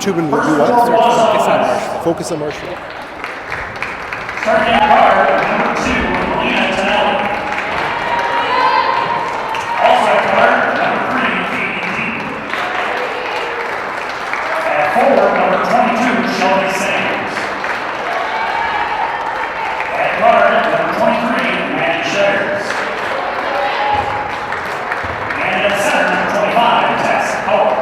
YouTube and we'll do what? Focus on Marshfield. Focus on Marshfield. Starting at guard, number 2, Melina Tonelli. Also at guard, number 3, Katie Dean. At forward, number 22, Shelby Sanders. At guard, number 23, Maddie Shares. And at center, number 25, Tess Howard.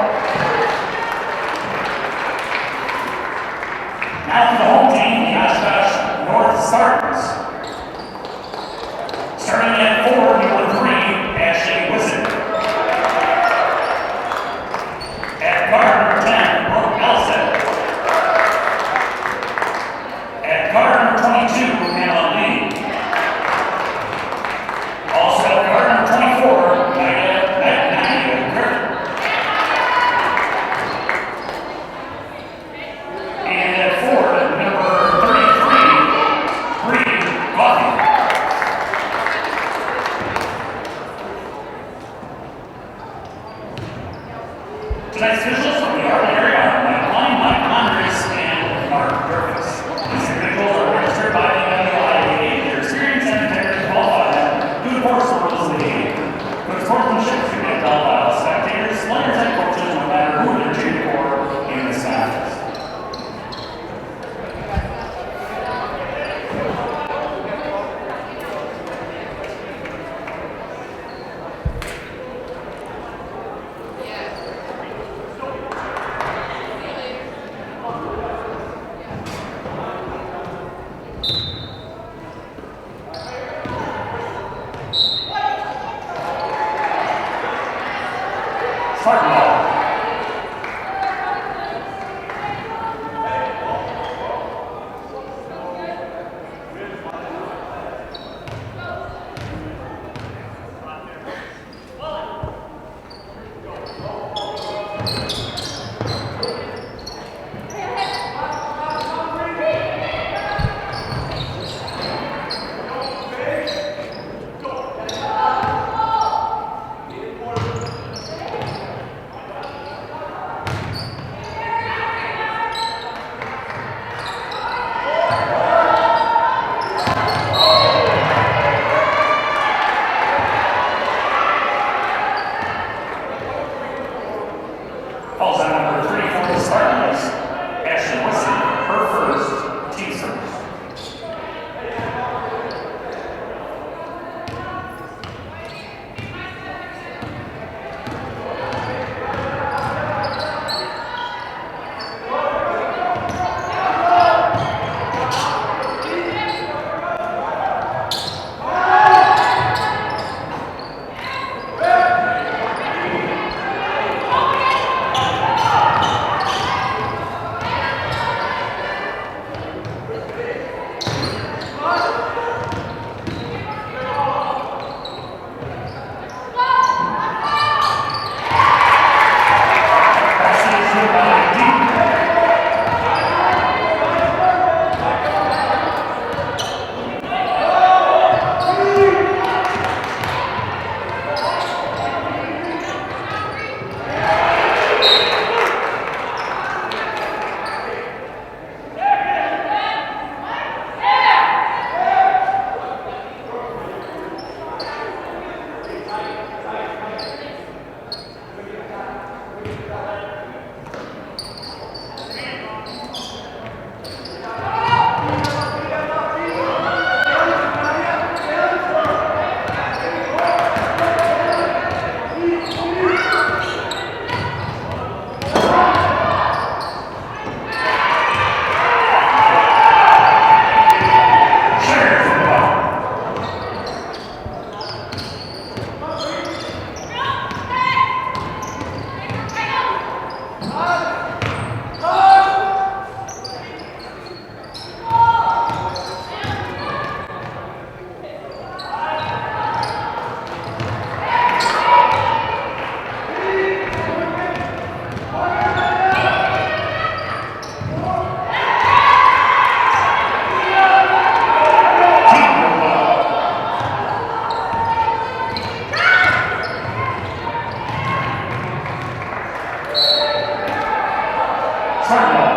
Now for the home team, the Oshkosh North Spartans. Starting at forward, number 3, Ashley Wissett. At guard, number 10, Brooke Elstead. At guard, number 22, Emma Lee. Also at guard, number 24, Nadia Griffin. And at forward, number 33, Bree Coffey. Tonight's officials from the Arden area are Mike Andres and Mark Durkis. These individuals are registered by the NWIA. Their experience and integrity qualify them. Good horse rules of the game. Good sportsmanship should be upheld by all spectators, players, and coaches, no matter who they're cheering for in this contest. Spartan ball. Cardinal.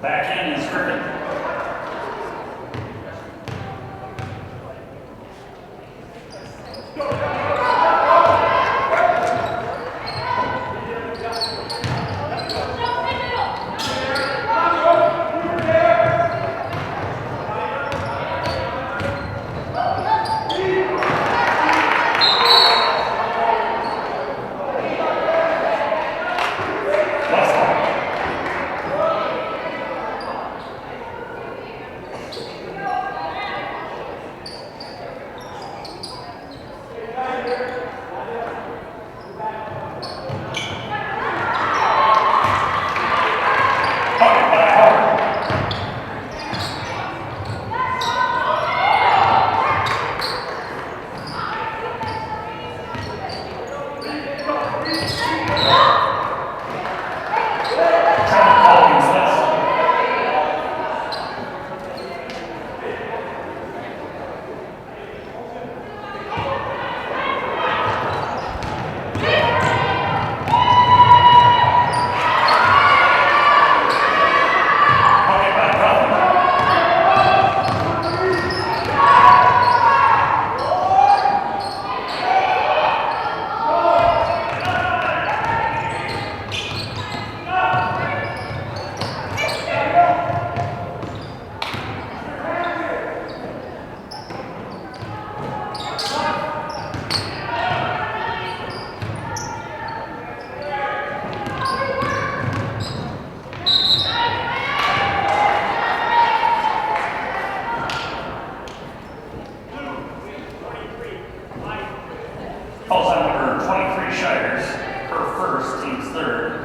Back in is Griffin. Calls on number 23 Shires, her first, team's third.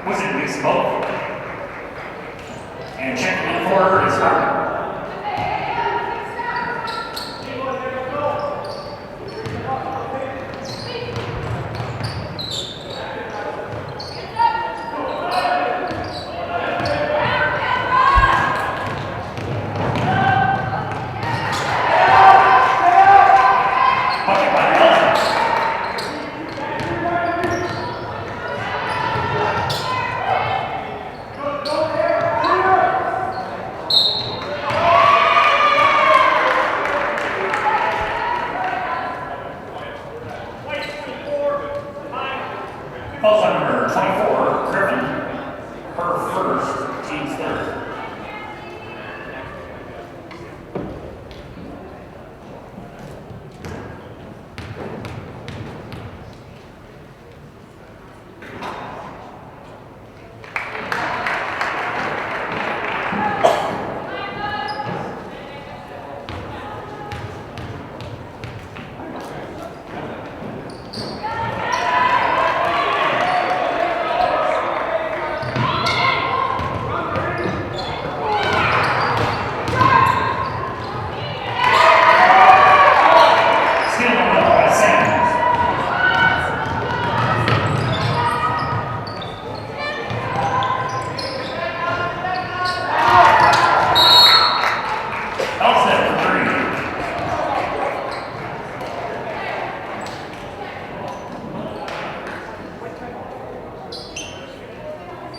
Was it mixed both? And checking in for her is Harmon. Bucket by Nelson. Calls on number 24, Griffin, her first, team's third.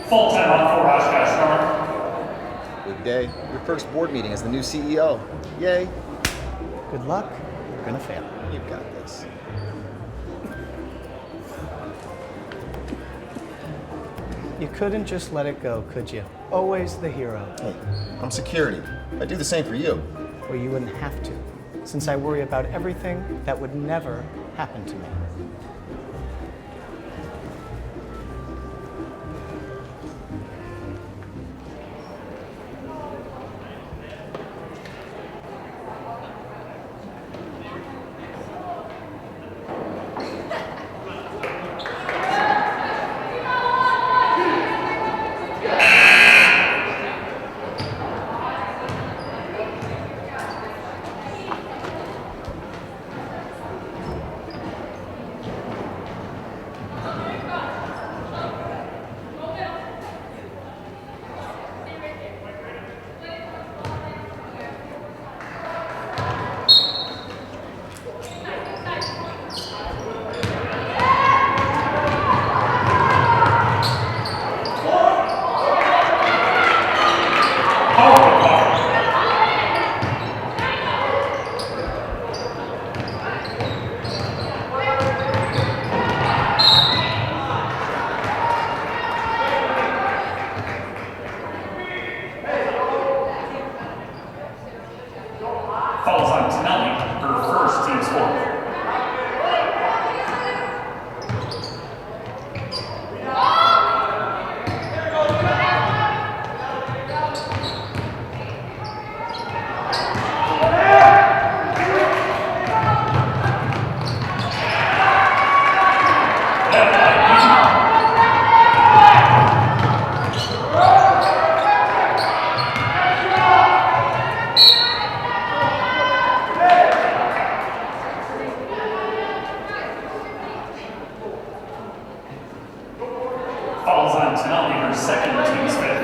Full time on for Oshkosh North. Good day. Your first board meeting as the new CEO. Yay. Good luck. You're gonna fail. You've got this. You couldn't just let it go, could you? Always the hero. Hey, I'm security. I do the same for you. Well, you wouldn't have to, since I worry about everything that would never happen to me. fourth. Falls on Tonelli, her second, team's fifth.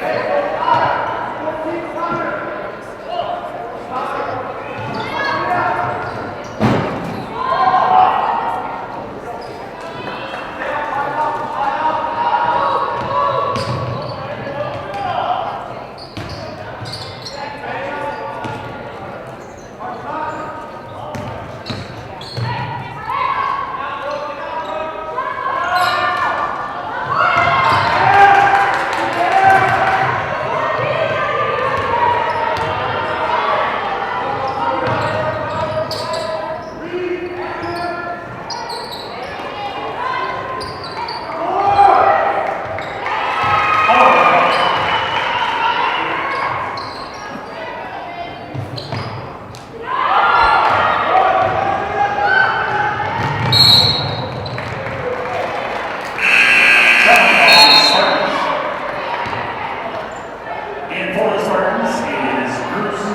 And for the Spartans is Bruce.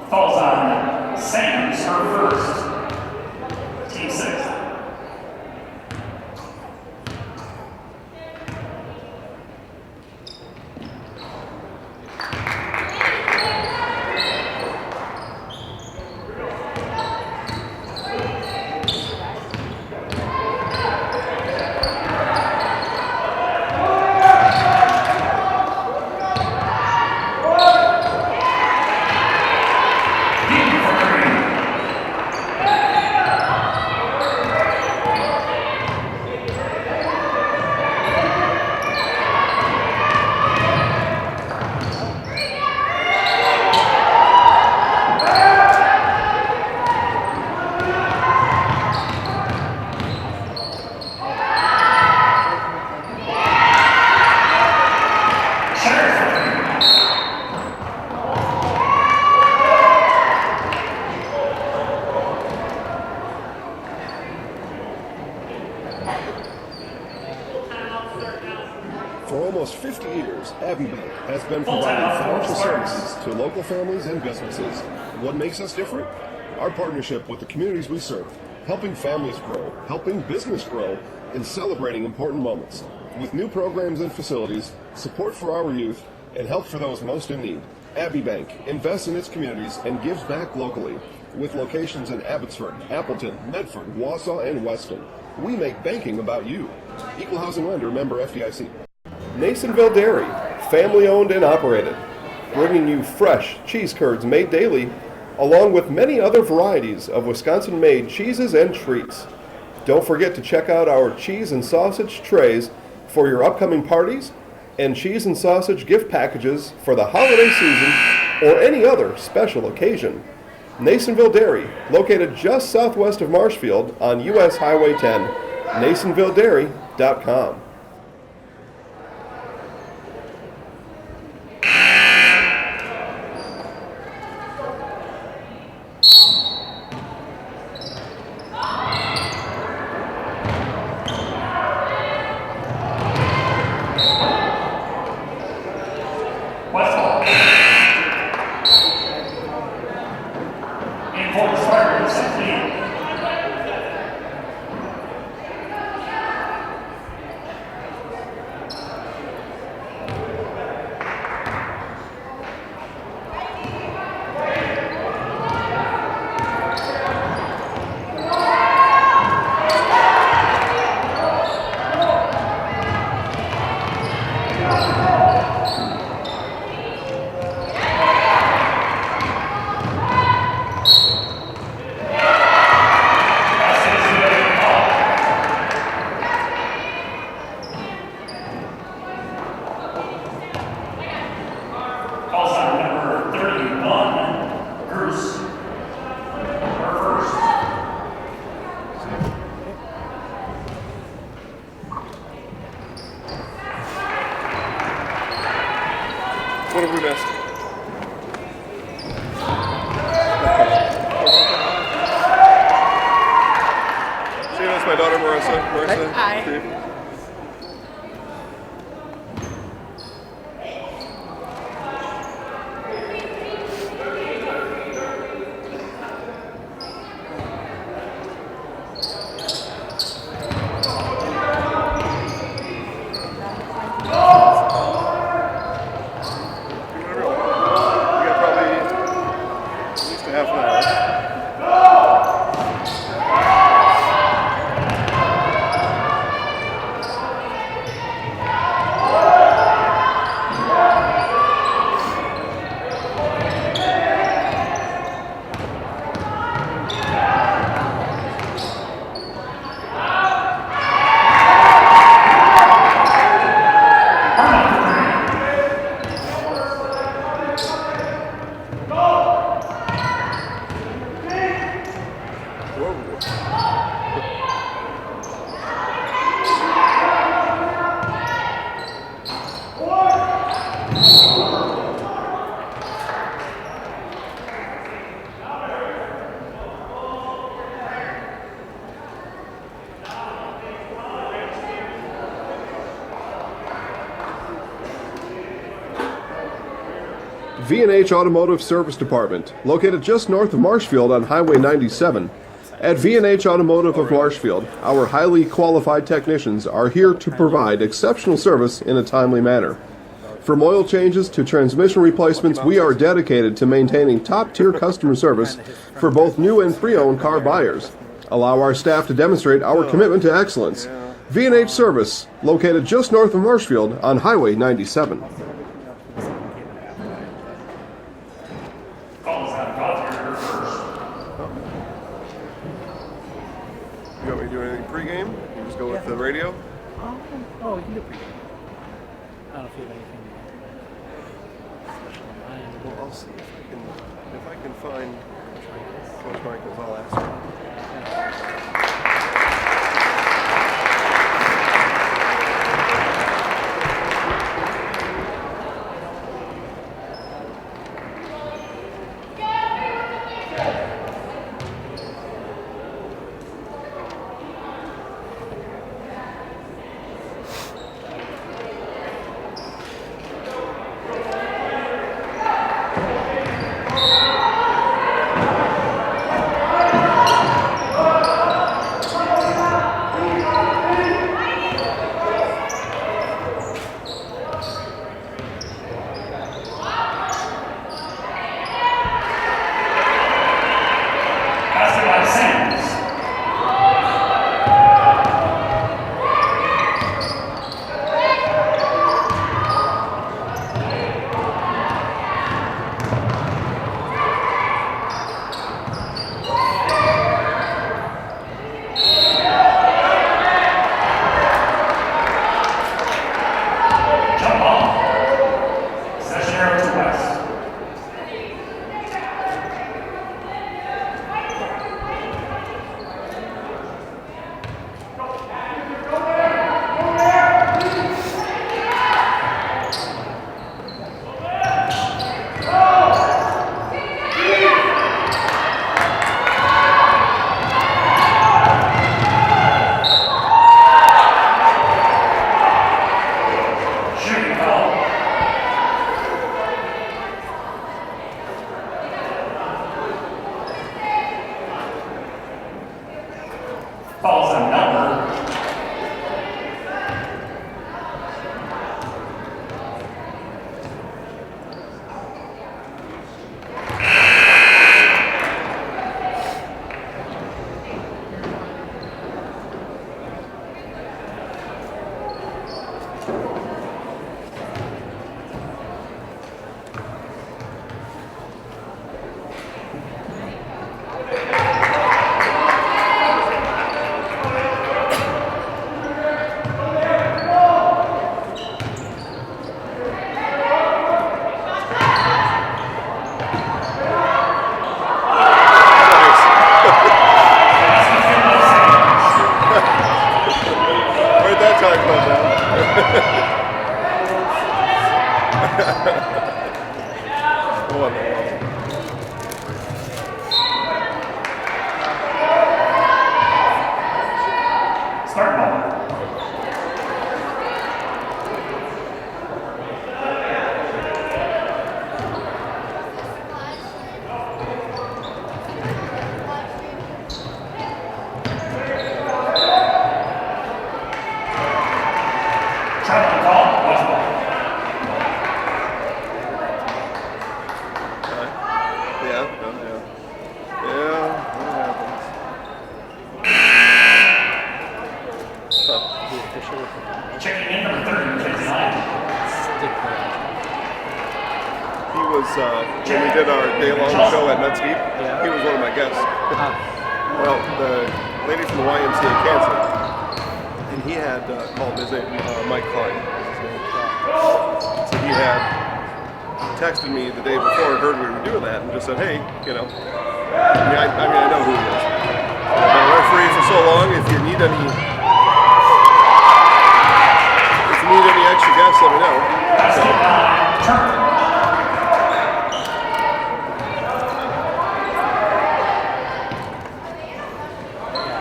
Falls on Sam's, her first, team sixth. almost 50 years, Abbey Bank has been providing financial services to local families and businesses. What makes us different? Our partnership with the communities we serve, helping families grow, helping business grow, and celebrating important moments. With new programs and facilities, support for our youth, and help for those most in need, Abbey Bank invests in its communities and gives back locally. With locations in Abbotsford, Appleton, Medford, Wausau, and Weston, we make banking about you. Equal housing lender, member FDIC. Nasonville Dairy, family owned and operated, bringing you fresh cheese curds made daily, along with many other varieties of Wisconsin-made cheeses and treats. Don't forget to check out our cheese and sausage trays for your upcoming parties and cheese and sausage gift packages for the holiday season or any other special occasion. Nasonville Dairy, located just southwest of Marshfield on US Highway 10, nasonvilledairy.com. What have we missed? See, that's my daughter Marissa. Hi. Steve. V&H Automotive Service Department, located just north of Marshfield on Highway 97. At V&H Automotive of Marshfield, our highly qualified technicians are here to provide exceptional service in a timely manner. From oil changes to transmission replacements, we are dedicated to maintaining top-tier customer service for both new and pre-owned car buyers. Allow our staff to demonstrate our commitment to excellence. V&H Service, located just north of Marshfield on Highway 97. You want me to do anything pregame? You just go with the radio? Oh, you can do pre-game. I don't know if you have anything special in mind. Well, I'll see if I can find Coach Michaels. I'll ask him. day-long show at Nuts Deep. Yeah. He was one of my guests. Ah. Well, the lady from the YMCA canceled, and he had called his name Mike Klein. So he had texted me the day before and heard we were doing that, and just said, "Hey, you know, I know who he is. I've been a referee for so long. If you need any extra guests, let me know."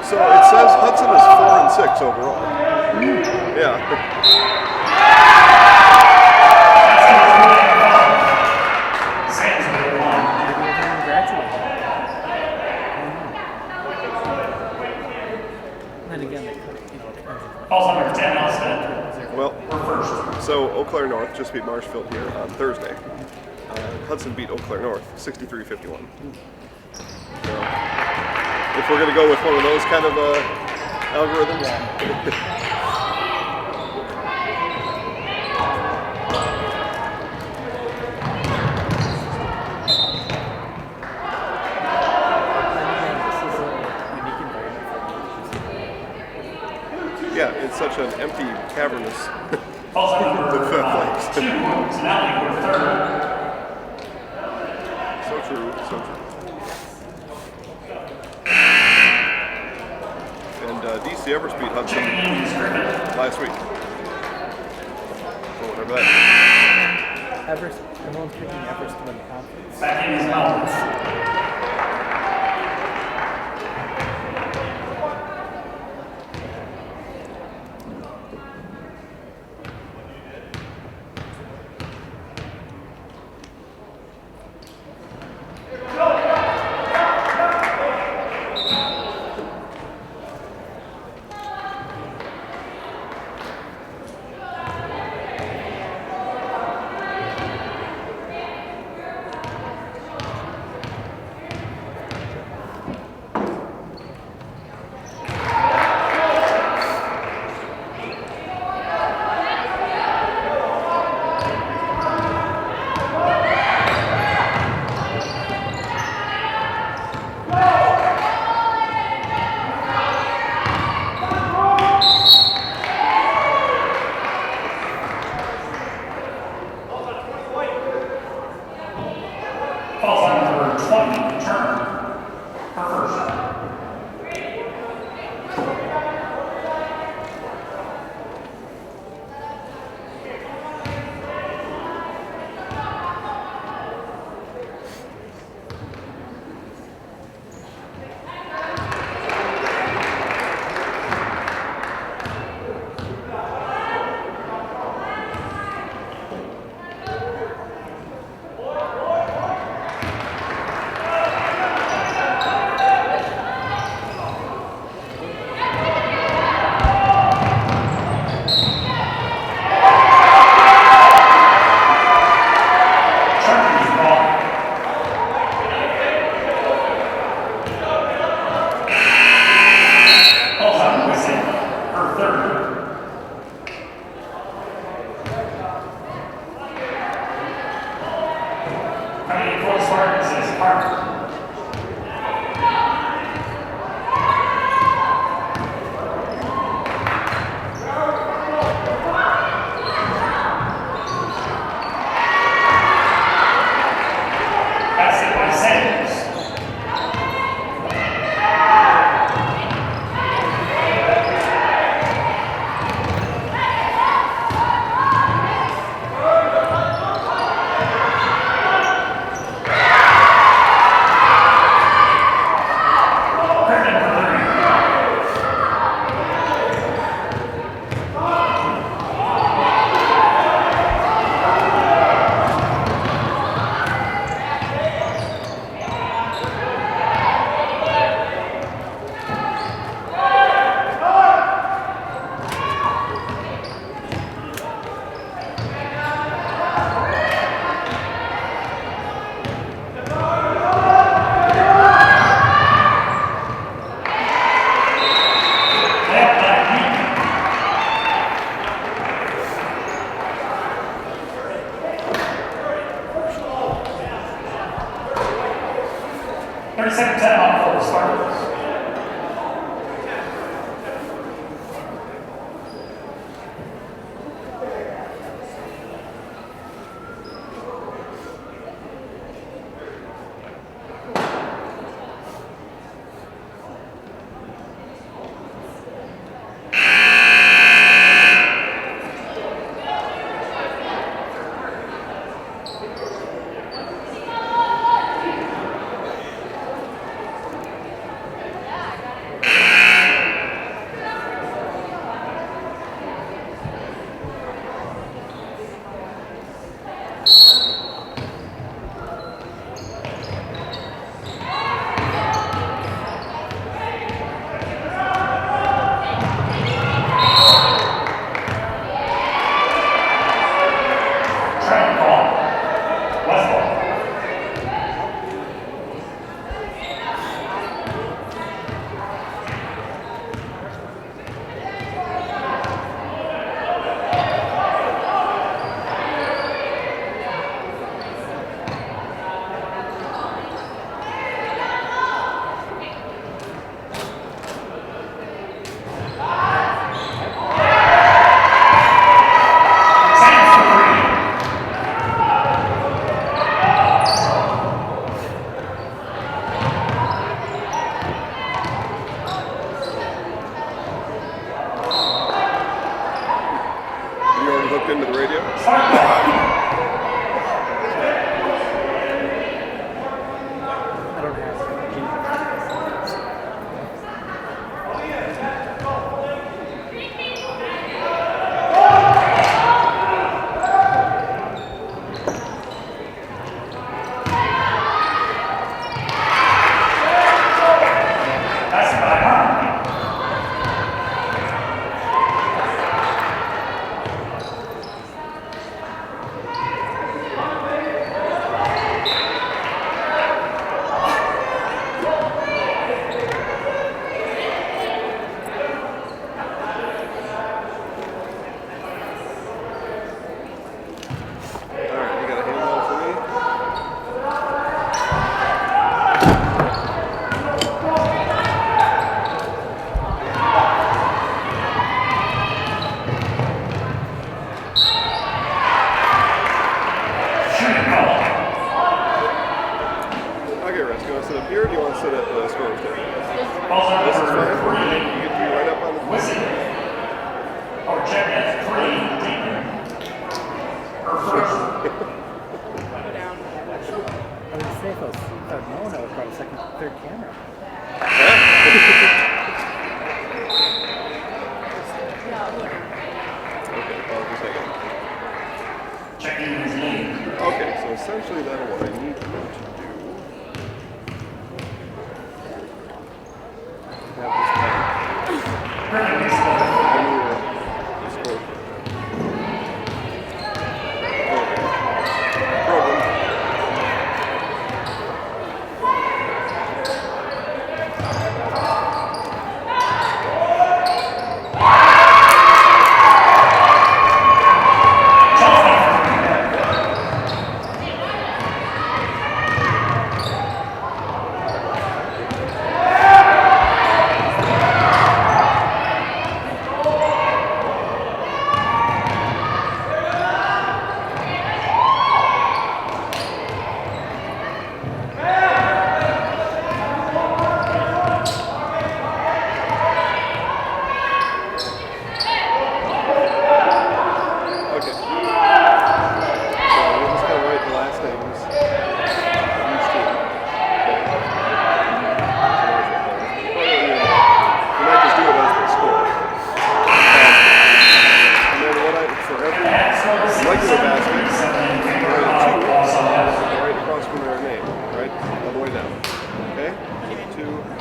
So it says Hudson is 4-6 overall. Yeah. And again, they could, you know, Calls number 10, Austin. Well, We're first. so Eau Claire North just beat Marshfield here on Thursday. Hudson beat Eau Claire North 63-51. So, if we're going to go with one of those kind of algorithms. Yeah, it's such an empty, cavernous Calls number the fifth 2. So now we go to third. So true, so true. And DC Everest beat Hudson last week. So whatever that Everest, everyone's picking Everest to win the conference. Back in his mouth.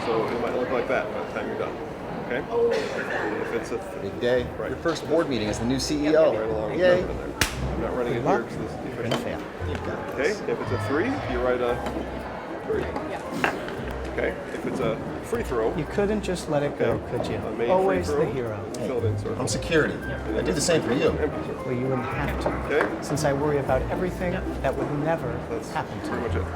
So it might look like that by the time you're done. Okay? If it's a Big day. Right. Your first board meeting as the new right CEO. along with Yay. nothing in there. I'm not running it Good here luck. because this is the You're gonna official. fail. You've got Okay? this. If it's a 3, you write a 3. Okay? If it's a free throw, You couldn't just let it go, okay, could you? a main Always free throw, the hero. you fill it in circle. I'm security. I do the same for you. Empty circle. Well, you wouldn't have to, Okay? since I worry about everything that would never That's happen to pretty me. much it.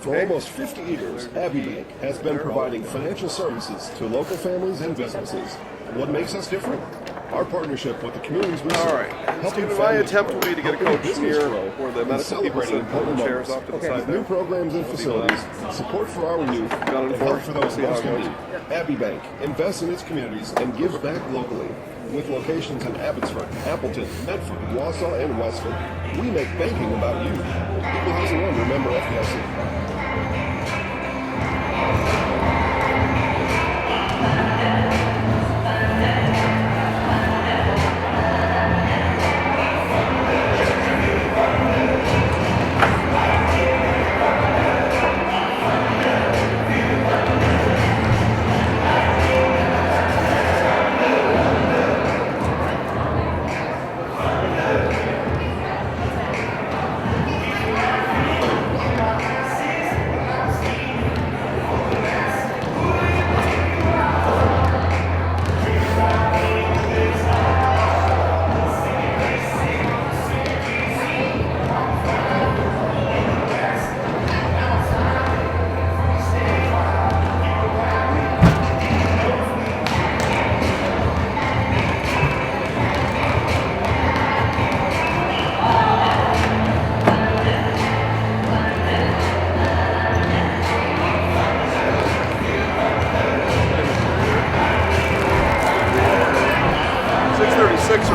For almost 50 years, Abbey Bank has been providing financial services to local families and businesses. What makes us different? Our partnership with the communities we serve. All right. Helping My families attempt grow, will be to get a helping coach business here grow, where the and medical people celebrating sit, put important the chairs moments. off to the side With there. new programs and facilities, support for our youth, Got it and for help it. for those See how most it in goes. need. Abbey Bank invests in its communities and gives back locally. With locations in Abbotsford, Appleton, Medford, Wausau, and Westford, we make banking about you. Equal housing one, remember FDIC.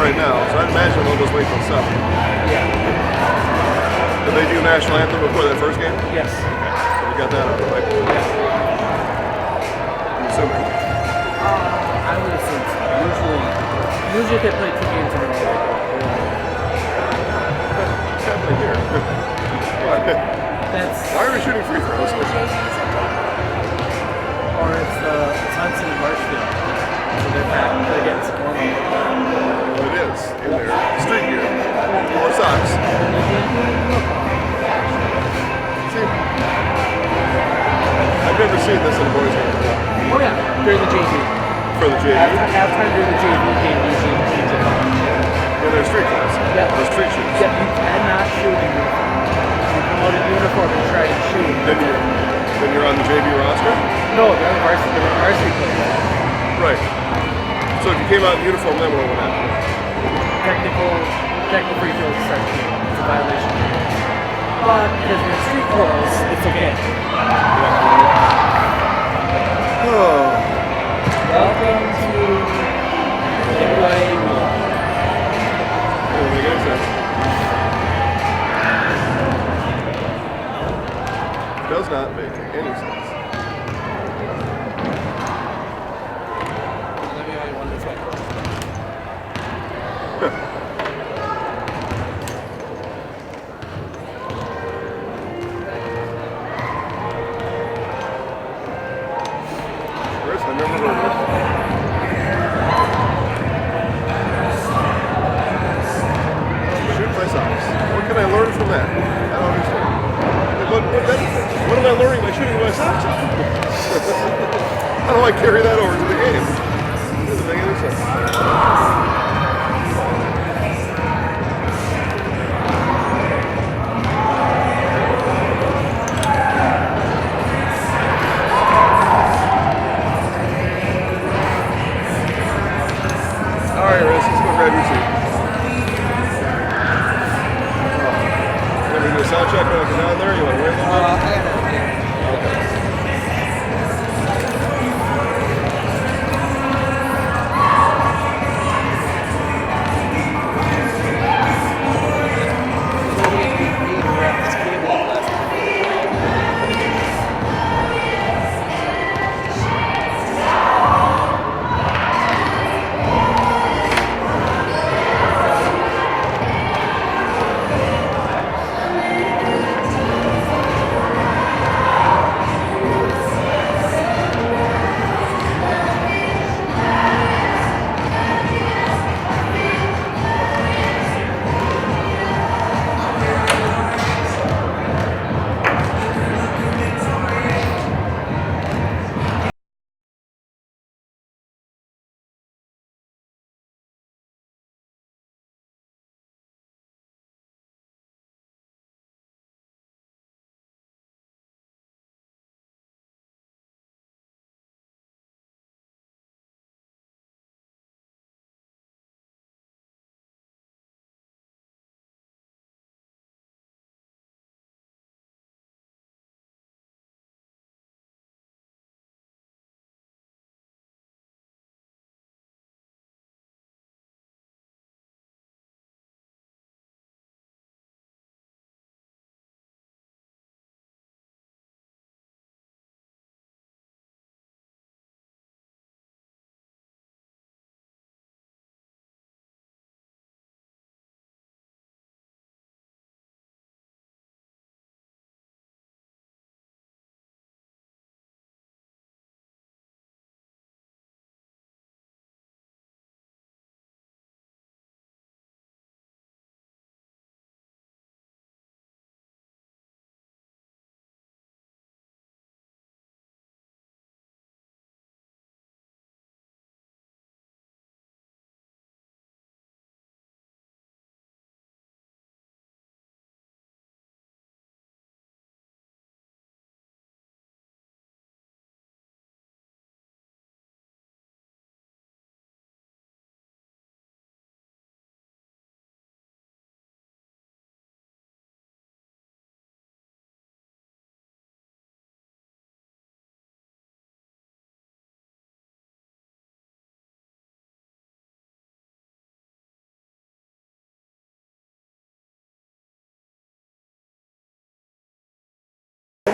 Right now, so I'd imagine they'll just wait till 7. Yeah. Did they do national anthem before that first game? Yes. So we got that out of the way. I'm assuming. I would assume so. Usually if they play 2 games in a row, they go. What's happening here? That's Why are we shooting free throws? or it's Hudson and Marshfield. So they're getting some more. Well, it is in their street gear or socks. See, I've never seen this in a boys' game before. Oh yeah, during the JV. For the JV, Halftime during the JV game usually change it up. in their street clothes, Yeah. or street shoes. Yeah, you cannot shoot in uniform. You come out in uniform and try to shoot. Then you're on the JV roster, No, they're on varsity players. right? So if you came out in uniform, then what would happen? Technical free throws to start the game. It's a violation. But because you're in street clothes, it's okay. Welcome to NYU. Doesn't make any sense. Does not make any sense. Let me know you want this one. Chris, I've never heard of it. Shoot my socks. What can I learn from that? I don't understand. What am I learning by shooting my socks off? How do I carry that over to the game? Doesn't make any sense. All right, Riz, let's go grab your seat. Want me to do a sound check when I come down there? You want to wait a little bit?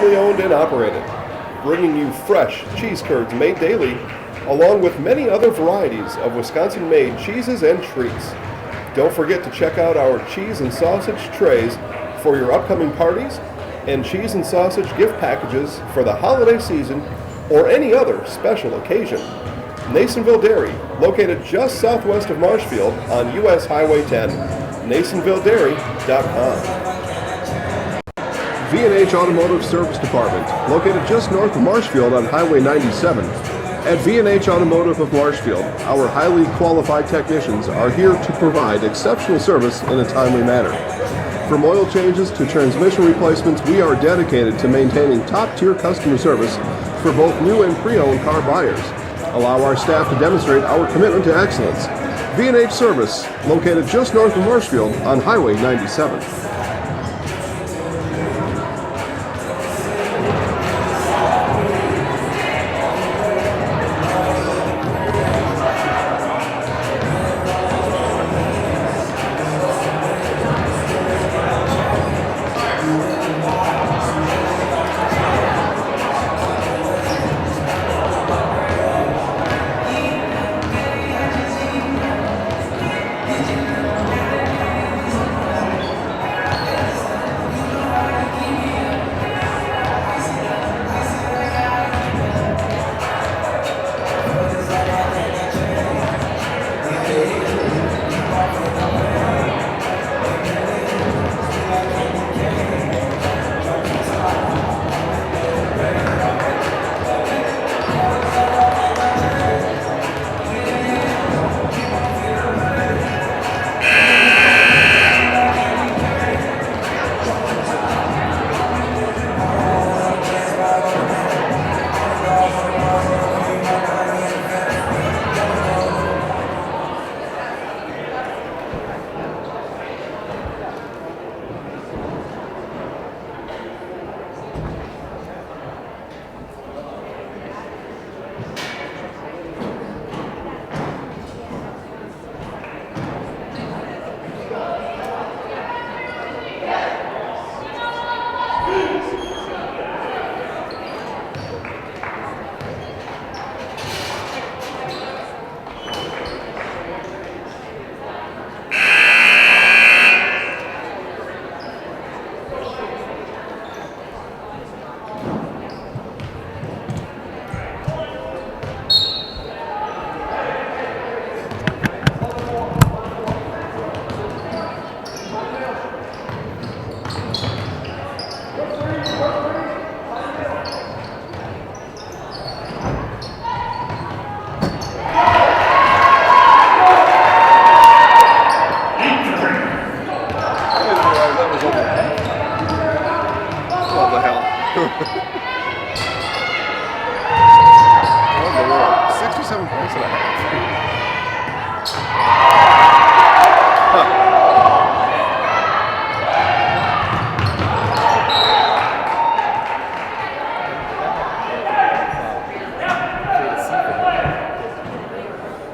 family owned and operated, bringing you fresh cheese curds made daily, along with many other varieties of Wisconsin-made cheeses and treats. Don't forget to check out our cheese and sausage trays for your upcoming parties and cheese and sausage gift packages for the holiday season or any other special occasion. Nasonville Dairy, located just southwest of Marshfield on US Highway 10, nasonvilledairy.com. V&H Automotive Service Department, located just north of Marshfield on Highway 97. At V&H Automotive of Marshfield, our highly qualified technicians are here to provide exceptional service in a timely manner. From oil changes to transmission replacements, we are dedicated to maintaining top-tier customer service for both new and pre-owned car buyers. Allow our staff to demonstrate our commitment to excellence. V&H Service, located just north of Marshfield on Highway 97.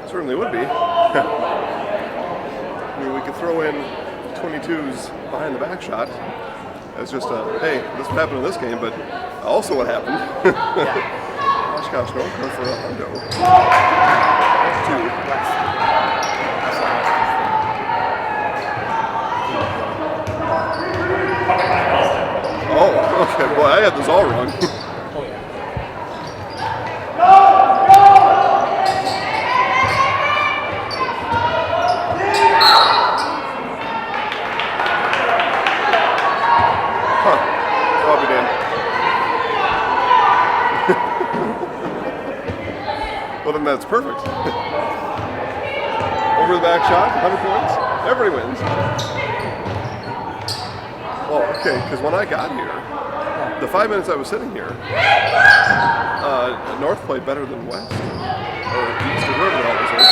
Certainly would be. I mean, we could throw in 22s behind the back shot as just a, hey, this would happen in this game, but also what happened. Oshkosh North go for a hundo. 2. Oh, okay, boy, I had this all wrong. Well, then that's perfect. Over the back shot, 100 points. Everybody wins. Well, okay, because when I got here, the 5 minutes I was sitting here, North played better than West. Or East, or wherever the hell this is.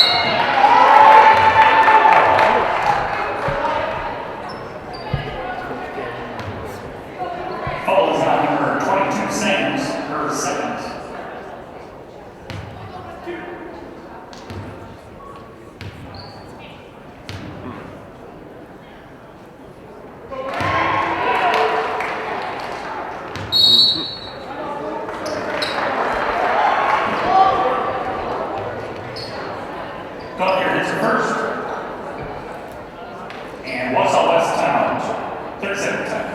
Foul is on number 22, Sanders, her second. register first. And Wausau West timeout, 37 time.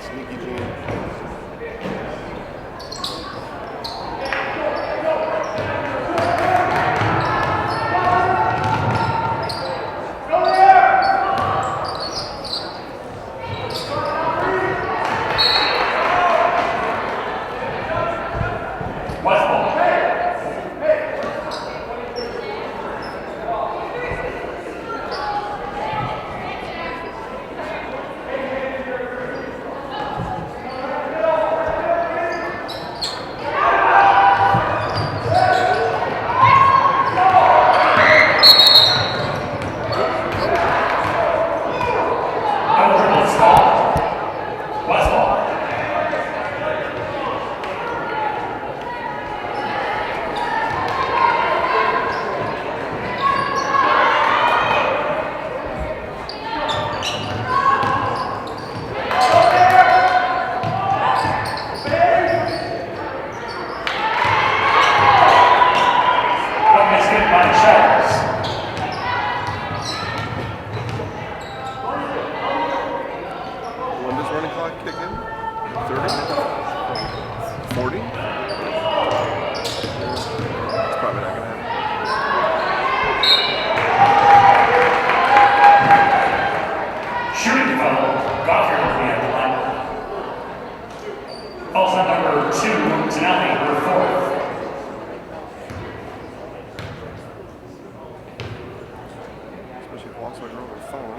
Sneaky Gene. West ball. Double dribble stall. West ball. Puck is hit by the Shadows. When does running clock kick in? 30? 40? It's probably not going to happen. Shooting foul. Goddard will be at the line. Falls on number 2, Tonelli, her fourth. Especially if it walks like over the phone.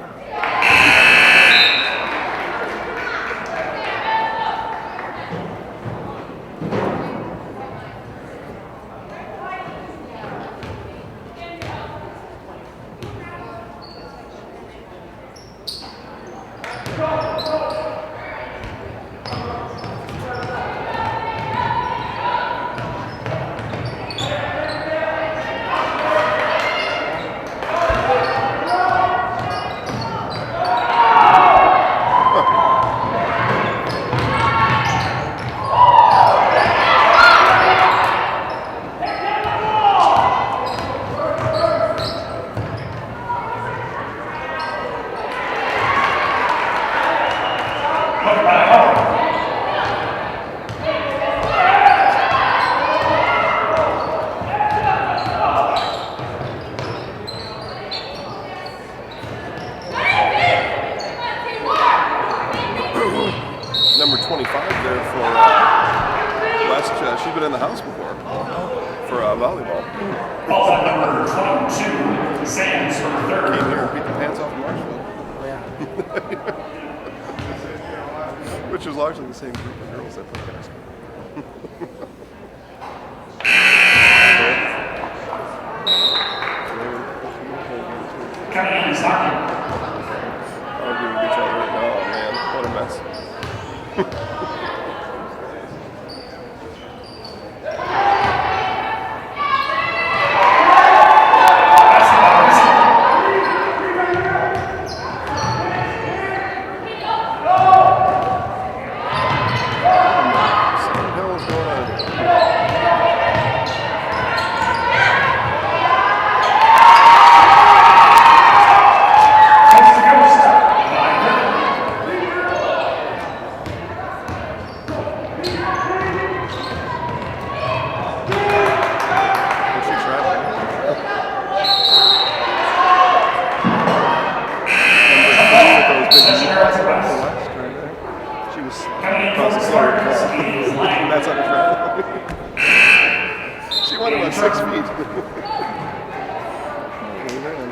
Puck by Howard. Number 25 there for West. She's been in the house before for volleyball. Falls on number 22, Sands, her Came third. here and beat the pants off of Marshfield. Which was largely the same group of girls that played basketball. Coming in is Hockey. Arguing with each other. Oh man, what a mess. Basketball receiver. What the hell is going on? Coast to coast by Griffin. What's she traveling? Session girls to West. She was Coming in across from the the floor. Spartans is Lang. That's under travel. She went about 6 feet. Amen.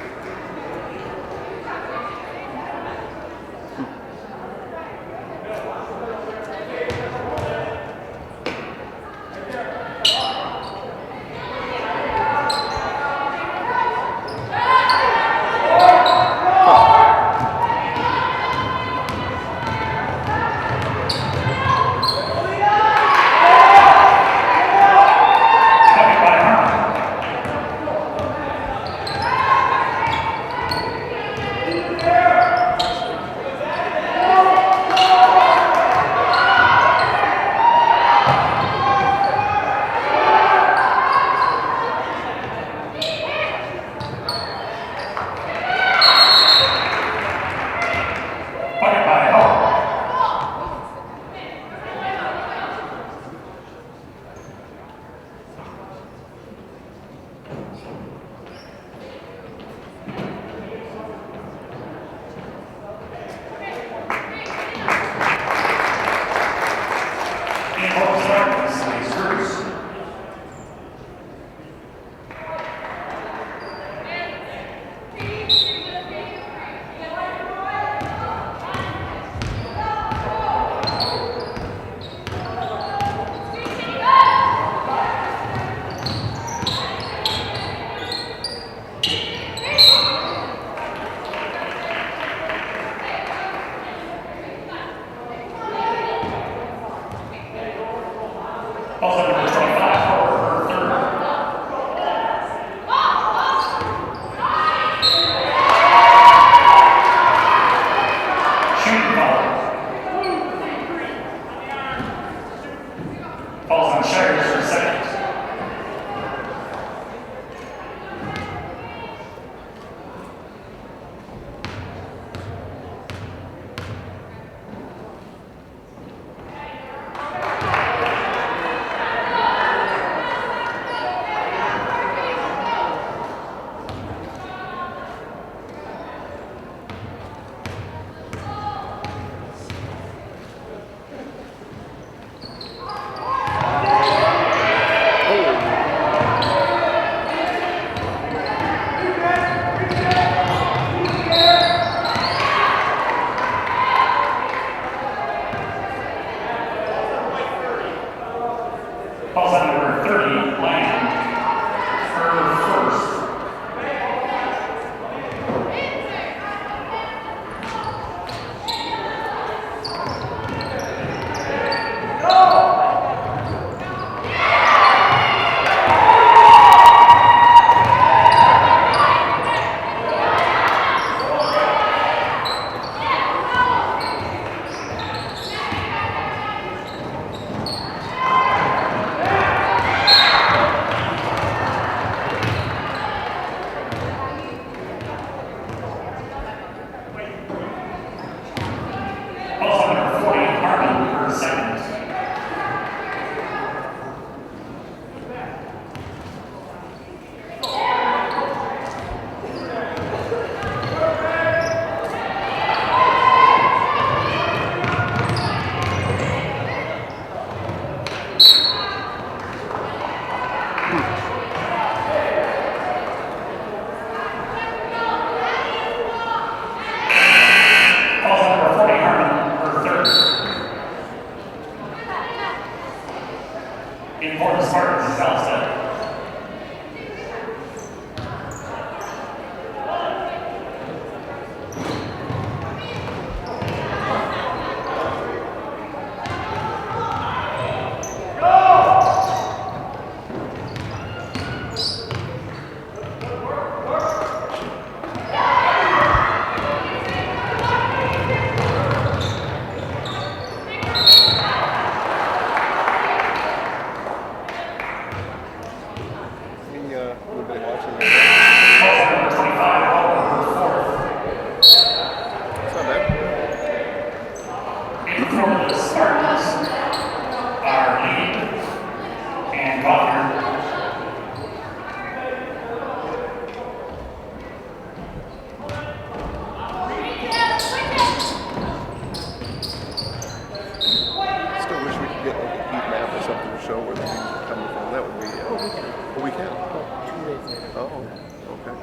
Falls on number 25 for third. Shooting foul. Falls on Shires for second. Falls on number 30, Land for first. Falls on number 40, Harmon for second. Falls on number 40, Harmon for third. In for the Spartans is Alstead. We've been watching it. Falls on number 25, Howell for fourth. It's not bad. In for the Spartans are Lee and Goddard. Still wish we could get like a heat map or something to show where the things are coming from. That would be. Oh, we can. Oh, okay.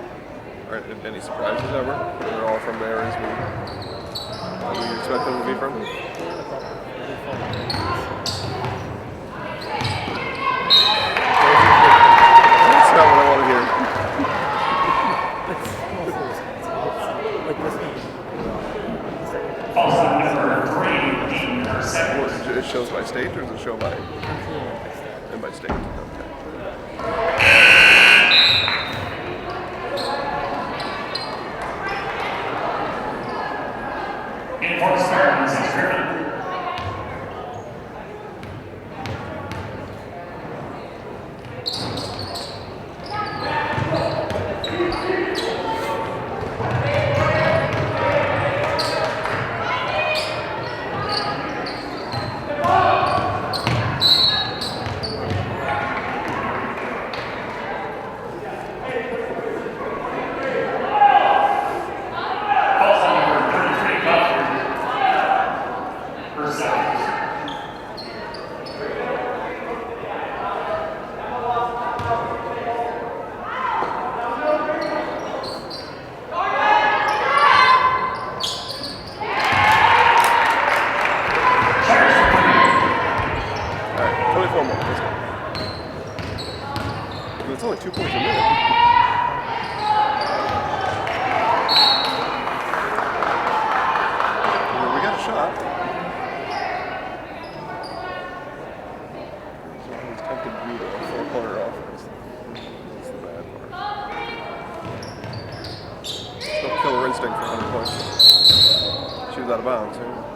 All right. Any surprises ever? They're all from the areas we expect them to be from. That's not what I want to hear. Like this one. Falls on number 3, Dean for second. It shows by state, or does it show by? And by state. Okay. In for the Spartans is Griffin. Falls on number 33, Goddard. sting for 100 points. She was out of bounds. Yeah.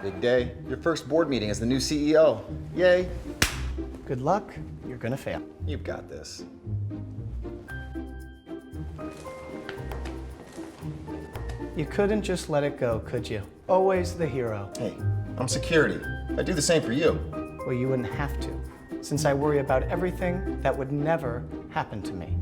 Big day. Your first board meeting as the new CEO. Yay. Good luck. You're gonna fail. You've got this. You couldn't just let it go, could you? Always the hero. Hey, I'm security. I do the same for you. Well, you wouldn't have to, since I worry about everything that would never happen to me.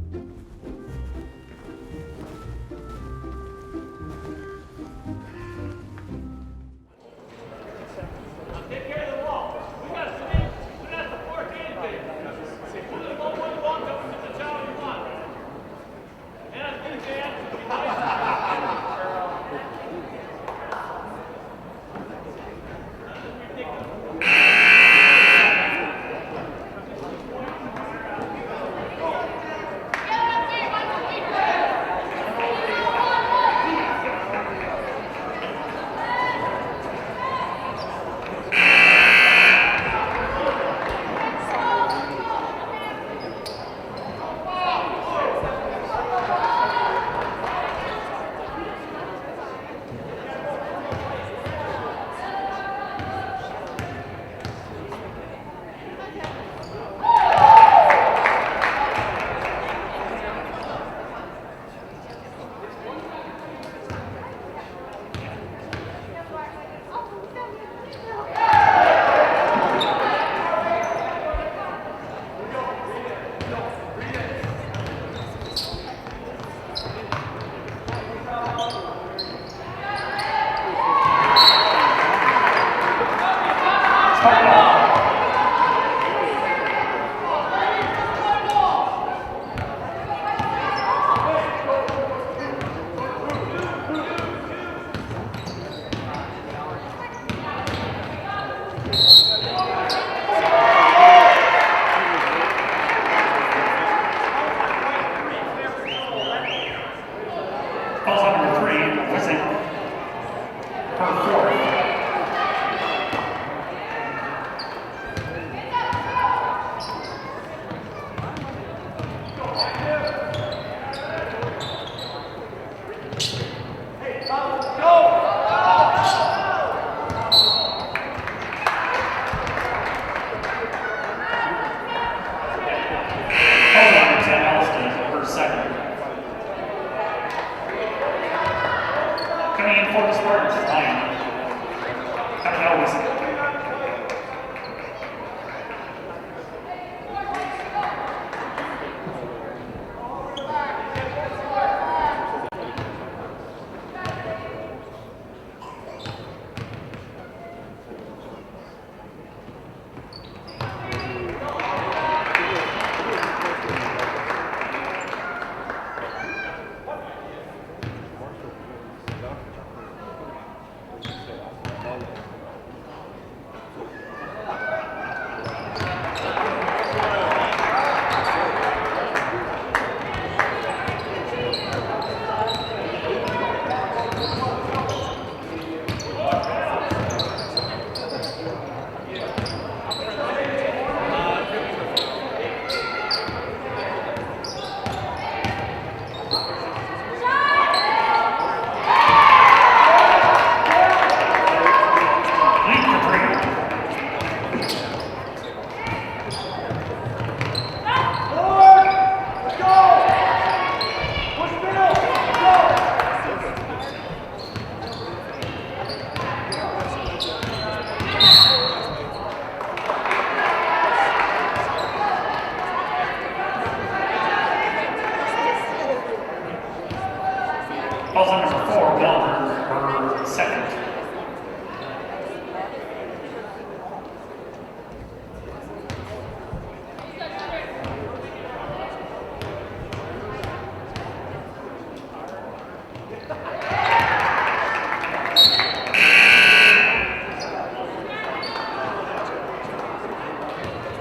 Calls on number 4, Melbourne, for second.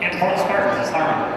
And for the Spartans is Harmon.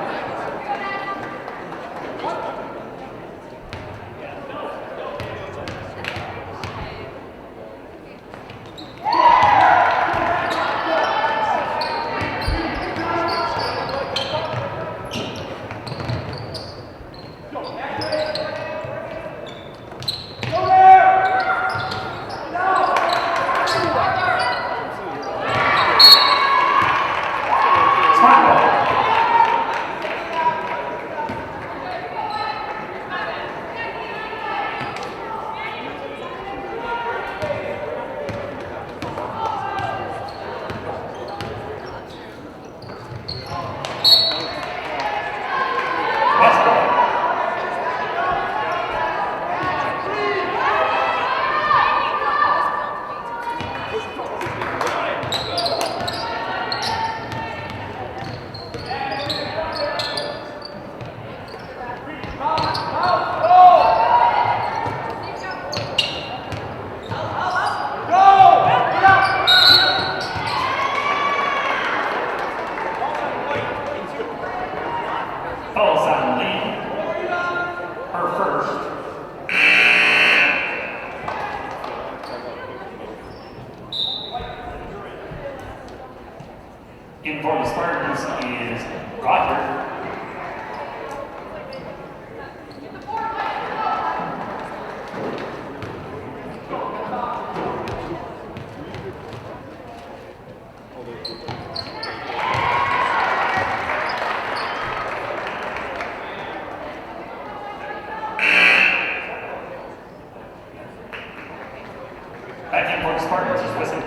Calls on Lee, her first. In for the Spartans is Roger. Back in for the Spartans is Whistle.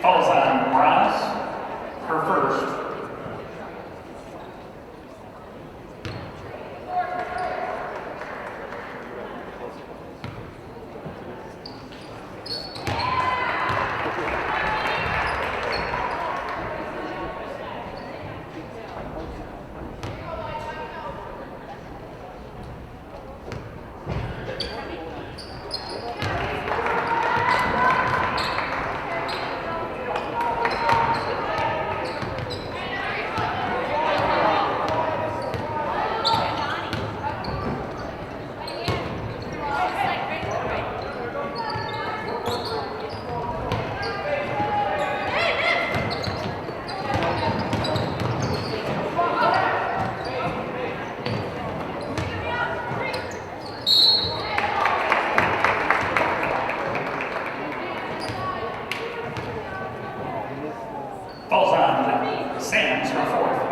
Calls on Ross, her first. Falls on Sam's her fourth.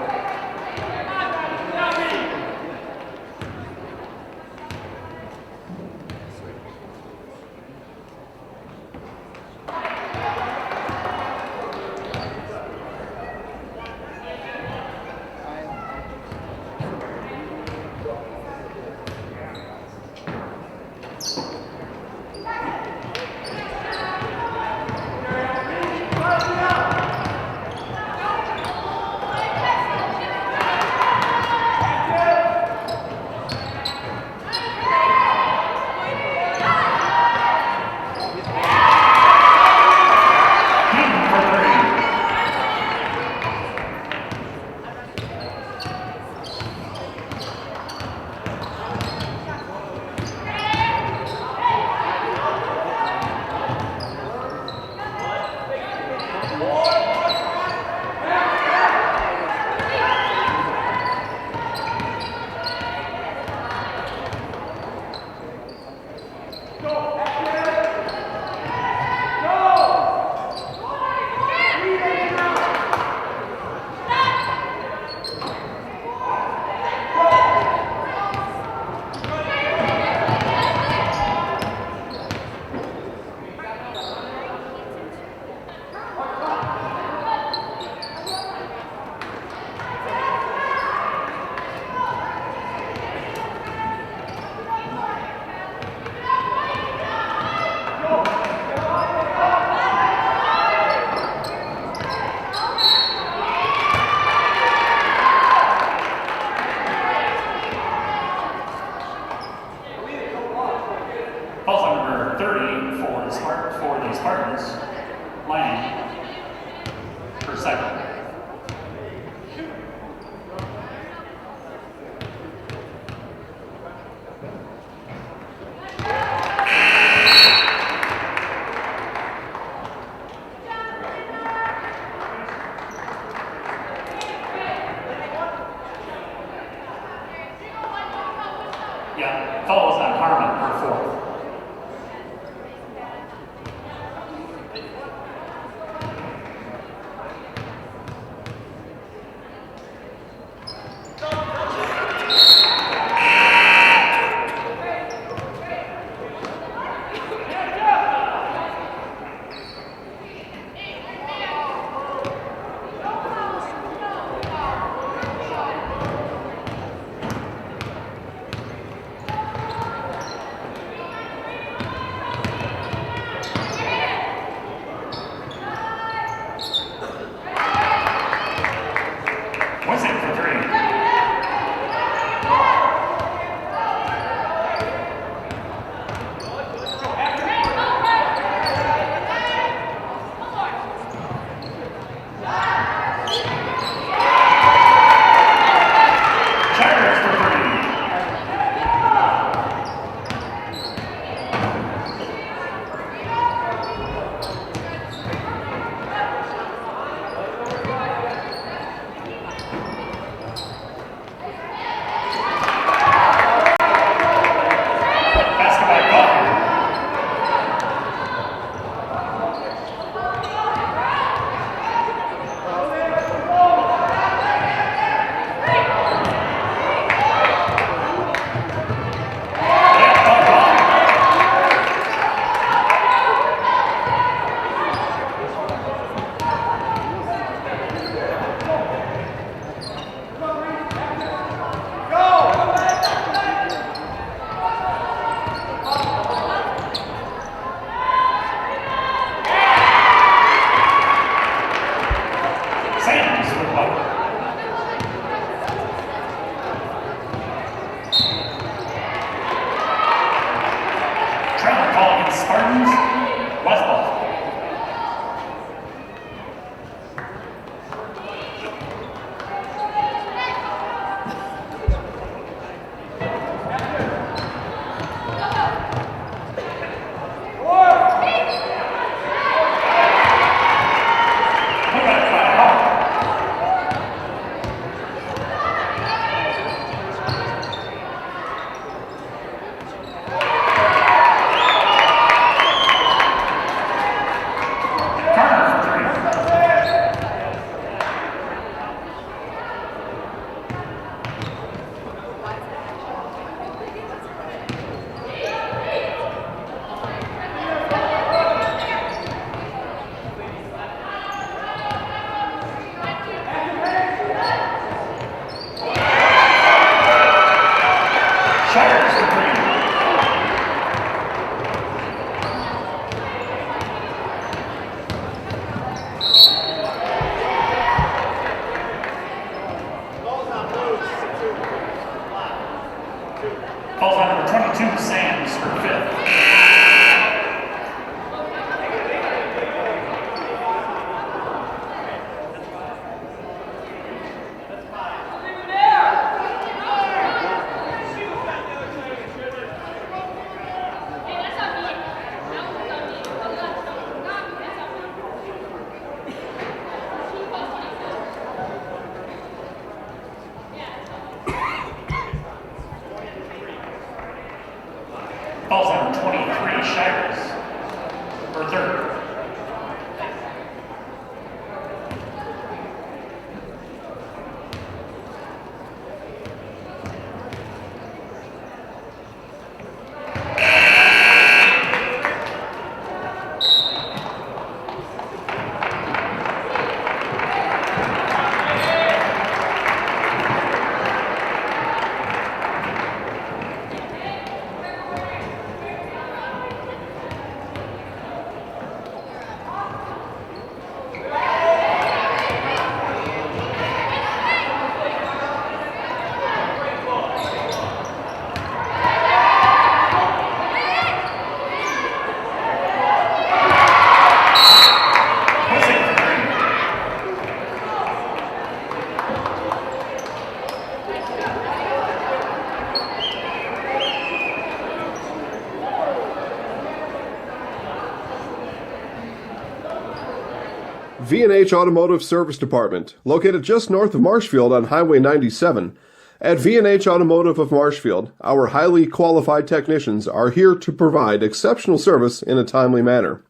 V&H Automotive Service Department, located just north of Marshfield on Highway 97. At V&H Automotive of Marshfield, our highly qualified technicians are here to provide exceptional service in a timely manner.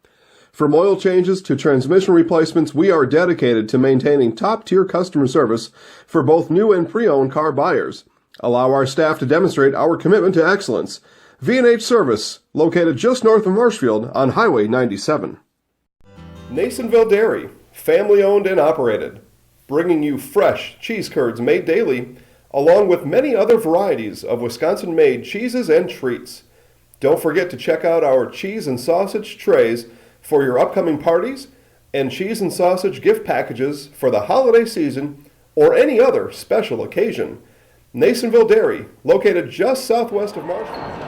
From oil changes to transmission replacements, we are dedicated to maintaining top-tier customer service for both new and pre-owned car buyers. Allow our staff to demonstrate our commitment to excellence. V&H Service, located just north of Marshfield on Highway 97. Nasonville Dairy, family-owned and operated, bringing you fresh cheese curds made daily, along with many other varieties of Wisconsin-made cheeses and treats. Don't forget to check out our cheese and sausage trays for your upcoming parties and cheese and sausage gift packages for the holiday season or any other special occasion. Nasonville Dairy, located just southwest of Marshfield.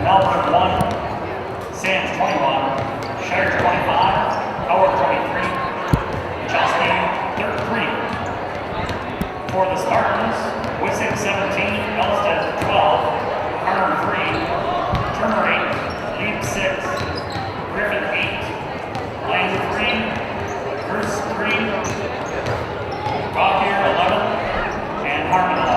Melbourne 1, Sands 21, Shire 25, Howard 23, Chelsea 33. For the Spartans, Wissig 17, Elstead 12, Harmon 3, Turner 8, Leap 6, Griffin 8, Lane 3, Bruce 3, Rogier 11, and Harmon 11.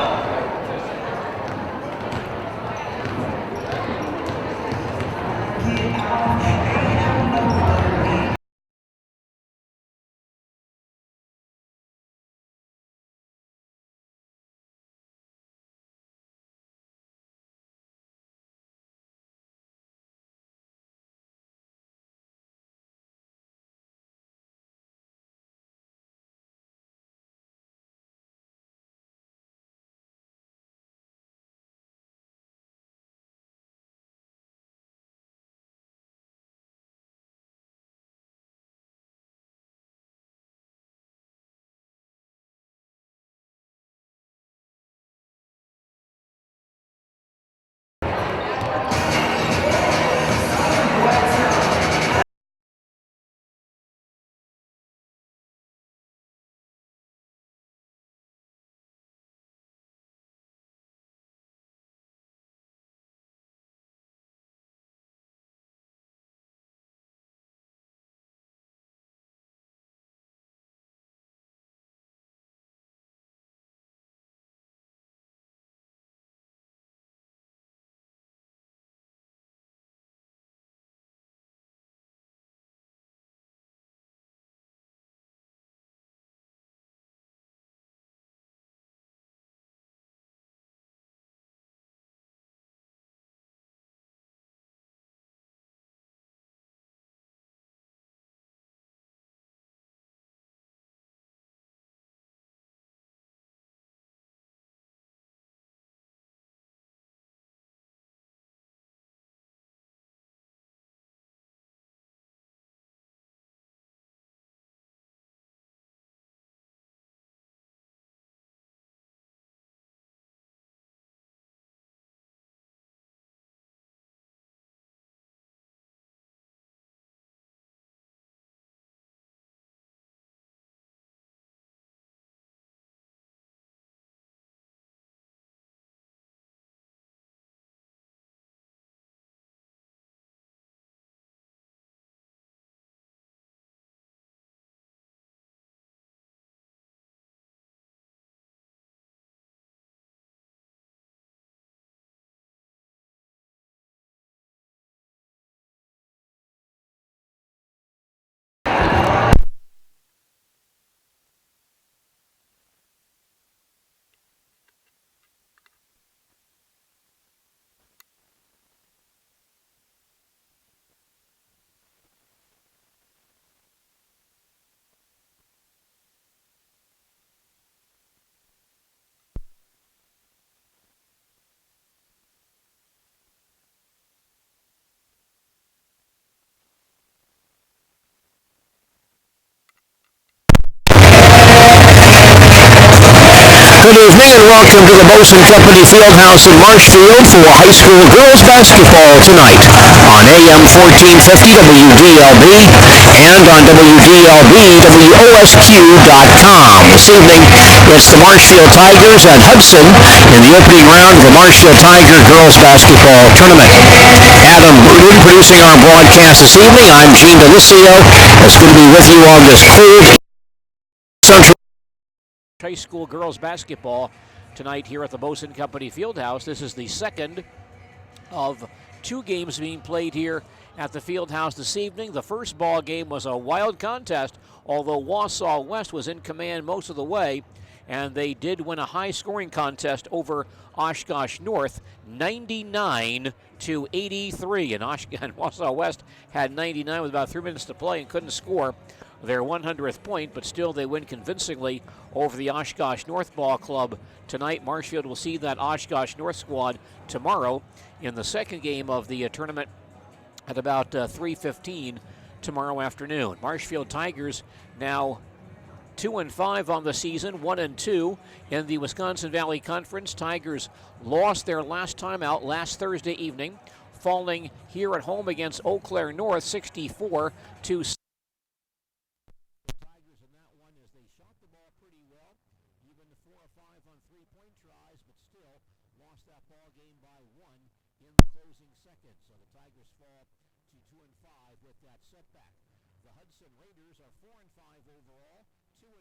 Good evening and welcome to the Bosun Company Fieldhouse in Marshfield for high school girls basketball tonight on AM 1450 WDLB and on WDLB.WOSQ.com. This evening, it's the Marshfield Tigers at Hudson in the opening round of the Marshfield Tiger Girls Basketball Tournament. Adam Bruton producing our broadcast this evening. I'm Gene Delisio. It's good to be with you on this cold Central high school girls basketball tonight here at the Bosun Company Fieldhouse. This is the second of two games being played here at the Fieldhouse this evening. The first ball game was a wild contest, although Wausau West was in command most of the way, and they did win a high-scoring contest over Oshkosh North, 99-83. And Wausau West had 99 with about 3 minutes to play and couldn't score their 100th point, but still they win convincingly over the Oshkosh North Ball Club tonight. Marshfield will see that Oshkosh North squad tomorrow in the second game of the tournament at about 3:15 tomorrow afternoon. Marshfield Tigers now 2-5 on the season, 1-2 in the Wisconsin Valley Conference. Tigers lost their last time out last Thursday evening, falling here at home against Eau Claire North 64 to Tigers in that one as they shot the ball pretty well, even 4 or 5 on 3-point tries, but still lost that ball game by 1 in the closing seconds. So the Tigers fall to 2-5 with that setback. The Hudson Raiders are 4-5 overall, 2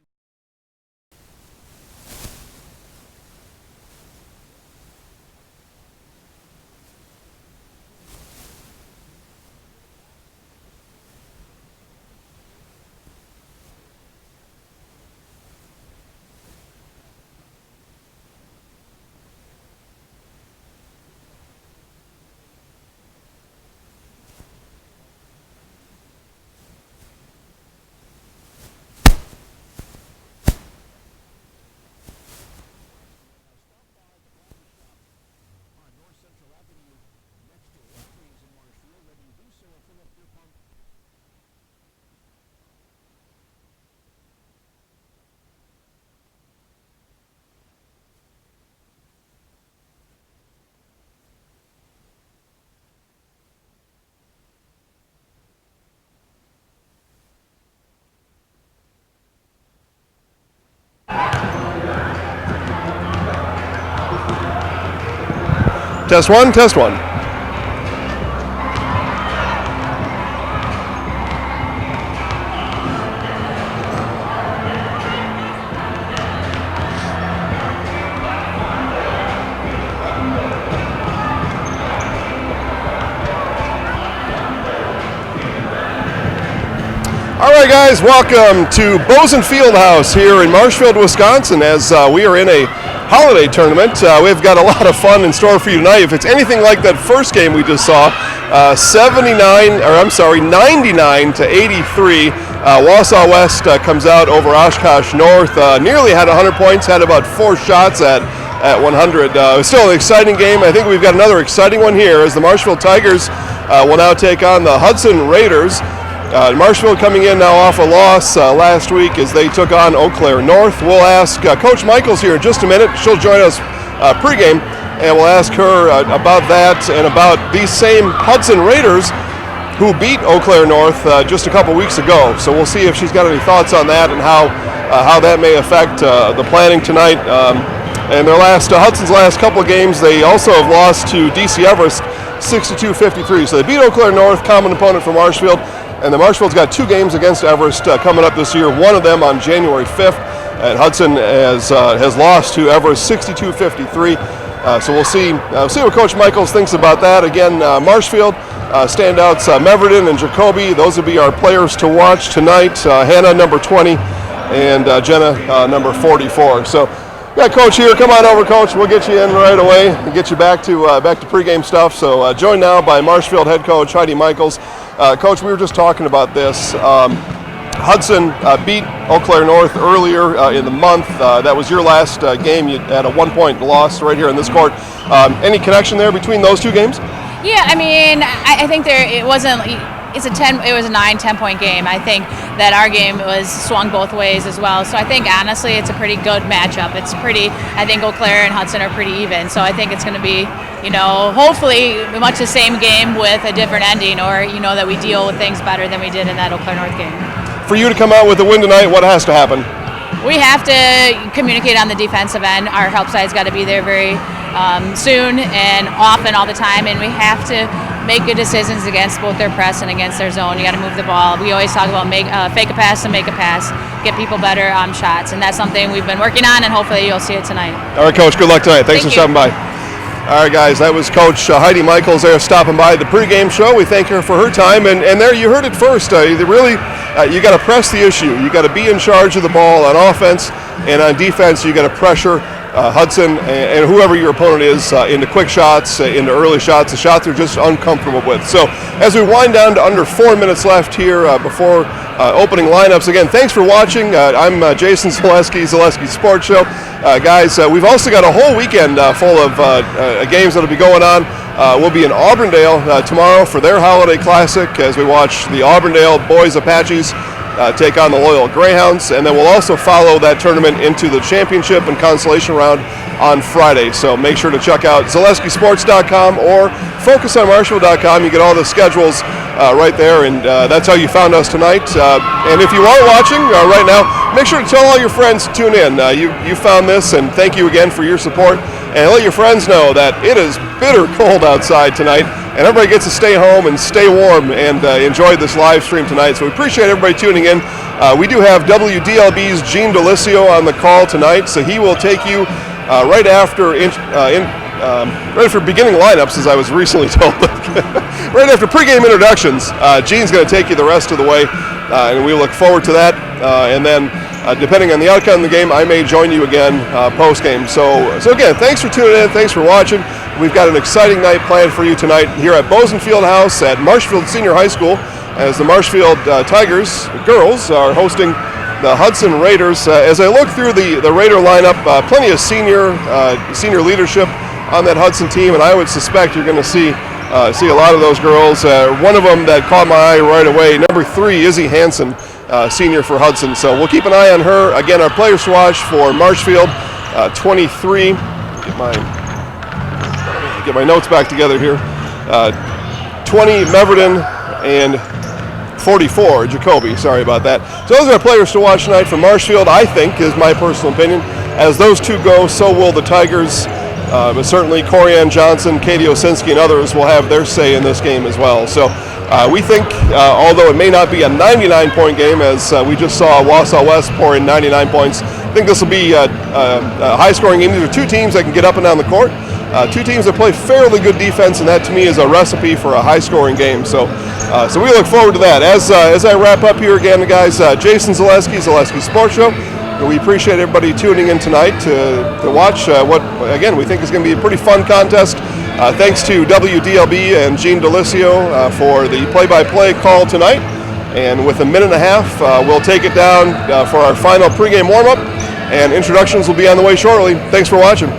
on North Central Avenue next to Walgreens in Marshfield. When you do so, fill up your pump. Test one, test one. All right, guys, welcome to Bozen Fieldhouse here in Marshfield, Wisconsin, as we are in a holiday tournament. We've got a lot of fun in store for you tonight. If it's anything like that first game we just saw, 99 to 83, Wausau West comes out over Oshkosh North. Nearly had 100 points, had about 4 shots at 100. It's still an exciting game. I think we've got another exciting one here as the Marshfield Tigers will now take on the Hudson Raiders. Marshfield coming in now off a loss last week as they took on Eau Claire North. We'll ask Coach Michaels here in just a minute. She'll join us pregame, and we'll ask her about that and about these same Hudson Raiders who beat Eau Claire North just a couple weeks ago. So we'll see if she's got any thoughts on that and how that may affect the planning tonight. And their Hudson's last couple of games, they also have lost to DC Everest 62-53. So they beat Eau Claire North, common opponent for Marshfield. And the Marshfield's got 2 games against Everest coming up this year, one of them on January 5th. And Hudson has lost to Everest 62-53. So we'll see what Coach Michaels thinks about that. Again, Marshfield standouts, Meverden and Jacoby. Those will be our players to watch tonight. Hannah, number 20, and Jenna, number 44. So, yeah, Coach here. Come on over, Coach. We'll get you in right away and get you back to pregame stuff. So joined now by Marshfield head coach Heidi Michaels. Coach, we were just talking about this. Hudson beat Eau Claire North earlier in the month. That was your last game. You had a 1-point loss right here in this court. Any connection there between those 2 games? Yeah, I mean, I think it was a 9-10 point game. I think that our game was swung both ways as well. So I think honestly it's a pretty good matchup. I think Eau Claire and Hudson are pretty even. So I think it's going to be, hopefully much the same game with a different ending, or that we deal with things better than we did in that Eau Claire North game. For you to come out with a win tonight, what has to happen? We have to communicate on the defensive end. Our help side's got to be there very soon and often all the time, and we have to make good decisions against both their press and against their zone. You got to move the ball. We always talk about fake a pass and make a pass, get people better shots, and that's something we've been working on, and hopefully you'll see it tonight. All right, Coach, good luck tonight. Thanks for stopping by. All right, guys, that was Coach Heidi Michaels there stopping by the pregame show. We thank her for her time, and there you heard it first. You got to press the issue. You got to be in charge of the ball on offense, and on defense, you got to pressure Hudson and whoever your opponent is into quick shots, into early shots, the shots they're just uncomfortable with. So as we wind down to under 4 minutes left here before opening lineups, again, thanks for watching. I'm Jason Zaleski, Zaleski Sports Show. Guys, we've also got a whole weekend full of games that will be going on. We'll be in Auburndale tomorrow for their holiday classic as we watch the Auburndale boys Apaches take on the Loyal Greyhounds, and then we'll also follow that tournament into the championship and consolation round on Friday. So make sure to check out ZaleskiSports.com or focusonmarshfield.com. You get all the schedules right there, and that's how you found us tonight. And if you are watching right now, make sure to tell all your friends to tune in. You found this, and thank you again for your support. And let your friends know that it is bitter cold outside tonight, and everybody gets to stay home and stay warm and enjoy this live stream tonight. So we appreciate everybody tuning in. We do have WDLB's Gene Delisio on the call tonight, so he will take you right after beginning lineups, as I was recently told. Right after pregame introductions, Gene's going to take you the rest of the way, and we look forward to that. And then, depending on the outcome of the game, I may join you again post-game. So again, thanks for tuning in. Thanks for watching. We've got an exciting night planned for you tonight here at Boesen Fieldhouse at Marshfield Senior High School, as the Marshfield Tigers girls are hosting the Hudson Raiders. As I look through the Raider lineup, plenty of senior leadership on that Hudson team, and I would suspect you're going to see a lot of those girls. One of them that caught my eye right away, number 3, Izzy Hansen, senior for Hudson. So we'll keep an eye on her. Again, our players to watch for Marshfield, 23. Get my notes back together here. 20, Meverton, and 44, Jacoby. Sorry about that. So those are our players to watch tonight for Marshfield, I think, is my personal opinion. As those two go, so will the Tigers. But certainly Corianne Johnson, Katie Osinski, and others will have their say in this game as well. So we think, although it may not be a 99-point game, as we just saw Wausau West pour in 99 points, I think this will be a high-scoring game. These are two teams that can get up and down the court. Two teams that play fairly good defense, and that to me is a recipe for a high-scoring game. So we look forward to that. As I wrap up here again, guys, Jason Zaleski Sports Show. We appreciate everybody tuning in tonight to watch what, again, we think is going to be a pretty fun contest. Thanks to WDLB and Gene Delisio for the play-by-play call tonight. And with a minute and a half, we'll take it down for our final pregame warm-up, and introductions will be on the way shortly. Thanks for watching.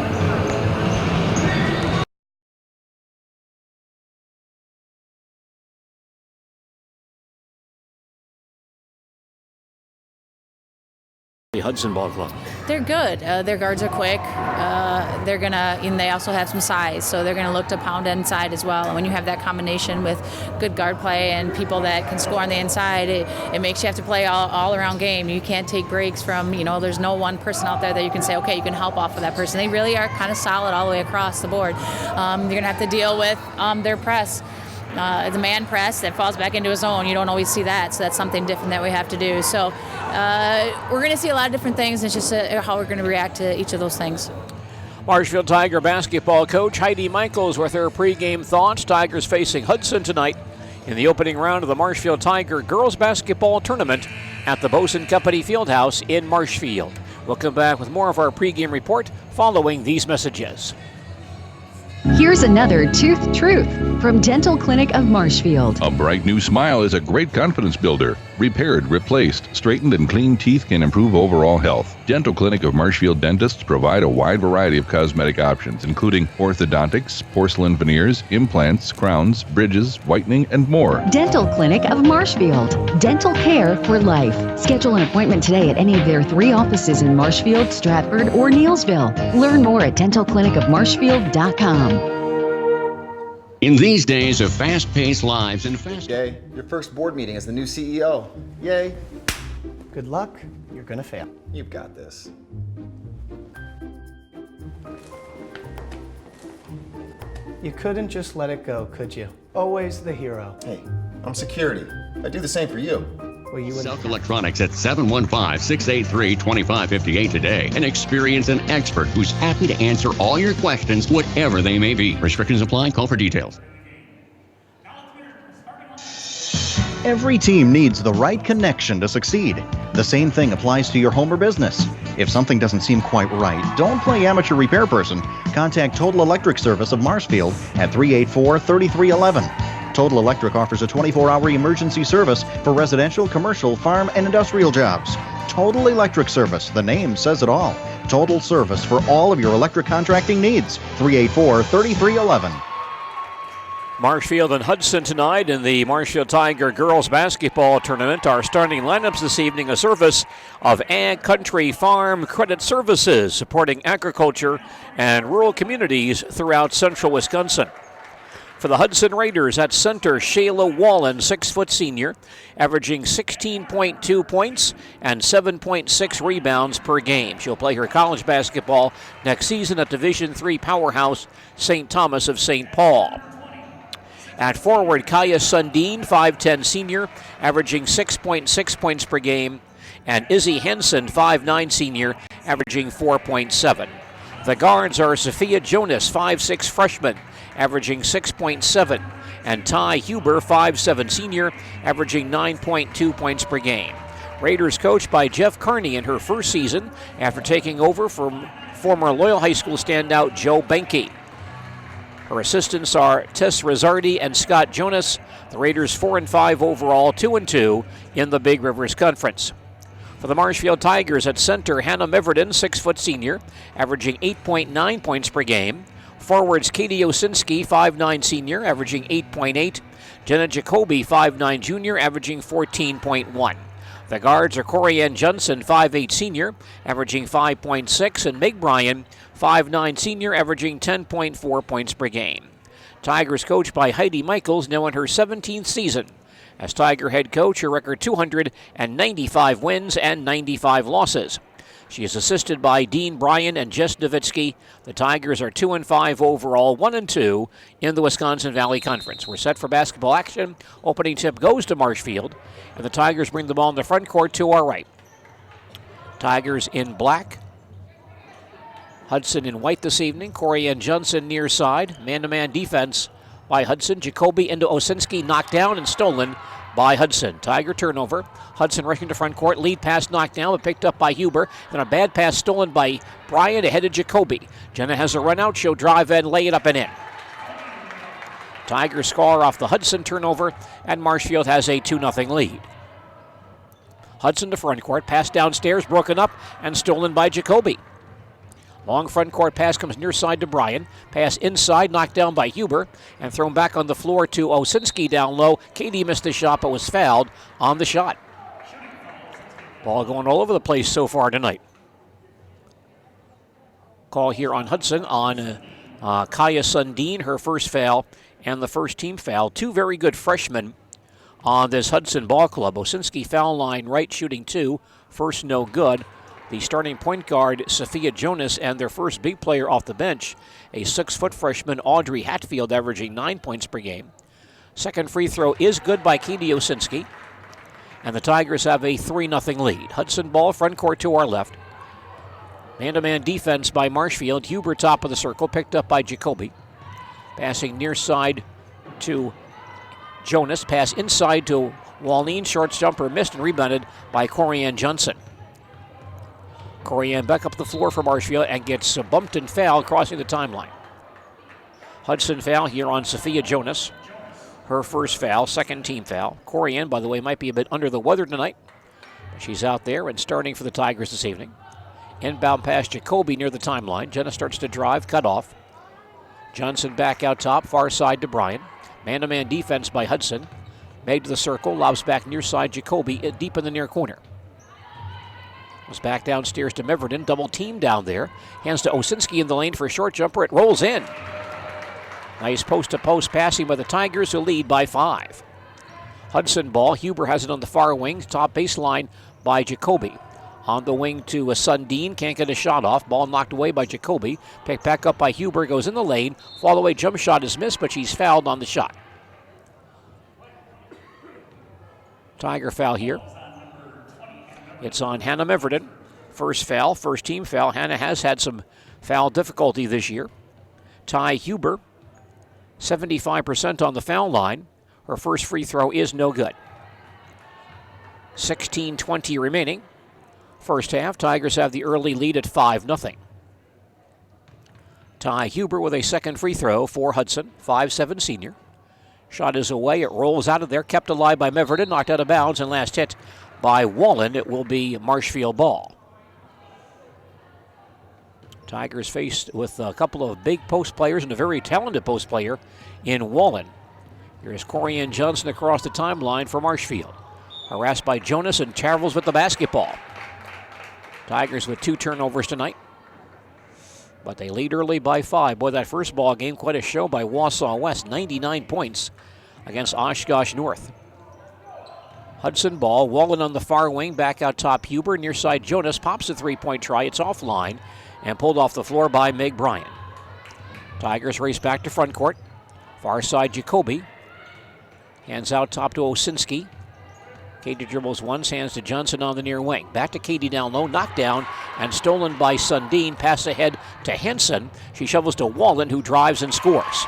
The Hudson Ball Club. They're good. Their guards are quick. And they also have some size, so they're gonna look to pound inside as well. And when you have that combination with good guard play and people that can score on the inside, it makes you have to play all around game. You can't take breaks from, there's no one person out there that you can say, okay, you can help off of that person. They really are kind of solid all the way across the board. You're gonna have to deal with their press. The man press that falls back into his own. You don't always see that, so that's something different that we have to do. So we're going to see a lot of different things. It's just how we're going to react to each of those things. Marshfield Tiger basketball coach Heidi Michaels with her pregame thoughts. Tigers facing Hudson tonight in the opening round of the Marshfield Tiger girls basketball tournament at the Boesen Company Fieldhouse in Marshfield. We'll come back with more of our pregame report following these messages. Here's another Tooth Truth from Dental Clinic of Marshfield. A bright new smile is a great confidence builder. Repaired, replaced, straightened, and cleaned teeth can improve overall health. Dental Clinic of Marshfield dentists provide a wide variety of cosmetic options, including orthodontics, porcelain veneers, implants, crowns, bridges, whitening, and more. Dental Clinic of Marshfield. Dental care for life. Schedule an appointment today at any of their 3 offices in Marshfield, Stratford, or Neelsville. Learn more at dentalclinicofmarshfield.com. In these days of fast-paced lives and Day, your first board meeting as the new CEO. Yay. Good luck. You're gonna fail. You've got this. You couldn't just let it go, could you? Always the hero. Hey, I'm security. I'd do the same for you. Well, you would. Self Electronics at 715-683-2558 today, and experience an expert who's happy to answer all your questions, whatever they may be. Restrictions apply. Call for details. Every team needs the right connection to succeed. The same thing applies to your home or business. If something doesn't seem quite right, don't play amateur repair person. Contact Total Electric Service of Marshfield at 384-3311. Total Electric offers a 24-hour emergency service for residential, commercial, farm, and industrial jobs. Total Electric Service, the name says it all. Total service for all of your electric contracting needs. 384-3311. Marshfield and Hudson tonight in the Marshfield Tiger girls basketball tournament. Our starting lineups this evening, a service of Ag Country Farm Credit Services, supporting agriculture and rural communities throughout central Wisconsin. For the Hudson Raiders at center, Shayla Wallen, 6-foot senior, averaging 16.2 points and 7.6 rebounds per game. She'll play her college basketball next season at Division III powerhouse St. Thomas of St. Paul. At forward, Kaya Sundin, 5'10 senior, averaging 6.6 points per game, and Izzy Henson, 5'9 senior, averaging 4.7. The guards are Sophia Jonas, 5'6 freshman, averaging 6.7, and Ty Huber, 5'7 senior, averaging 9.2 points per game. Raiders coached by Jeff Carney in her first season after taking over from former Loyal High School standout Joe Benke. Her assistants are Tess Rizzardi and Scott Jonas. The Raiders 4-5 overall, 2-2 in the Big Rivers Conference. For the Marshfield Tigers at center, Hannah Meverden, 6-foot senior, averaging 8.9 points per game. Forwards, Katie Osinski, 5'9 senior, averaging 8.8. Jenna Jacoby, 5'9 junior, averaging 14.1. The guards are Corianne Johnson, 5'8 senior, averaging 5.6, and Meg Bryan, 5'9 senior, averaging 10.4 points per game. Tigers coached by Heidi Michaels, now in her 17th season. As Tiger head coach, her record 295 wins and 95 losses. She is assisted by Dean Bryan and Jess Nowitzki. The Tigers are 2-5 overall, 1-2 in the Wisconsin Valley Conference. We're set for basketball action. Opening tip goes to Marshfield, and the Tigers bring the ball in the front court to our right. Tigers in black. Hudson in white this evening. Corianne Johnson near side. Man-to-man defense by Hudson. Jacoby into Osinski, knocked down and stolen by Hudson. Tiger turnover. Hudson rushing to front court. Lead pass knocked down but picked up by Huber. Then a bad pass stolen by Bryan ahead of Jacoby. Jenna has a run out. She'll drive in, lay it up and in. Tigers score off the Hudson turnover, and Marshfield has a 2-0 lead. Hudson to front court. Pass downstairs, broken up and stolen by Jacoby. Long front court pass comes near side to Bryan. Pass inside, knocked down by Huber, and thrown back on the floor to Osinski down low. Katie missed the shot but was fouled on the shot. Ball going all over the place so far tonight. Call here on Hudson on Kaya Sundin, her first foul, and the first team foul. Two very good freshmen on this Hudson ball club. Osinski foul line right, shooting 2. First no good. The starting point guard, Sophia Jonas, and their first big player off the bench, a 6-foot freshman, Audrey Hatfield, averaging 9 points per game. Second free throw is good by Katie Osinski, and the Tigers have a 3-0 lead. Hudson ball, front court to our left. Man-to-man defense by Marshfield. Huber top of the circle, picked up by Jacoby. Passing near side to Jonas. Pass inside to Walneen. Short jumper missed and rebounded by Corianne Johnson. Corianne back up the floor for Marshfield and gets bumped and fouled crossing the timeline. Hudson foul here on Sophia Jonas. Her first foul, second team foul. Corianne, by the way, might be a bit under the weather tonight. She's out there and starting for the Tigers this evening. Inbound pass Jacoby near the timeline. Jenna starts to drive, cut off. Johnson back out top, far side to Bryan. Man-to-man defense by Hudson. Made to the circle, lobs back near side Jacoby, deep in the near corner. Was back downstairs to Meverden, double team down there. Hands to Osinski in the lane for a short jumper. It rolls in. Nice post-to-post passing by the Tigers, who lead by 5. Hudson ball. Huber has it on the far wing. Top baseline by Jacoby. On the wing to Sundin. Can't get a shot off. Ball knocked away by Jacoby. Picked back up by Huber. Goes in the lane. Fall away jump shot is missed, but she's fouled on the shot. Tiger foul here. It's on Hannah Meverden. First foul, first team foul. Hannah has had some foul difficulty this year. Ty Huber, 75% on the foul line. Her first free throw is no good. 16:20 remaining. First half, Tigers have the early lead at 5-0. Ty Huber with a second free throw for Hudson, 5'7 senior. Shot is away, it rolls out of there, kept alive by Meverden, knocked out of bounds, and last hit by Wallen. It will be Marshfield ball. Tigers faced with a couple of big post players and a very talented post player in Wallen. Here's Corianne Johnson across the timeline for Marshfield. Harassed by Jonas and travels with the basketball. Tigers with 2 turnovers tonight. But they lead early by 5. Boy, that first ball game, quite a show by Wausau West. 99 points against Oshkosh North. Hudson ball, Wallen on the far wing, back out top Huber. Near side Jonas pops a three-point try. It's offline and pulled off the floor by Meg Bryan. Tigers race back to front court. Far side Jacoby. Hands out top to Osinski. Katie dribbles once, hands to Johnson on the near wing. Back to Katie down low, knocked down and stolen by Sundin. Pass ahead to Henson. She shovels to Wallen, who drives and scores.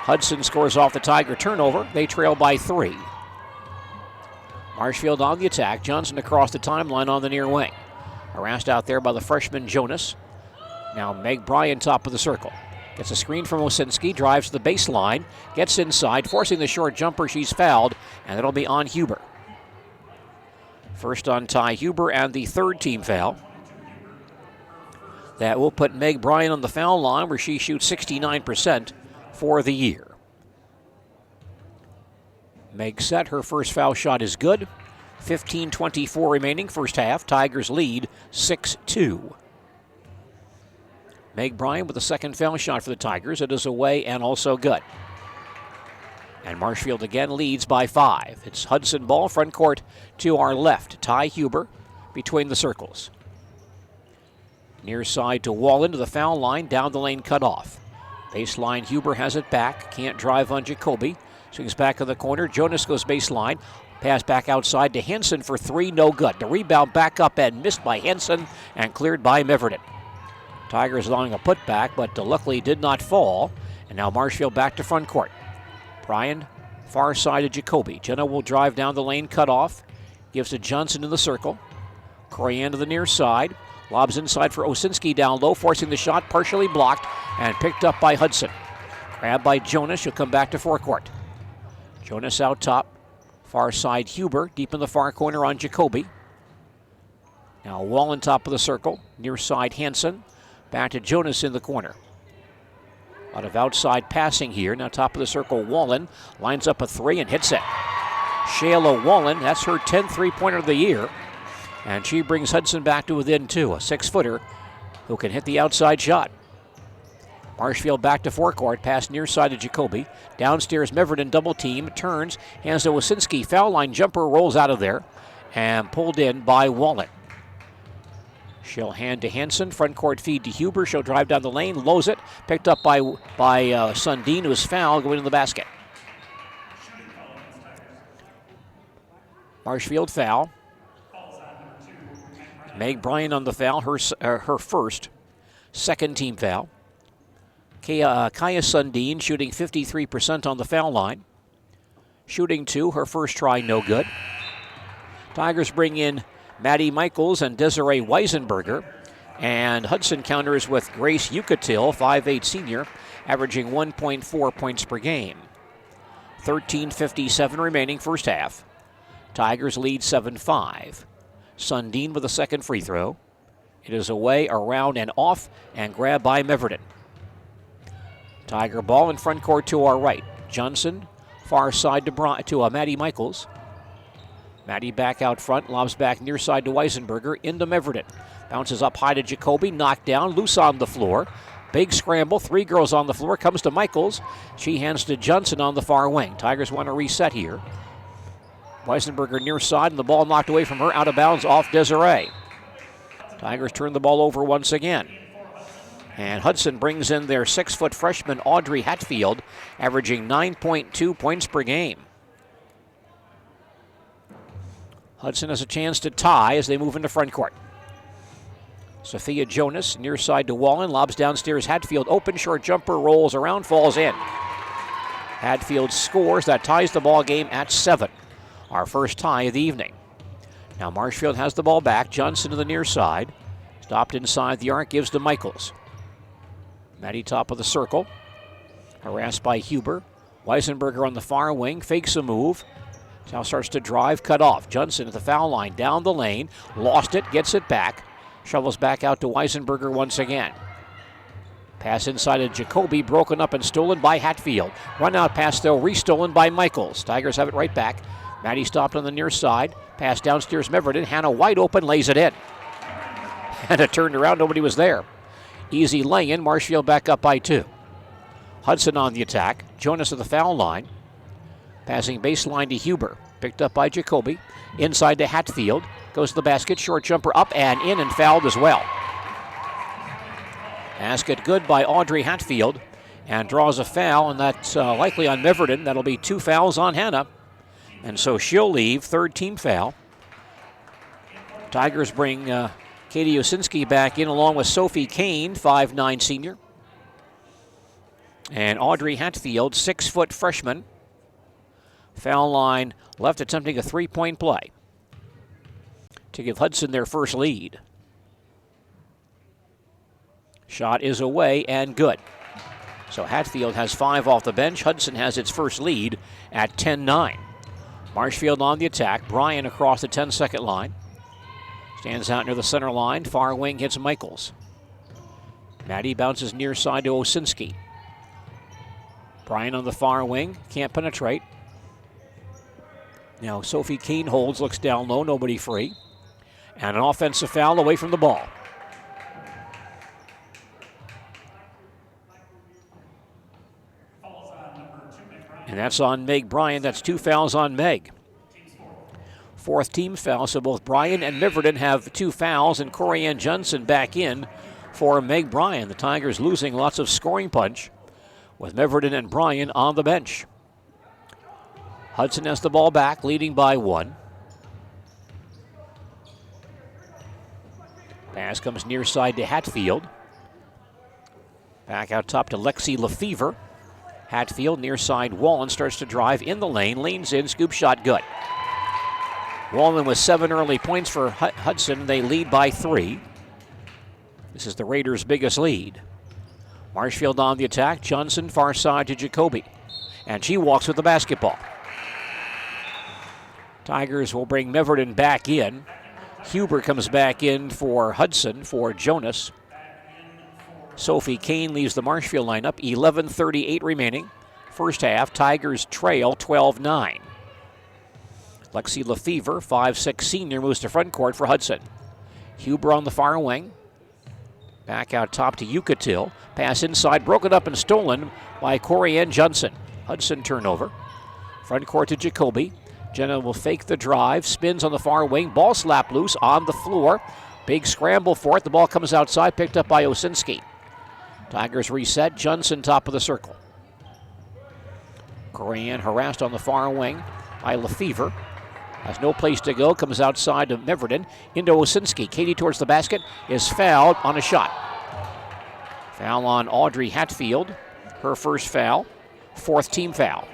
Hudson scores off the Tiger turnover. They trail by 3. Marshfield on the attack. Johnson across the timeline on the near wing. Harassed out there by the freshman Jonas. Now Meg Bryan top of the circle. Gets a screen from Osinski, drives to the baseline, gets inside, forcing the short jumper. She's fouled, and it'll be on Huber. First on Ty Huber and the third team foul. That will put Meg Bryan on the foul line, where she shoots 69% for the year. Meg set, her first foul shot is good. 15:24 remaining, first half. Tigers lead 6-2. Meg Bryan with the second foul shot for the Tigers. It is away and also good. And Marshfield again leads by 5. It's Hudson ball, front court to our left. Ty Huber between the circles. Near side to Wallen to the foul line, down the lane cut off. Baseline, Huber has it back, can't drive on Jacoby. Swings back in the corner, Jonas goes baseline. Pass back outside to Henson for 3, no good. The rebound back up and missed by Henson and cleared by Meverden. Tigers allowing a putback, but luckily did not fall. And now Marshfield back to front court. Bryan, far side of Jacoby. Jenna will drive down the lane, cut off. Gives to Johnson in the circle. Corian to the near side. Lobs inside for Osinski down low, forcing the shot, partially blocked, and picked up by Hudson. Grabbed by Jonas, she'll come back to forecourt. Jonas out top. Far side Huber, deep in the far corner on Jacoby. Now Wallen top of the circle. Near side Hanson. Back to Jonas in the corner. A lot of outside passing here. Now top of the circle, Wallen lines up a 3 and hits it. Shayla Wallen, that's her 10th three-pointer of the year. And she brings Hudson back to within 2, a 6-footer who can hit the outside shot. Marshfield back to forecourt, pass near side to Jacoby. Downstairs, Meverden double team, turns, hands to Osinski. Foul line jumper rolls out of there and pulled in by Wallen. She'll hand to Henson, front court feed to Huber. She'll drive down the lane, lows it, picked up by Sundin, who's fouled, going to the basket. Marshfield foul. Meg Bryan on the foul, her first, second team foul. Kaya Sundin shooting 53% on the foul line. Shooting 2, her first try, no good. Tigers bring in Maddie Michaels and Desiree Weisenberger. And Hudson counters with Grace Yucatil, 5'8 senior, averaging 1.4 points per game. 13:57 remaining first half. Tigers lead 7-5. Sundin with a second free throw. It is away, around, and off, and grabbed by Meverden. Tiger ball in front court to our right. Johnson, far side to Maddie Michaels. Maddie back out front, lobs back near side to Weisenberger, into Meverden. Bounces up high to Jacoby, knocked down, loose on the floor. Big scramble, 3 girls on the floor, comes to Michaels. She hands to Johnson on the far wing. Tigers want to reset here. Weisenberger near side, and the ball knocked away from her, out of bounds off Desiree. Tigers turn the ball over once again. And Hudson brings in their 6-foot freshman Audrey Hatfield, averaging 9.2 points per game. Hudson has a chance to tie as they move into front court. Sophia Jonas, near side to Wallen, lobs downstairs. Hatfield, open short jumper, rolls around, falls in. Hatfield scores. That ties the ball game at 7. Our first tie of the evening. Now Marshfield has the ball back. Johnson to the near side. Stopped inside the arc, gives to Michaels. Maddie top of the circle. Harassed by Huber. Weisenberger on the far wing, fakes a move. Now starts to drive, cut off. Johnson at the foul line, down the lane, lost it, gets it back. Shovels back out to Weisenberger once again. Pass inside of Jacoby, broken up and stolen by Hatfield. Run out pass though, restolen by Michaels. Tigers have it right back. Maddie stopped on the near side. Pass downstairs, Meverden. Hannah wide open, lays it in. And it turned around, nobody was there. Easy lay-in. Marshfield back up by 2. Hudson on the attack. Jonas at the foul line. Passing baseline to Huber. Picked up by Jacoby. Inside to Hatfield. Goes to the basket. Short jumper up and in and fouled as well. Basket good by Audrey Hatfield. And draws a foul, and that's likely on Meverden. That'll be 2 fouls on Hannah. And so she'll leave. 3rd team foul. Tigers bring Katie Osinski back in along with Sophie Kane, 5'9" senior. And Audrey Hatfield, 6-foot freshman. Foul line left, attempting a 3-point play to give Hudson their first lead. Shot is away and good. So Hatfield has 5 off the bench. Hudson has its first lead at 10-9. Marshfield on the attack. Bryan across the 10-second line. Stands out near the center line. Far wing hits Michaels. Maddie bounces near side to Osinski. Bryan on the far wing. Can't penetrate. Now Sophie Kane holds, looks down low, nobody free. And an offensive foul away from the ball. And that's on Meg Bryan. That's 2 fouls on Meg. 4th team foul, so both Bryan and Meverden have 2 fouls, and Corianne Johnson back in for Meg Bryan. The Tigers losing lots of scoring punch with Meverden and Bryan on the bench. Hudson has the ball back, leading by 1. Pass comes near side to Hatfield. Back out top to Lexi Lefevre. Hatfield near side. Wallen starts to drive in the lane. Leans in. Scoop shot good. Wallen with 7 early points for Hudson. They lead by 3. This is the Raiders' biggest lead. Marshfield on the attack. Johnson far side to Jacoby. And she walks with the basketball. Tigers will bring Meverden back in. Huber comes back in for Hudson for Jonas. Sophie Kane leaves the Marshfield lineup. 11:38 remaining. First half, Tigers trail 12-9. Lexi Lefevre, 5'6" senior, moves to front court for Hudson. Huber on the far wing. Back out top to Yucatil. Pass inside, broken up and stolen by Corianne Johnson. Hudson turnover. Front court to Jacoby. Jenna will fake the drive, spins on the far wing. Ball slapped loose on the floor. Big scramble for it. The ball comes outside, picked up by Osinski. Tigers reset. Johnson top of the circle. Corianne harassed on the far wing by Lefevre. Has no place to go. Comes outside to Meverden. Into Osinski. Katie towards the basket. Is fouled on a shot. Foul on Audrey Hatfield. Her first foul. 4th team foul.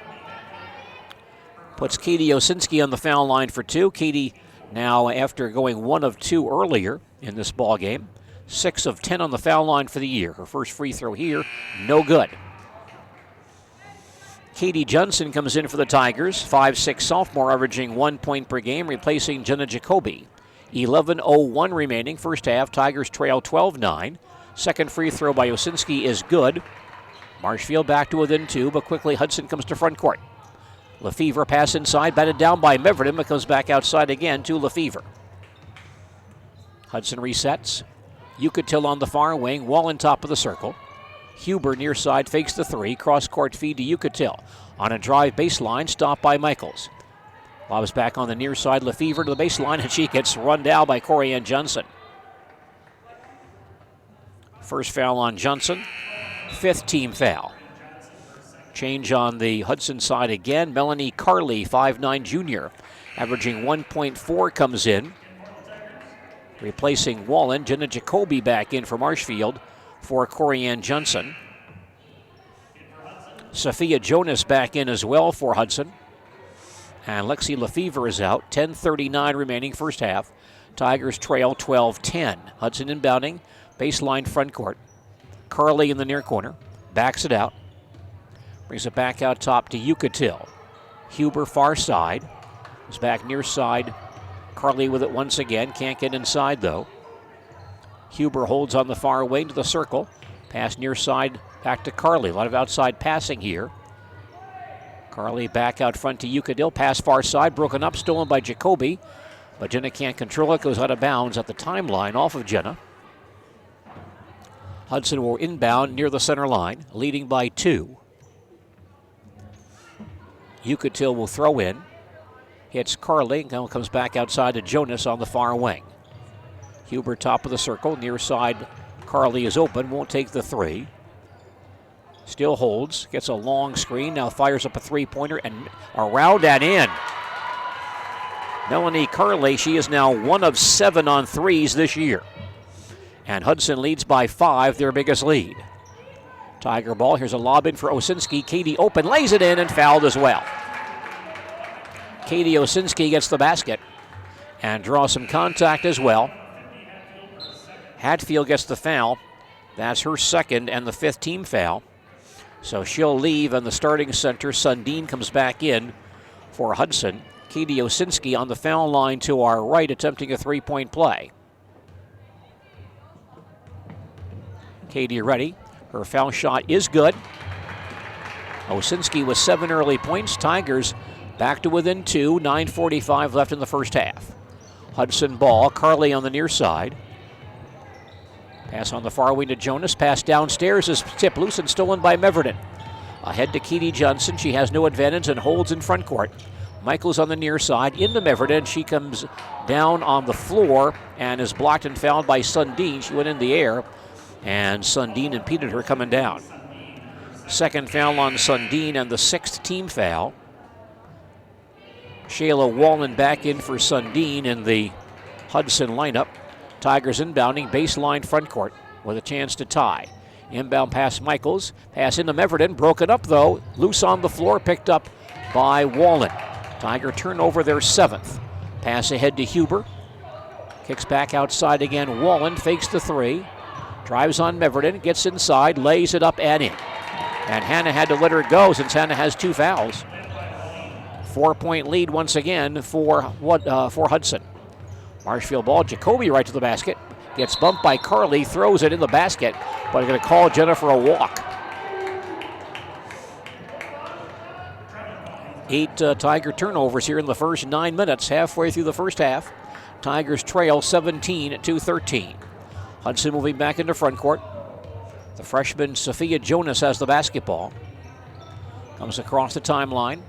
Puts Katie Osinski on the foul line for 2. Katie now, after going 1 of 2 earlier in this ball game, 6 of 10 on the foul line for the year. Her first free throw here, no good. Katie Johnson comes in for the Tigers, 5'6" sophomore, averaging 1 point per game, replacing Jenna Jacoby. 11:01 remaining, first half. Tigers trail 12-9. Second free throw by Osinski is good. Marshfield back to within 2, but quickly Hudson comes to front court. Lefevre pass inside, batted down by Meverden, but comes back outside again to Lefevre. Hudson resets. Yucatil on the far wing, Wallen top of the circle. Huber near side fakes the 3, cross-court feed to Yucatil. On a drive baseline, stopped by Michaels. Lobs back on the near side, Lefevre to the baseline, and she gets run down by Corianne Johnson. First foul on Johnson, 5th team foul. Change on the Hudson side again. Melanie Carley, 5'9" junior, averaging 1.4, comes in. Replacing Wallen. Jenna Jacoby back in for Marshfield for Corianne Johnson. Sophia Jonas back in as well for Hudson. And Lexi Lefevre is out. 10:39 remaining first half. Tigers trail 12-10. Hudson inbounding. Baseline front court. Carley in the near corner. Backs it out. Brings it back out top to Yucatil. Huber far side. Is back near side. Carley with it once again. Can't get inside though. Huber holds on the far wing to the circle. Pass near side back to Carley. A lot of outside passing here. Carley back out front to Yucatil. Pass far side. Broken up. Stolen by Jacoby. But Jenna can't control it. Goes out of bounds at the timeline off of Jenna. Hudson will inbound near the center line, leading by 2. Yucatil will throw in. Hits Carly, now comes back outside to Jonas on the far wing. Huber top of the circle, near side. Carly is open, won't take the 3. Still holds, gets a long screen, now fires up a 3-pointer and around and in. Melanie Carly, she is now 1 of 7 on threes this year. And Hudson leads by 5, their biggest lead. Tiger ball, here's a lob in for Osinski. Katie open, lays it in and fouled as well. Katie Osinski gets the basket and draws some contact as well. Hatfield gets the foul. That's her second and the 5th team foul. So she'll leave, and the starting center, Sundin, comes back in for Hudson. Katie Osinski on the foul line to our right, attempting a 3-point play. Katie ready. Her foul shot is good. Osinski with 7 early points. Tigers back to within 2. 9:45 left in the first half. Hudson ball. Carly on the near side. Pass on the far wing to Jonas. Pass downstairs is tipped loose and stolen by Meverden. Ahead to Katie Johnson. She has no advantage and holds in front court. Michaels on the near side into Meverden. She comes down on the floor and is blocked and fouled by Sundin. She went in the air, and Sundin impeded her coming down. Second foul on Sundin and the 6th team foul. Shayla Wallen back in for Sundin in the Hudson lineup. Tigers inbounding, baseline front court with a chance to tie. Inbound pass Michaels. Pass into Meverden. Broken up though. Loose on the floor. Picked up by Wallen. Tiger turnover, their 7th. Pass ahead to Huber. Kicks back outside again. Wallen fakes the 3. Drives on Meverden. Gets inside. Lays it up and in. And Hannah had to let her go since Hannah has 2 fouls. 4-point lead once again for Hudson. Marshfield ball, Jacoby right to the basket. Gets bumped by Carly, throws it in the basket, but they're going to call Jennifer a walk. 8 Tiger turnovers here in the first 9 minutes, halfway through the first half. Tigers trail 17-13. Hudson moving back into front court. The freshman Sophia Jonas has the basketball. Comes across the timeline.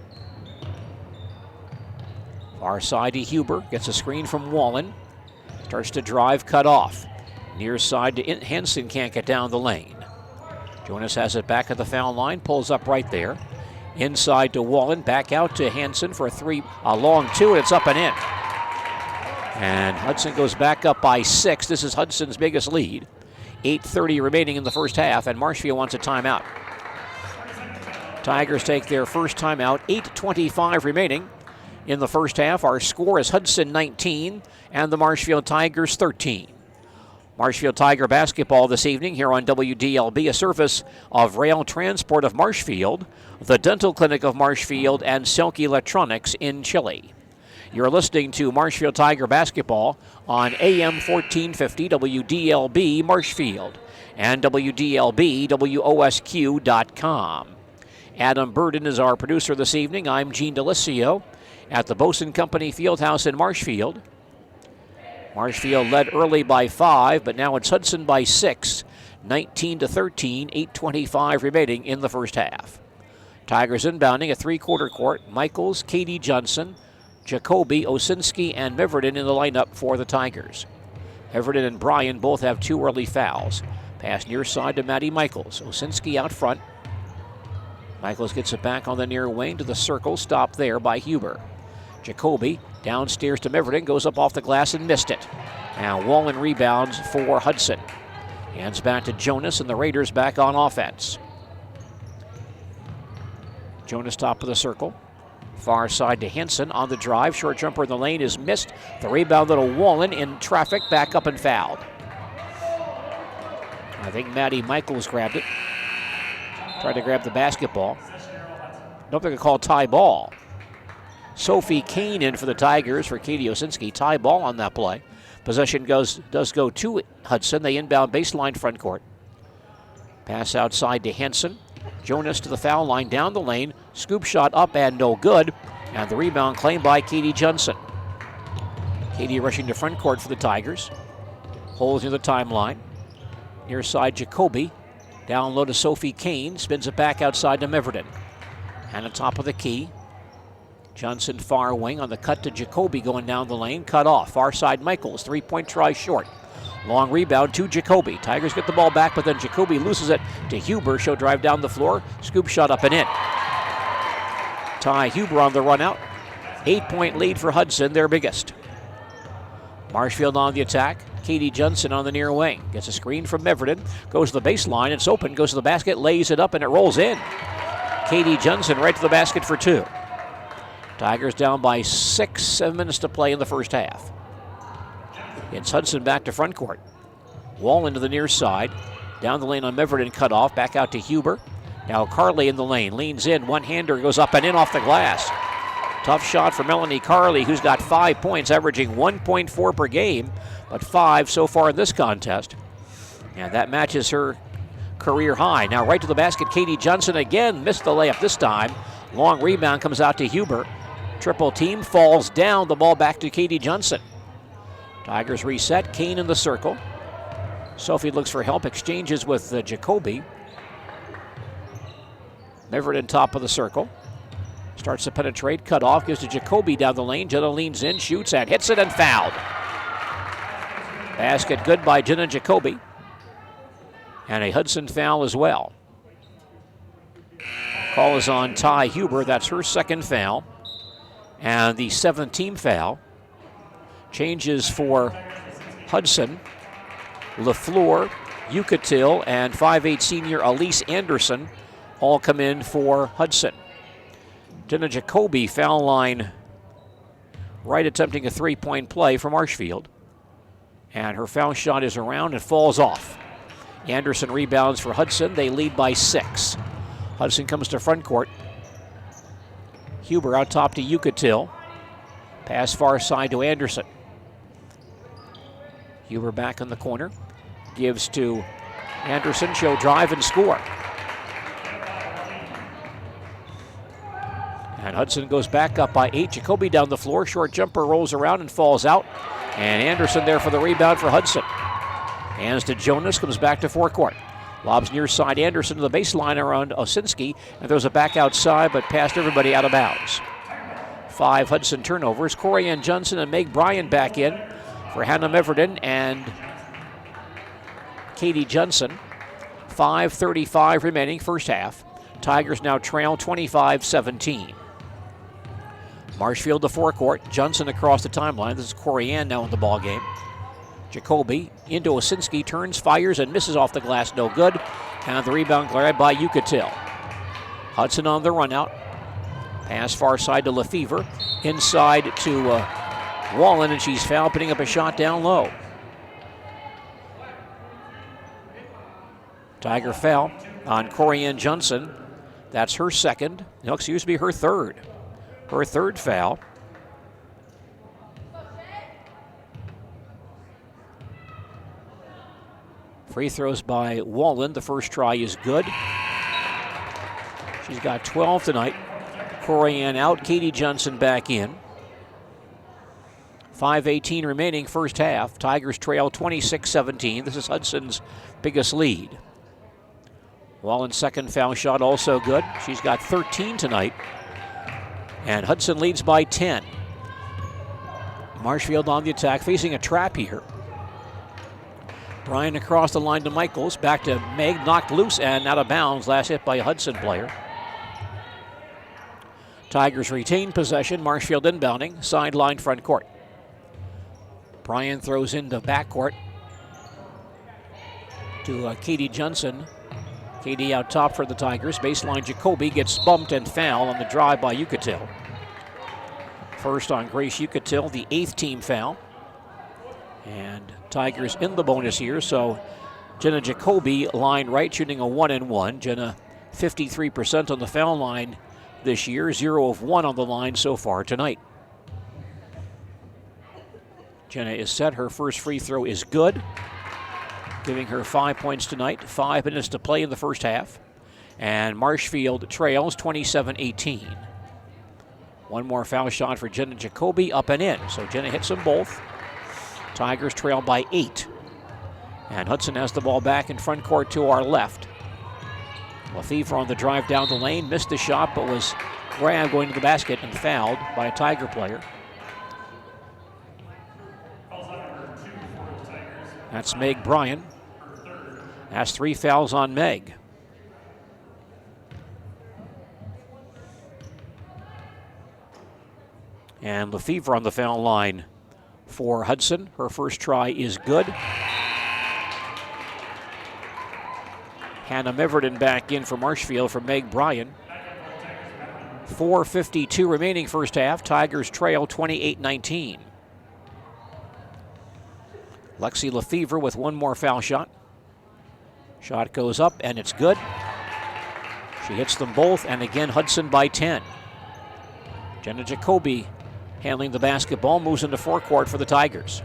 Far side to Huber, gets a screen from Wallen. Starts to drive, cut off. Near side to Henson, can't get down the lane. Jonas has it back at the foul line, pulls up right there. Inside to Wallen, back out to Henson for a long 2, and it's up and in. And Hudson goes back up by 6. This is Hudson's biggest lead. 8:30 remaining in the first half, and Marshfield wants a timeout. Tigers take their first timeout, 8:25 remaining. In the first half, our score is Hudson 19 and the Marshfield Tigers 13. Marshfield Tiger basketball this evening here on WDLB, a service of Rail Transport of Marshfield, the Dental Clinic of Marshfield, and Selke Electronics in Chile. You're listening to Marshfield Tiger basketball on AM 1450 WDLB Marshfield and WDLB WOSQ.com. Adam Burden is our producer this evening. I'm Gene Delisio at the Bosun Company Fieldhouse in Marshfield. Marshfield led early by 5, but now it's Hudson by 6, 19-13, 8:25 remaining in the first half. Tigers inbounding a 3-quarter court. Michaels, Katie Johnson, Jacoby, Osinski, and Meverden in the lineup for the Tigers. Meverden and Bryan both have 2 early fouls. Pass near side to Maddie Michaels. Osinski out front. Michaels gets it back on the near wing to the circle, stopped there by Huber. Jacoby downstairs to Meverden, goes up off the glass and missed it. Now Wallen rebounds for Hudson. Hands back to Jonas, and the Raiders back on offense. Jonas top of the circle. Far side to Henson on the drive. Short jumper in the lane is missed. The rebound to Wallen in traffic, back up and fouled. I think Maddie Michaels grabbed it. Tried to grab the basketball. Don't think they call tie ball. Sophie Kane in for the Tigers for Katie Osinski. Tie ball on that play. Possession does go to Hudson. They inbound baseline front court. Pass outside to Henson. Jonas to the foul line, down the lane. Scoop shot up and no good. And the rebound claimed by Katie Johnson. Katie rushing to front court for the Tigers. Holds near the timeline. Near side, Jacoby. Down low to Sophie Kane. Spins it back outside to Meverden. And at top of the key. Johnson far wing on the cut to Jacoby going down the lane. Cut off. Far side, Michaels. Three-point try short. Long rebound to Jacoby. Tigers get the ball back, but then Jacoby loses it to Huber. She'll drive down the floor. Scoop shot up and in. Ty Huber on the run out. 8-point lead for Hudson, their biggest. Marshfield on the attack. Katie Johnson on the near wing. Gets a screen from Meverden. Goes to the baseline. It's open. Goes to the basket. Lays it up and it rolls in. Katie Johnson right to the basket for 2. Tigers down by 7 minutes to play in the first half. It's Hudson back to front court. Wall into the near side. Down the lane on Meverden, cut off. Back out to Huber. Now Carley in the lane. Leans in. One-hander goes up and in off the glass. Tough shot for Melanie Carley, who's got 5 points, averaging 1.4 per game, but 5 so far in this contest. And that matches her career high. Now right to the basket, Katie Johnson again. Missed the layup this time. Long rebound comes out to Huber. Triple team, falls down. The ball back to Katie Johnson. Tigers reset. Kane in the circle. Sophie looks for help. Exchanges with Jacoby. Meverden top of the circle. Starts to penetrate. Cut off. Gives to Jacoby down the lane. Jenna leans in. Shoots and hits it and fouled. Basket good by Jenna Jacoby. And a Hudson foul as well. Call is on Ty Huber. That's her second foul. And the 7th team foul. Changes for Hudson. LaFleur, Yucatil, and 5'8 senior Elise Anderson all come in for Hudson. Jenna Jacoby, foul line right, attempting a 3-point play for Marshfield. And her foul shot is around and falls off. Anderson rebounds for Hudson. They lead by 6. Hudson comes to front court. Huber out top to Yucatil. Pass far side to Anderson. Huber back in the corner. Gives to Anderson. She'll drive and score. And Hudson goes back up by 8. Jacoby down the floor. Short jumper rolls around and falls out. And Anderson there for the rebound for Hudson. Hands to Jonas. Comes back to forecourt. Lobs near side Anderson to the baseline around Osinski. And throws it back outside, but past everybody out of bounds. 5 Hudson turnovers. Corianne Johnson and Meg Bryan back in for Hannah Meverden and Katie Johnson. 5:35 remaining first half. Tigers now trail 25-17. Marshfield to forecourt. Johnson across the timeline. This is Corianne now in the ball game. Jacoby into Osinski, turns, fires, and misses off the glass. No good. And the rebound grabbed by Yucatil. Hudson on the run out. Pass far side to Lefevre. Inside to Wallen, and she's fouled, putting up a shot down low. Tiger foul on Corianne Johnson. That's her second. No, excuse me, her third. Her third foul. Free throws by Wallen. The first try is good. She's got 12 tonight. Corianne out, Katie Johnson back in. 5:18 remaining first half. Tigers trail 26-17. This is Hudson's biggest lead. Wallen's second foul shot also good. She's got 13 tonight. And Hudson leads by 10. Marshfield on the attack, facing a trap here. Bryan across the line to Michaels. Back to Meg, knocked loose and out of bounds. Last hit by a Hudson player. Tigers retain possession. Marshfield inbounding. Sideline front court. Bryan throws into backcourt to Katie Johnson. Katie out top for the Tigers. Baseline Jacoby gets bumped and fouled on the drive by Yucatil. First on Grace Yucatil, the 8th team foul. And Tigers in the bonus here, so Jenna Jacoby line right, shooting a 1-and-1. Jenna 53% on the foul line this year, 0 of 1 on the line so far tonight. Jenna is set. Her first free throw is good, giving her 5 points tonight. 5 minutes to play in the first half. And Marshfield trails 27-18. One more foul shot for Jenna Jacoby, up and in. So Jenna hits them both. Tigers trail by 8. And Hudson has the ball back in front court to our left. Lefevre on the drive down the lane, missed the shot, but was grabbed going to the basket and fouled by a Tiger player. That's Meg Bryan. That's 3 fouls on Meg. And Lefevre on the foul line for Hudson. Her first try is good. Hannah Meverden back in for Marshfield for Meg Bryan. 4:52 remaining first half. Tigers trail 28-19. Lexi Lefevre with one more foul shot. Shot goes up and it's good. She hits them both, and again Hudson by 10. Jenna Jacoby handling the basketball, moves into forecourt for the Tigers.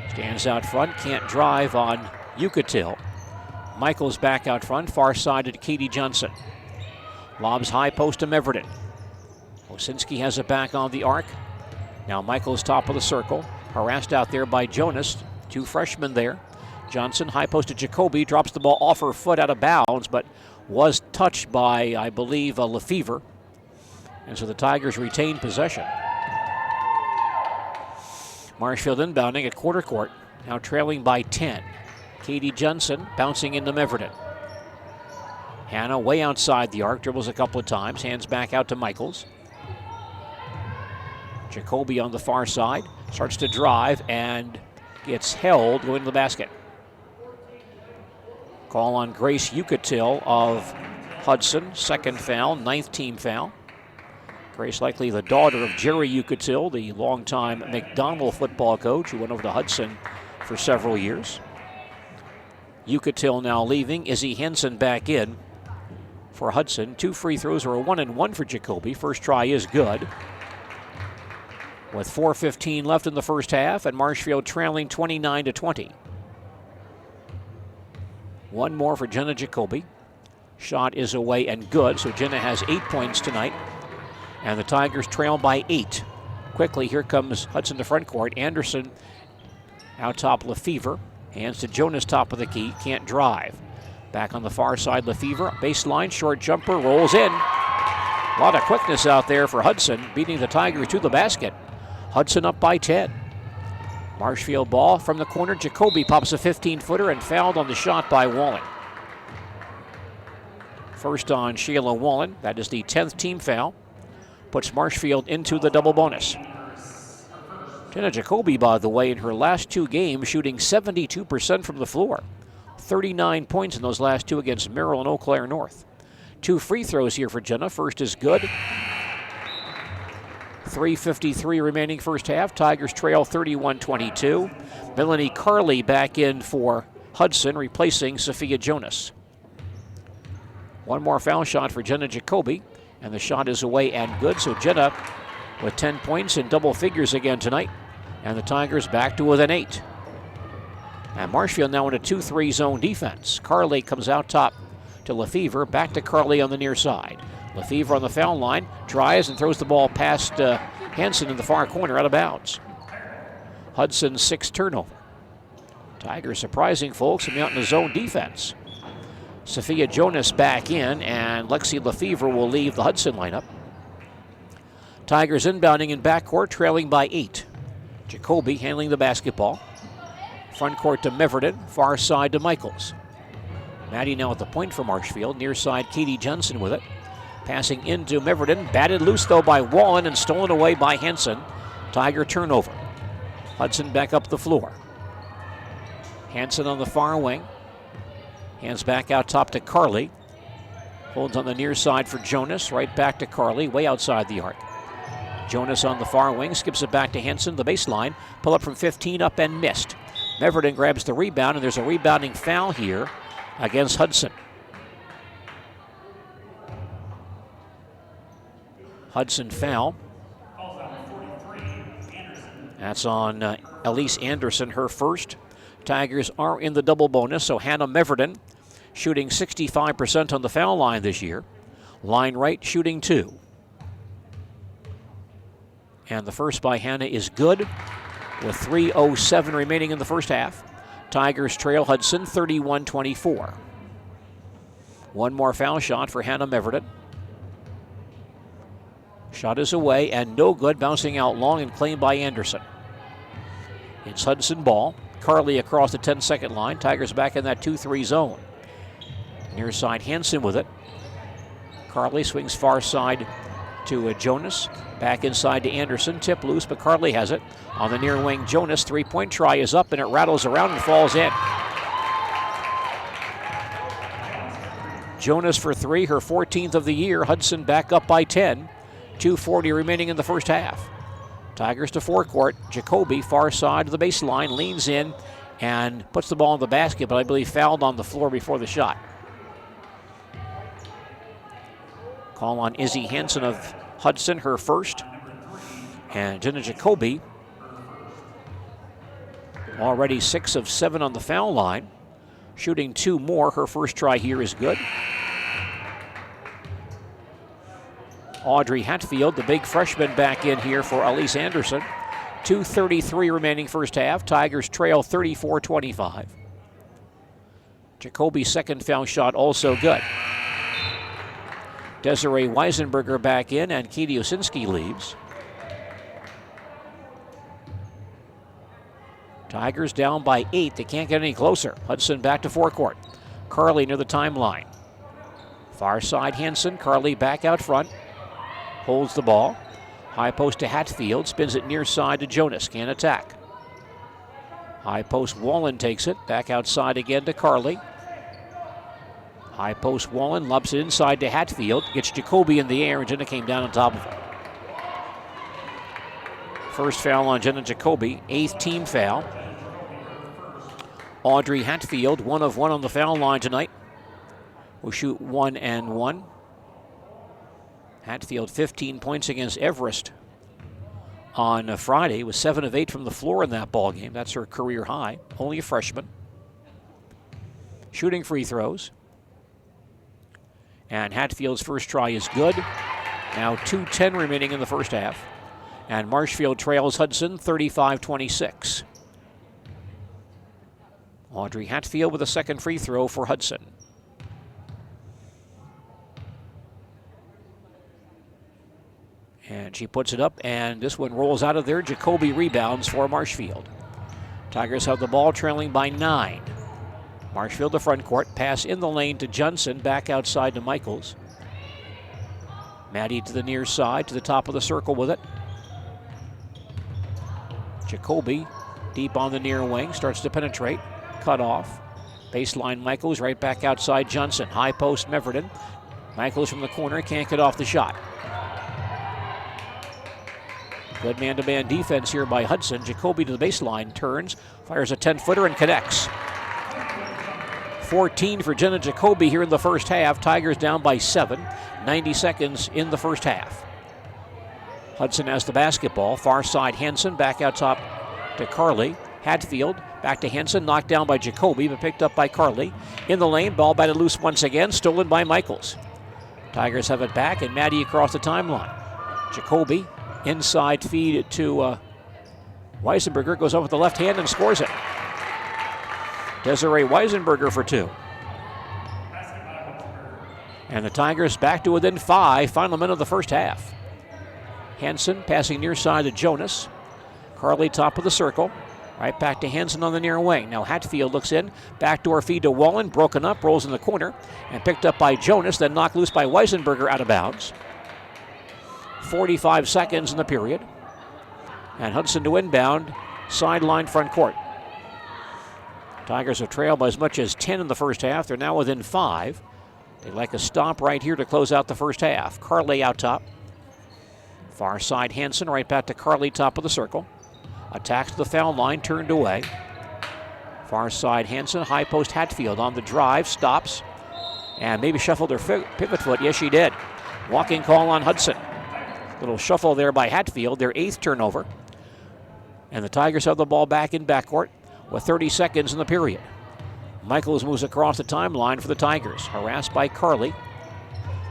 Stands out front, can't drive on Yucatil. Michaels back out front, far side to Katie Johnson. Lobs high post to Meverden. Osinski has it back on the arc. Now Michaels top of the circle, harassed out there by Jonas. 2 freshmen there. Johnson high post to Jacoby, drops the ball off her foot out of bounds, but was touched by, I believe, Lefevre. And so the Tigers retain possession. Marshfield inbounding at quarter court, now trailing by 10. Katie Johnson bouncing into Meverden. Hannah way outside the arc, dribbles a couple of times, hands back out to Michaels. Jacoby on the far side, starts to drive and gets held going to the basket. Call on Grace Yucatil of Hudson, second foul, 9th team foul. Grace likely the daughter of Jerry Yucatil, the longtime McDonald football coach who went over to Hudson for several years. Yucatil now leaving. Izzy Henson back in for Hudson. 2 free throws are a 1-and-1 for Jacoby. First try is good. With 4:15 left in the first half, and Marshfield trailing 29-20. One more for Jenna Jacoby. Shot is away and good, so Jenna has 8 points tonight. And the Tigers trail by 8. Quickly, here comes Hudson to front court. Anderson out top Lefevre. Hands to Jonas, top of the key, can't drive. Back on the far side, Lefevre, baseline, short jumper, rolls in. A lot of quickness out there for Hudson, beating the Tigers to the basket. Hudson up by 10. Marshfield ball from the corner. Jacoby pops a 15-footer and fouled on the shot by Wallen. First on Sheila Wallen. That is the 10th team foul. Puts Marshfield into the double bonus. Jenna Jacoby, by the way, in her last 2 games, shooting 72% from the floor. 39 points in those last 2 against Merrill and Eau Claire North. 2 free throws here for Jenna. First is good. 3:53 remaining first half. Tigers trail 31-22. Melanie Carley back in for Hudson, replacing Sophia Jonas. One more foul shot for Jenna Jacoby, and the shot is away and good. So Jenna with 10 points in double figures again tonight, and the Tigers back to within 8. And Marshfield now in a 2-3 zone defense. Carley comes out top to Lefevre, back to Carley on the near side. Lefevre on the foul line, drives and throws the ball past Hanson in the far corner, out of bounds. Hudson's 6th turnover. Tigers surprising folks from out in the zone defense. Sophia Jonas back in, and Lexi Lefevre will leave the Hudson lineup. Tigers inbounding in backcourt, trailing by 8. Jacoby handling the basketball. Front court to Meverden, far side to Michaels. Maddie now at the point for Marshfield, near side Katie Johnson with it. Passing into Meverden, batted loose though by Wallen and stolen away by Henson. Tiger turnover. Hudson back up the floor. Hanson on the far wing. Hands back out top to Carley. Holds on the near side for Jonas, right back to Carley, way outside the arc. Jonas on the far wing, skips it back to Henson, the baseline. Pull up from 15, up and missed. Meverden grabs the rebound, and there's a rebounding foul here against Hudson. Hudson foul. That's on Elise Anderson, her first. Tigers are in the double bonus, so Hannah Meverden shooting 65% on the foul line this year. Line right, shooting 2. And the first by Hannah is good with 3:07 remaining in the first half. Tigers trail Hudson 31-24. One more foul shot for Hannah Meverton. Shot is away and no good, bouncing out long and claimed by Anderson. It's Hudson ball. Carly across the 10-second line. Tigers back in that 2-3 zone. Near side, Hansen with it. Carly swings far side to Jonas. Back inside to Anderson. Tip loose, but Carly has it. On the near wing, Jonas. Three-point try is up, and it rattles around and falls in. Jonas for three, her 14th of the year. Hudson back up by 10. 2:40 remaining in the first half. Tigers to forecourt. Jacoby, far side of the baseline, leans in and puts the ball in the basket, but I believe fouled on the floor before the shot. Call on Izzy Hansen of Hudson, her first. And Jenna Jacoby, already 6 of 7 on the foul line. Shooting 2 more. Her first try here is good. Audrey Hatfield, the big freshman, back in here for Elise Anderson. 2:33 remaining first half. Tigers trail 34-25. Jacoby's second foul shot also good. Desiree Weisenberger back in, and Katie Osinski leaves. Tigers down by 8. They can't get any closer. Hudson back to forecourt. Carly near the timeline. Far side Hansen. Carly back out front. Holds the ball. High post to Hatfield. Spins it near side to Jonas. Can't attack. High post Wallen takes it. Back outside again to Carly. High post Wallen lobs it inside to Hatfield. Gets Jacoby in the air, and Jenna came down on top of her. First foul on Jenna Jacoby. 8th team foul. Audrey Hatfield, 1 of 1 on the foul line tonight. Will shoot 1 and 1. Hatfield 15 points against Everest on Friday, with 7 of 8 from the floor in that ball game. That's her career high. Only a freshman. Shooting free throws. And Hatfield's first try is good. Now 2:10 remaining in the first half. And Marshfield trails Hudson 35-26. Audrey Hatfield with a second free throw for Hudson. And she puts it up, and this one rolls out of there. Jacoby rebounds for Marshfield. Tigers have the ball, trailing by 9. Marshfield to front court. Pass in the lane to Johnson. Back outside to Michaels. Maddie to the near side, to the top of the circle with it. Jacoby deep on the near wing. Starts to penetrate. Cut off. Baseline Michaels right back outside Johnson. High post Meverton. Michaels from the corner. Can't get off the shot. Good man-to-man defense here by Hudson. Jacoby to the baseline. Turns. Fires a 10-footer and connects. 14 for Jenna Jacoby here in the first half. Tigers down by 7. 90 seconds in the first half. Hudson has the basketball. Far side Hansen. Back out top to Carly. Hatfield. Back to Hansen. Knocked down by Jacoby, but picked up by Carly. In the lane. Ball batted loose once again. Stolen by Michaels. Tigers have it back, and Maddie across the timeline. Jacoby. Inside feed to Weisenberger. Goes up with the left hand and scores it. Desiree Weisenberger for 2. And the Tigers back to within 5. Final minute of the first half. Hansen passing near side to Jonas. Carly top of the circle. Right back to Hansen on the near wing. Now Hatfield looks in. Backdoor feed to Wallen. Broken up. Rolls in the corner. And picked up by Jonas. Then knocked loose by Weisenberger out of bounds. 45 seconds in the period. And Hudson to inbound. Sideline front court. Tigers have trailed by as much as 10 in the first half. They're now within 5. They'd like a stop right here to close out the first half. Carly out top. Far side Hansen right back to Carly top of the circle. Attacks to the foul line, turned away. Far side Hansen, high post Hatfield on the drive, stops. And maybe shuffled her pivot foot. Yes, she did. Walking call on Hudson. Little shuffle there by Hatfield, their 8th turnover. And the Tigers have the ball back in backcourt with 30 seconds in the period. Michaels moves across the timeline for the Tigers. Harassed by Carly.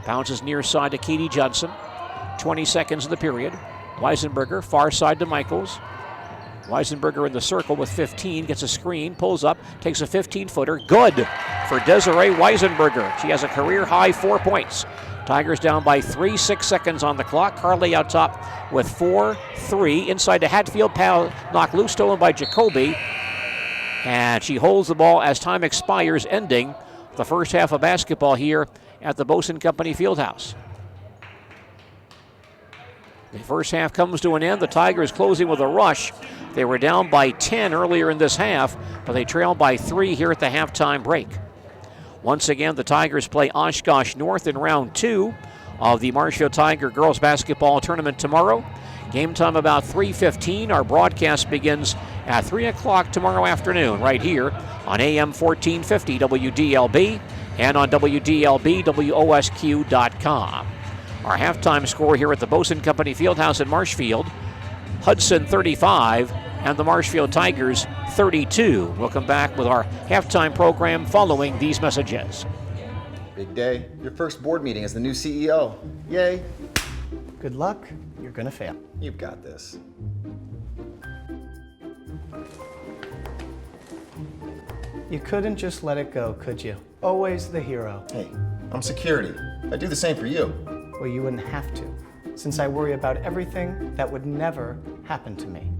Bounces near side to Katie Johnson. 20 seconds in the period. Weisenberger, far side to Michaels. Weisenberger in the circle with 15, gets a screen, pulls up, takes a 15-footer. Good for Desiree Weisenberger. She has a career-high 4 points. Tigers down by 3, 6 seconds on the clock. Carly out top with 4-3. Inside to Hatfield, knocked loose, stolen by Jacoby. And she holds the ball as time expires, ending the first half of basketball here at the Bosun Company Fieldhouse. The first half comes to an end. The Tigers closing with a rush. They were down by 10 earlier in this half, but they trailed by 3 here at the halftime break. Once again, the Tigers play Oshkosh North in round 2 of the Marshfield Tiger girls basketball tournament tomorrow. Game time about 3:15. Our broadcast begins at 3 o'clock tomorrow afternoon right here on AM 1450 WDLB and on WDLB-WOSQ.com. Our halftime score here at the Bosun Company Fieldhouse in Marshfield, Hudson 35 and the Marshfield Tigers 32. We'll come back with our halftime program following these messages. Big day. Your first board meeting as the new CEO. Yay. Good luck. You're gonna fail. You've got this. You couldn't just let it go, could you? Always the hero. Hey, I'm security. I'd do the same for you. Well, you wouldn't have to, since I worry about everything that would never happen to me.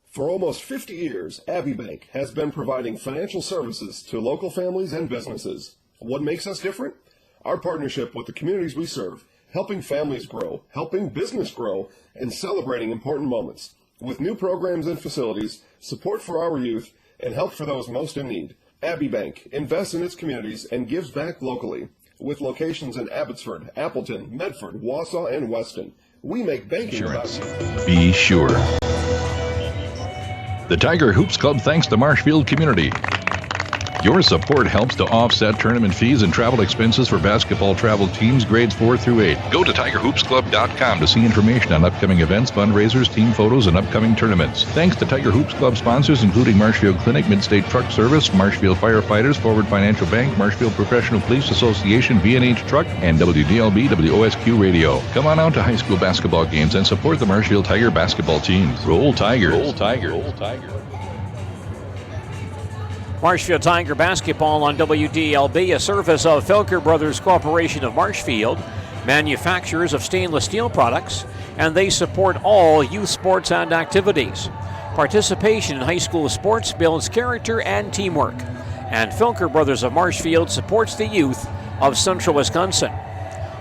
For almost 50 years, Abbey Bank has been providing financial services to local families and businesses. What makes us different? Our partnership with the communities we serve, helping families grow, helping business grow, and celebrating important moments. With new programs and facilities, support for our youth, and help for those most in need. Abbey Bank invests in its communities and gives back locally. With locations in Abbotsford, Appleton, Medford, Wausau, and Weston, we make banking Insurance. about Be sure. The Tiger Hoops Club thanks the Marshfield community. Your support helps to offset tournament fees and travel expenses for basketball travel teams grades 4 through 8. Go to TigerHoopsClub.com to see information on upcoming events, fundraisers, team photos, and upcoming tournaments. Thanks to Tiger Hoops Club sponsors including Marshfield Clinic, Midstate Truck Service, Marshfield Firefighters, Forward Financial Bank, Marshfield Professional Police Association, V&H Truck, and WDLB WOSQ Radio. Come on out to high school basketball games and support the Marshfield Tiger basketball teams. Roll Tigers. Roll Tigers. Roll Tigers. Marshfield Tiger basketball on WDLB, a service of Felker Brothers Corporation of Marshfield, manufacturers of stainless steel products, and they support all youth sports and activities. Participation in high school sports builds character and teamwork, and Felker Brothers of Marshfield supports the youth of Central Wisconsin.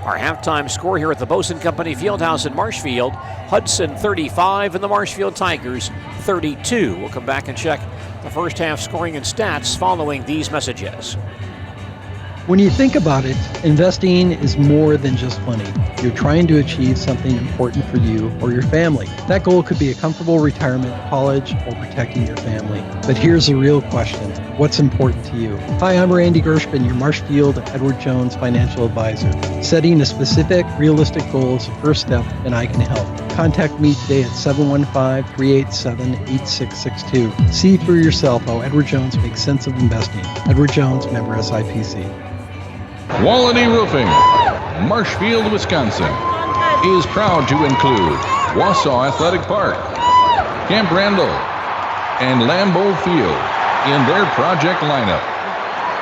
Our halftime score here at the Bosun Company Fieldhouse in Marshfield, Hudson 35 and the Marshfield Tigers 32. We'll come back and check the first half scoring and stats following these messages. When you think about it, investing is more than just money. You're trying to achieve something important for you or your family. That goal could be a comfortable retirement, college, or protecting your family. But here's the real question. What's important to you? Hi, I'm Randy Gershman, your Marshfield Edward Jones financial advisor. Setting a specific, realistic goal is the first step, and I can help. Contact me today at 715-387-8662. See for yourself how Edward Jones makes sense of investing. Edward Jones, member SIPC. Quality Roofing, Marshfield, Wisconsin, is proud to include Wausau Athletic Park, Camp Randall, and Lambeau Field in their project lineup.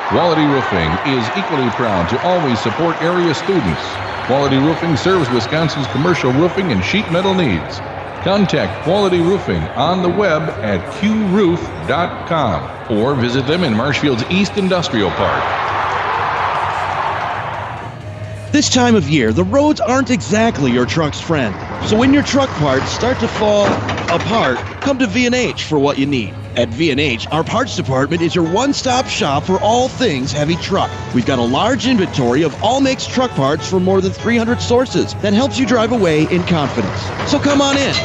Quality Roofing is equally proud to always support area students. Quality Roofing serves Wisconsin's commercial roofing and sheet metal needs. Contact Quality Roofing on the web at qroof.com or visit them in Marshfield's East Industrial Park. This time of year, the roads aren't exactly your truck's friend. So when your truck parts start to fall apart, come to V&H for what you need. At V&H, our parts department is your one-stop shop for all things heavy truck. We've got a large inventory of all makes truck parts from more than 300 sources that helps you drive away in confidence. So come on in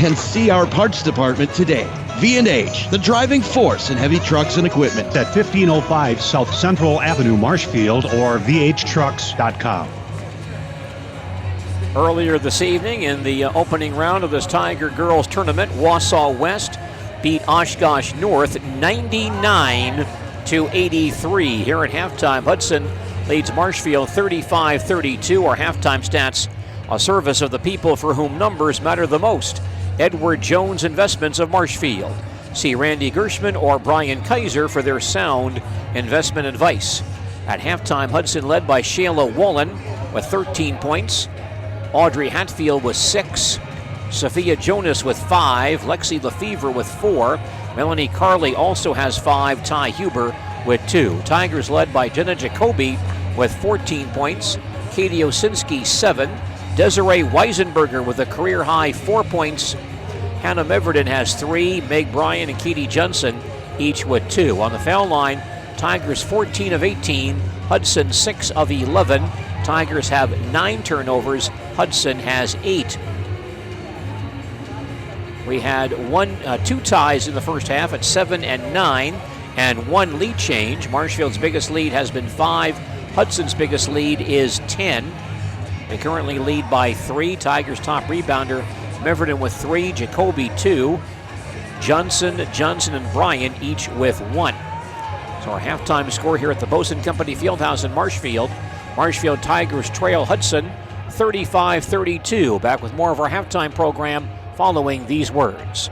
and see our parts department today. V&H, the driving force in heavy trucks and equipment. At 1505 South Central Avenue, Marshfield, or vhtrucks.com. Earlier this evening in the opening round of this Tiger Girls Tournament, Wausau West beat Oshkosh North 99-83. Here at halftime, Hudson leads Marshfield 35-32. Our halftime stats, a service of the people for whom numbers matter the most. Edward Jones Investments of Marshfield. See Randy Gershman or Brian Kaiser for their sound investment advice. At halftime, Hudson led by Shayla Wallen with 13 points. Audrey Hatfield with 6. Sophia Jonas with 5. Lexi Lefevre with 4. Melanie Carley also has 5. Ty Huber with 2. Tigers led by Jenna Jacoby with 14 points. Katie Osinski 7. Desiree Weisenberger with a career-high 4 points. Hannah Meverden has 3. Meg Bryan and Katie Johnson each with 2. On the foul line, Tigers 14 of 18. Hudson 6 of 11. Tigers have 9 turnovers. Hudson has 8. We had 2 ties in the first half at 7 and 9, and 1 lead change. Marshfield's biggest lead has been 5. Hudson's biggest lead is 10. They currently lead by 3. Tigers' top rebounder, Meverden with 3, Jacoby 2, Johnson, and Bryan each with 1. So our halftime score here at the Bosun Company Fieldhouse in Marshfield. Marshfield Tigers trail Hudson 35-32. Back with more of our halftime program following these words.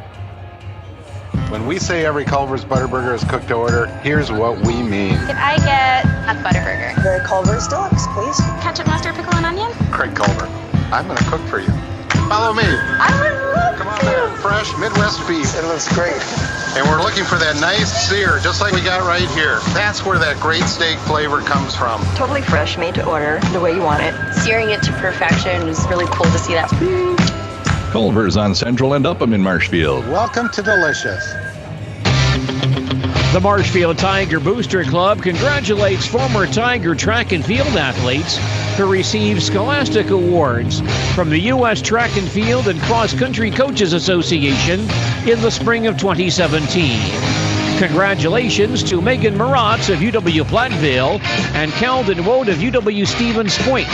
When we say every Culver's Butterburger is cooked to order, here's what we mean. Can I get a Butterburger? The Culver's Deluxe, please. Ketchup, mustard, pickle, and onion? Craig Culver, I'm going to cook for you. Follow me. I would love Come on there. Fresh Midwest beef. It looks great. And we're looking for that nice sear, just like we got right here. That's where that great steak flavor comes from. Totally fresh, made to order, the way you want it. Searing it to perfection was really cool to see that. Culver's on Central and Upham in Marshfield. Welcome to Delicious. The Marshfield Tiger Booster Club congratulates former Tiger track and field athletes who received Scholastic Awards from the U.S. Track and Field and Cross Country Coaches Association in the spring of 2017. Congratulations to Megan Maratz of UW Platteville and Calden Wood of UW Stevens Point,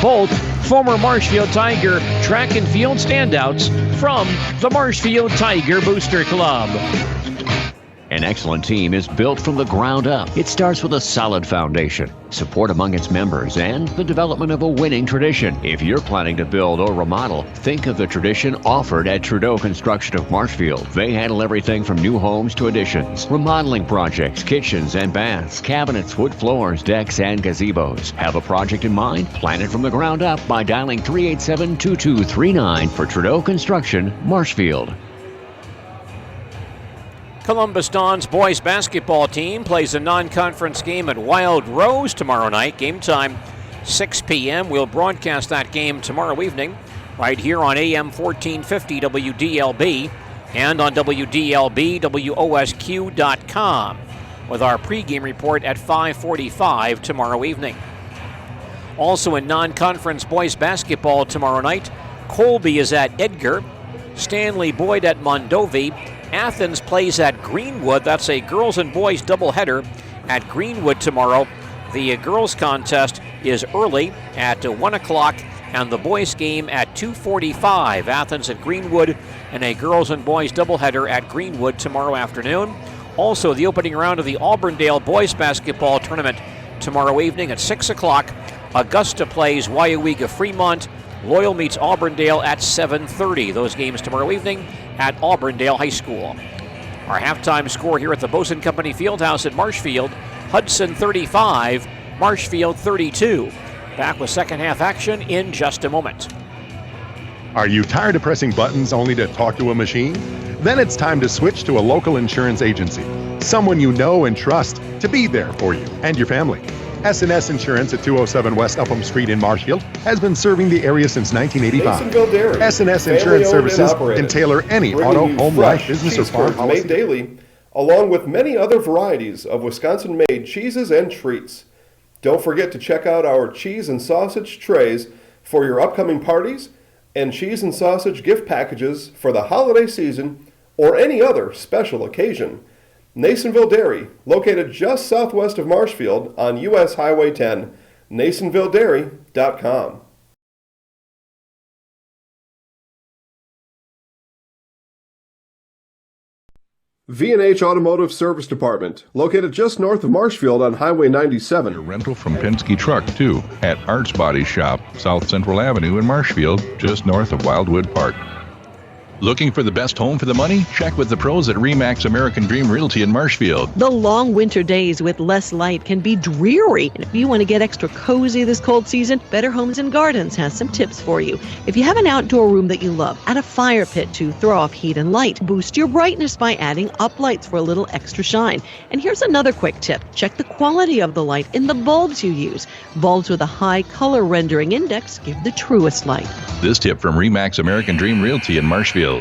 both former Marshfield Tiger track and field standouts from the Marshfield Tiger Booster Club. An excellent team is built from the ground up. It starts with a solid foundation, support among its members, and the development of a winning tradition. If you're planning to build or remodel, think of the tradition offered at Trudeau Construction of Marshfield. They handle everything from new homes to additions, remodeling projects, kitchens and baths, cabinets, wood floors, decks, and gazebos. Have a project in mind? Plan it from the ground up by dialing 387-2239 for Trudeau Construction, Marshfield. Columbus Dons boys basketball team plays a non-conference game at Wild Rose tomorrow night. Game time 6 p.m. We'll broadcast that game tomorrow evening right here on AM 1450 WDLB and on WDLB-WOSQ.com with our pregame report at 5:45 tomorrow evening. Also in non-conference boys basketball tomorrow night, Colby is at Edgar, Stanley Boyd at Mondovi, Athens plays at Greenwood. That's a girls and boys doubleheader at Greenwood tomorrow. The girls contest is early at 1 o'clock and the boys game at 2:45. Athens at Greenwood and a girls and boys doubleheader at Greenwood tomorrow afternoon. Also the opening round of the Auburndale boys basketball tournament tomorrow evening at 6 o'clock. Augusta plays Waiawega Fremont. Loyal meets Auburndale at 7:30. Those games tomorrow evening at Auburndale High School. Our halftime score here at the Bosun Company Fieldhouse at Marshfield, Hudson 35, Marshfield 32. Back with second half action in just a moment. Are you tired of pressing buttons only to talk to a machine? Then it's time to switch to a local insurance agency. Someone you know and trust to be there for you and your family. S&S Insurance at 207 West Upham Street in Marshfield has been serving the area since 1985. Nasonville Dairy, S&S Insurance Services can tailor any auto, home, life, business, or farm policy. Made daily, along with many other varieties of Wisconsin-made cheeses and treats. Don't forget to check out our cheese and sausage trays for your upcoming parties and cheese and sausage gift packages for the holiday season or any other special occasion. Nasonville Dairy, located just southwest of Marshfield on U.S. Highway 10, NasonvilleDairy.com. V&H Automotive Service Department, located just north of Marshfield on Highway 97. Rental from Penske Truck, too, at Arts Body Shop, South Central Avenue in Marshfield, just north of Wildwood Park. Looking for the best home for the money? Check with the pros at RE/MAX American Dream Realty in Marshfield. The long winter days with less light can be dreary. And if you want to get extra cozy this cold season, Better Homes and Gardens has some tips for you. If you have an outdoor room that you love, add a fire pit to throw off heat and light. Boost your brightness by adding up lights for a little extra shine. And here's another quick tip. Check the quality of the light in the bulbs you use. Bulbs with a high color rendering index give the truest light. This tip from RE/MAX American Dream Realty in Marshfield.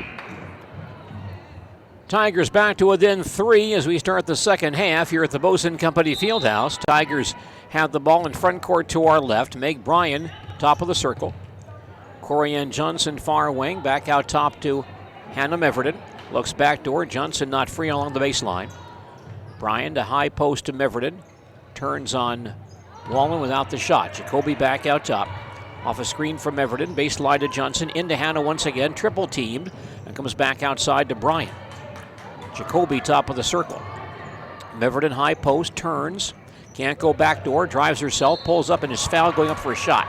Tigers back to within 3 as we start the second half here at the Bosun Company Fieldhouse. Tigers have the ball in front court to our left. Meg Bryan, top of the circle. Corianne Johnson, far wing, back out top to Hannah Meverden. Looks back door. Johnson not free along the baseline. Bryan to high post to Meverden. Turns on Wallen without the shot. Jacoby back out top. Off a screen from Meverden. Baseline to Johnson. Into Hannah once again. Triple teamed. And comes back outside to Bryan. Jacoby top of the circle. Meverden high post. Turns. Can't go back door. Drives herself. Pulls up and is fouled going up for a shot.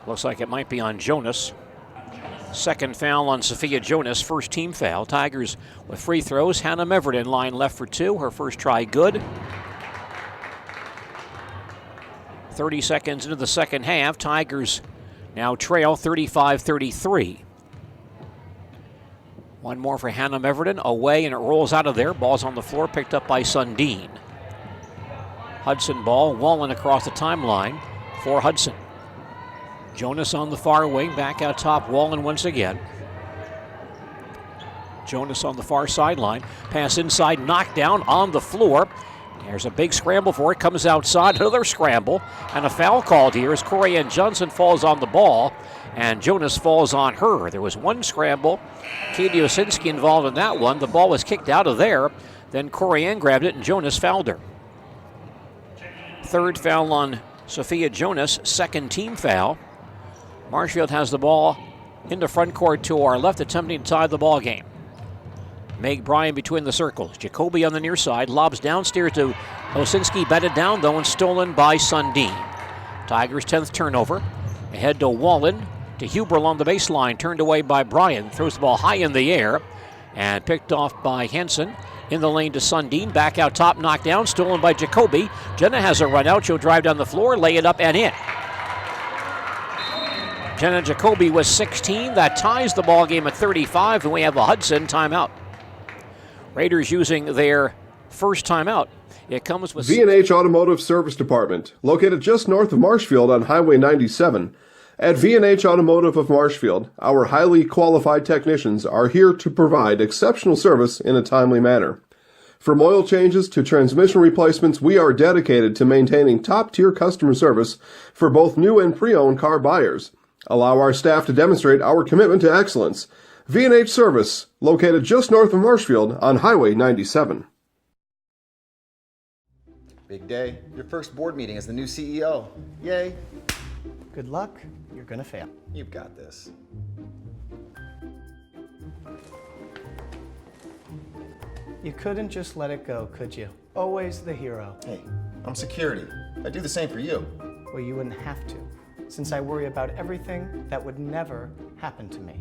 Looks like it might be on Jonas. Second foul on Sophia Jonas, first team foul. Tigers with free throws. Hannah Meverden line left for 2. Her first try good. 30 seconds into the second half. Tigers now trail 35-33. One more for Hannah Meverden. Away and it rolls out of there. Ball's on the floor, picked up by Sundin. Hudson ball, Wallen across the timeline for Hudson. Jonas on the far wing, back out top, Wallen once again. Jonas on the far sideline, pass inside, knocked down on the floor. There's a big scramble for it, comes outside, another scramble, and a foul called here as Corianne Johnson falls on the ball, and Jonas falls on her. There was one scramble, Katie Osinski involved in that one. The ball was kicked out of there, then Corianne grabbed it, and Jonas fouled her. Third foul on Sophia Jonas, second team foul. Marshfield has the ball into front court to our left, attempting to tie the ball game. Meg Bryan between the circles. Jacoby on the near side, lobs downstairs to Osinski, batted down though and stolen by Sundin. Tigers' 10th turnover. Ahead to Wallen, to Huberl on the baseline, turned away by Bryan. Throws the ball high in the air and picked off by Henson. In the lane to Sundin, back out top, knocked down, stolen by Jacoby. Jenna has a run out, she'll drive down the floor, lay it up and in. Jenna Jacoby was 16. That ties the ball game at 35, and we have a Hudson timeout. Raiders using their first timeout. It comes with V&H Automotive Service Department, located just north of Marshfield on Highway 97. At V&H Automotive of Marshfield, our highly qualified technicians are here to provide exceptional service in a timely manner. From oil changes to transmission replacements, we are dedicated to maintaining top-tier customer service for both new and pre-owned car buyers. Allow our staff to demonstrate our commitment to excellence. V&H Service, located just north of Marshfield on Highway 97. Big day. Your first board meeting as the new CEO. Yay. Good luck. You're gonna fail. You've got this. You couldn't just let it go, could you? Always the hero. Hey, I'm security. I'd do the same for you. Well, you wouldn't have to, since I worry about everything that would never happen to me.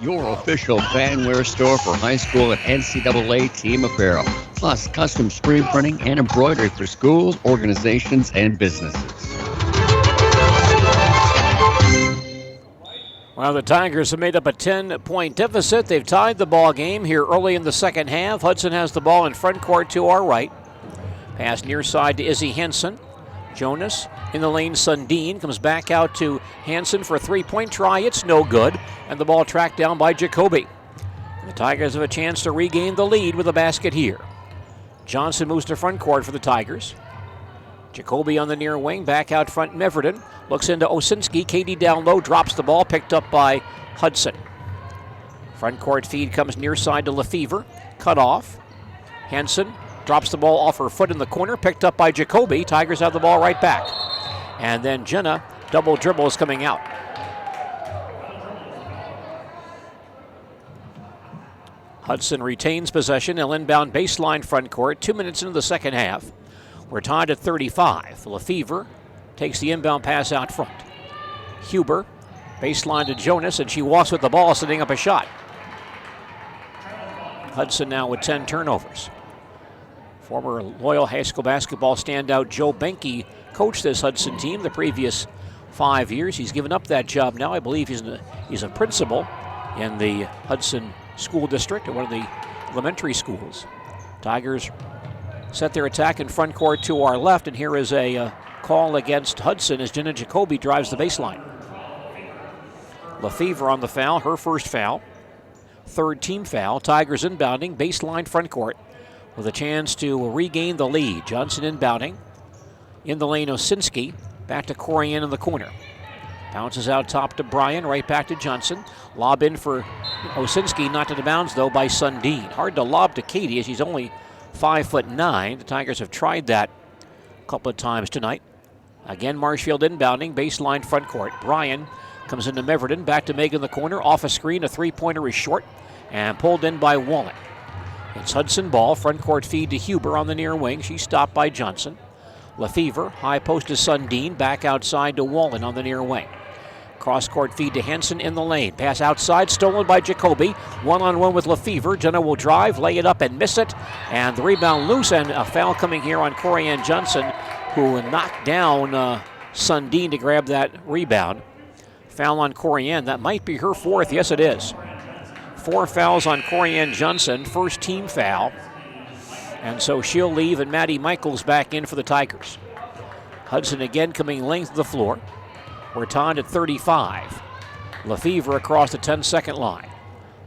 Your official fanwear store for high school and NCAA team apparel, plus custom screen printing and embroidery for schools, organizations, and businesses. Well, the Tigers have made up a 10-point deficit. They've tied the ball game here early in the second half. Hudson has the ball in front court to our right. Pass near side to Izzy Henson. Jonas in the lane. Sundin comes back out to Hansen for a three-point try. It's no good. And the ball tracked down by Jacoby. The Tigers have a chance to regain the lead with a basket here. Johnson moves to front court for the Tigers. Jacoby on the near wing. Back out front, Meverden. Looks into Osinski. Katie down low. Drops the ball. Picked up by Hudson. Front court feed comes near side to Lefevre. Cut off. Henson Drops the ball off her foot in the corner, picked up by Jacoby. Tigers have the ball right back. And then Jenna double dribbles coming out. Hudson retains possession. They'll inbound baseline front court. 2 minutes into the second half. We're tied at 35. Lefevre takes the inbound pass out front. Huber, baseline to Jonas, and she walks with the ball, setting up a shot. Hudson now with 10 turnovers. Former Loyal High School basketball standout Joe Benke coached this Hudson team the previous 5 years. He's given up that job now. I believe he's a principal in the Hudson School District at one of the elementary schools. Tigers set their attack in front court to our left, and here is a call against Hudson as Jenna Jacoby drives the baseline. Lefevre on the foul, her first foul. Third team foul. Tigers inbounding, baseline front court with a chance to regain the lead. Johnson inbounding. In the lane, Osinski. Back to Corian in the corner. Bounces out top to Bryan, right back to Johnson. Lob in for Osinski, knocked out of bounds though by Sundin. Hard to lob to Katie as she's only 5'9". The Tigers have tried that a couple of times tonight. Again, Marshfield inbounding, baseline front court. Bryan comes into Meverton, back to Megan in the corner. Off a screen, a three-pointer is short and pulled in by Wallen. It's Hudson ball, front court feed to Huber on the near wing. She's stopped by Johnson. Lefevre, high post to Sundin, back outside to Wallen on the near wing. Cross-court feed to Hansen in the lane. Pass outside, stolen by Jacoby. One-on-one with Lefevre. Jenna will drive, lay it up and miss it. And the rebound loose, and a foul coming here on Corianne Johnson, who knocked down Sundin to grab that rebound. Foul on Corianne. That might be her fourth. Yes, it is. 4 fouls on Corianne Johnson. First team foul. And so she'll leave, and Maddie Michaels back in for the Tigers. Hudson again coming length of the floor. We're tied at 35. Lefevre across the 10-second line.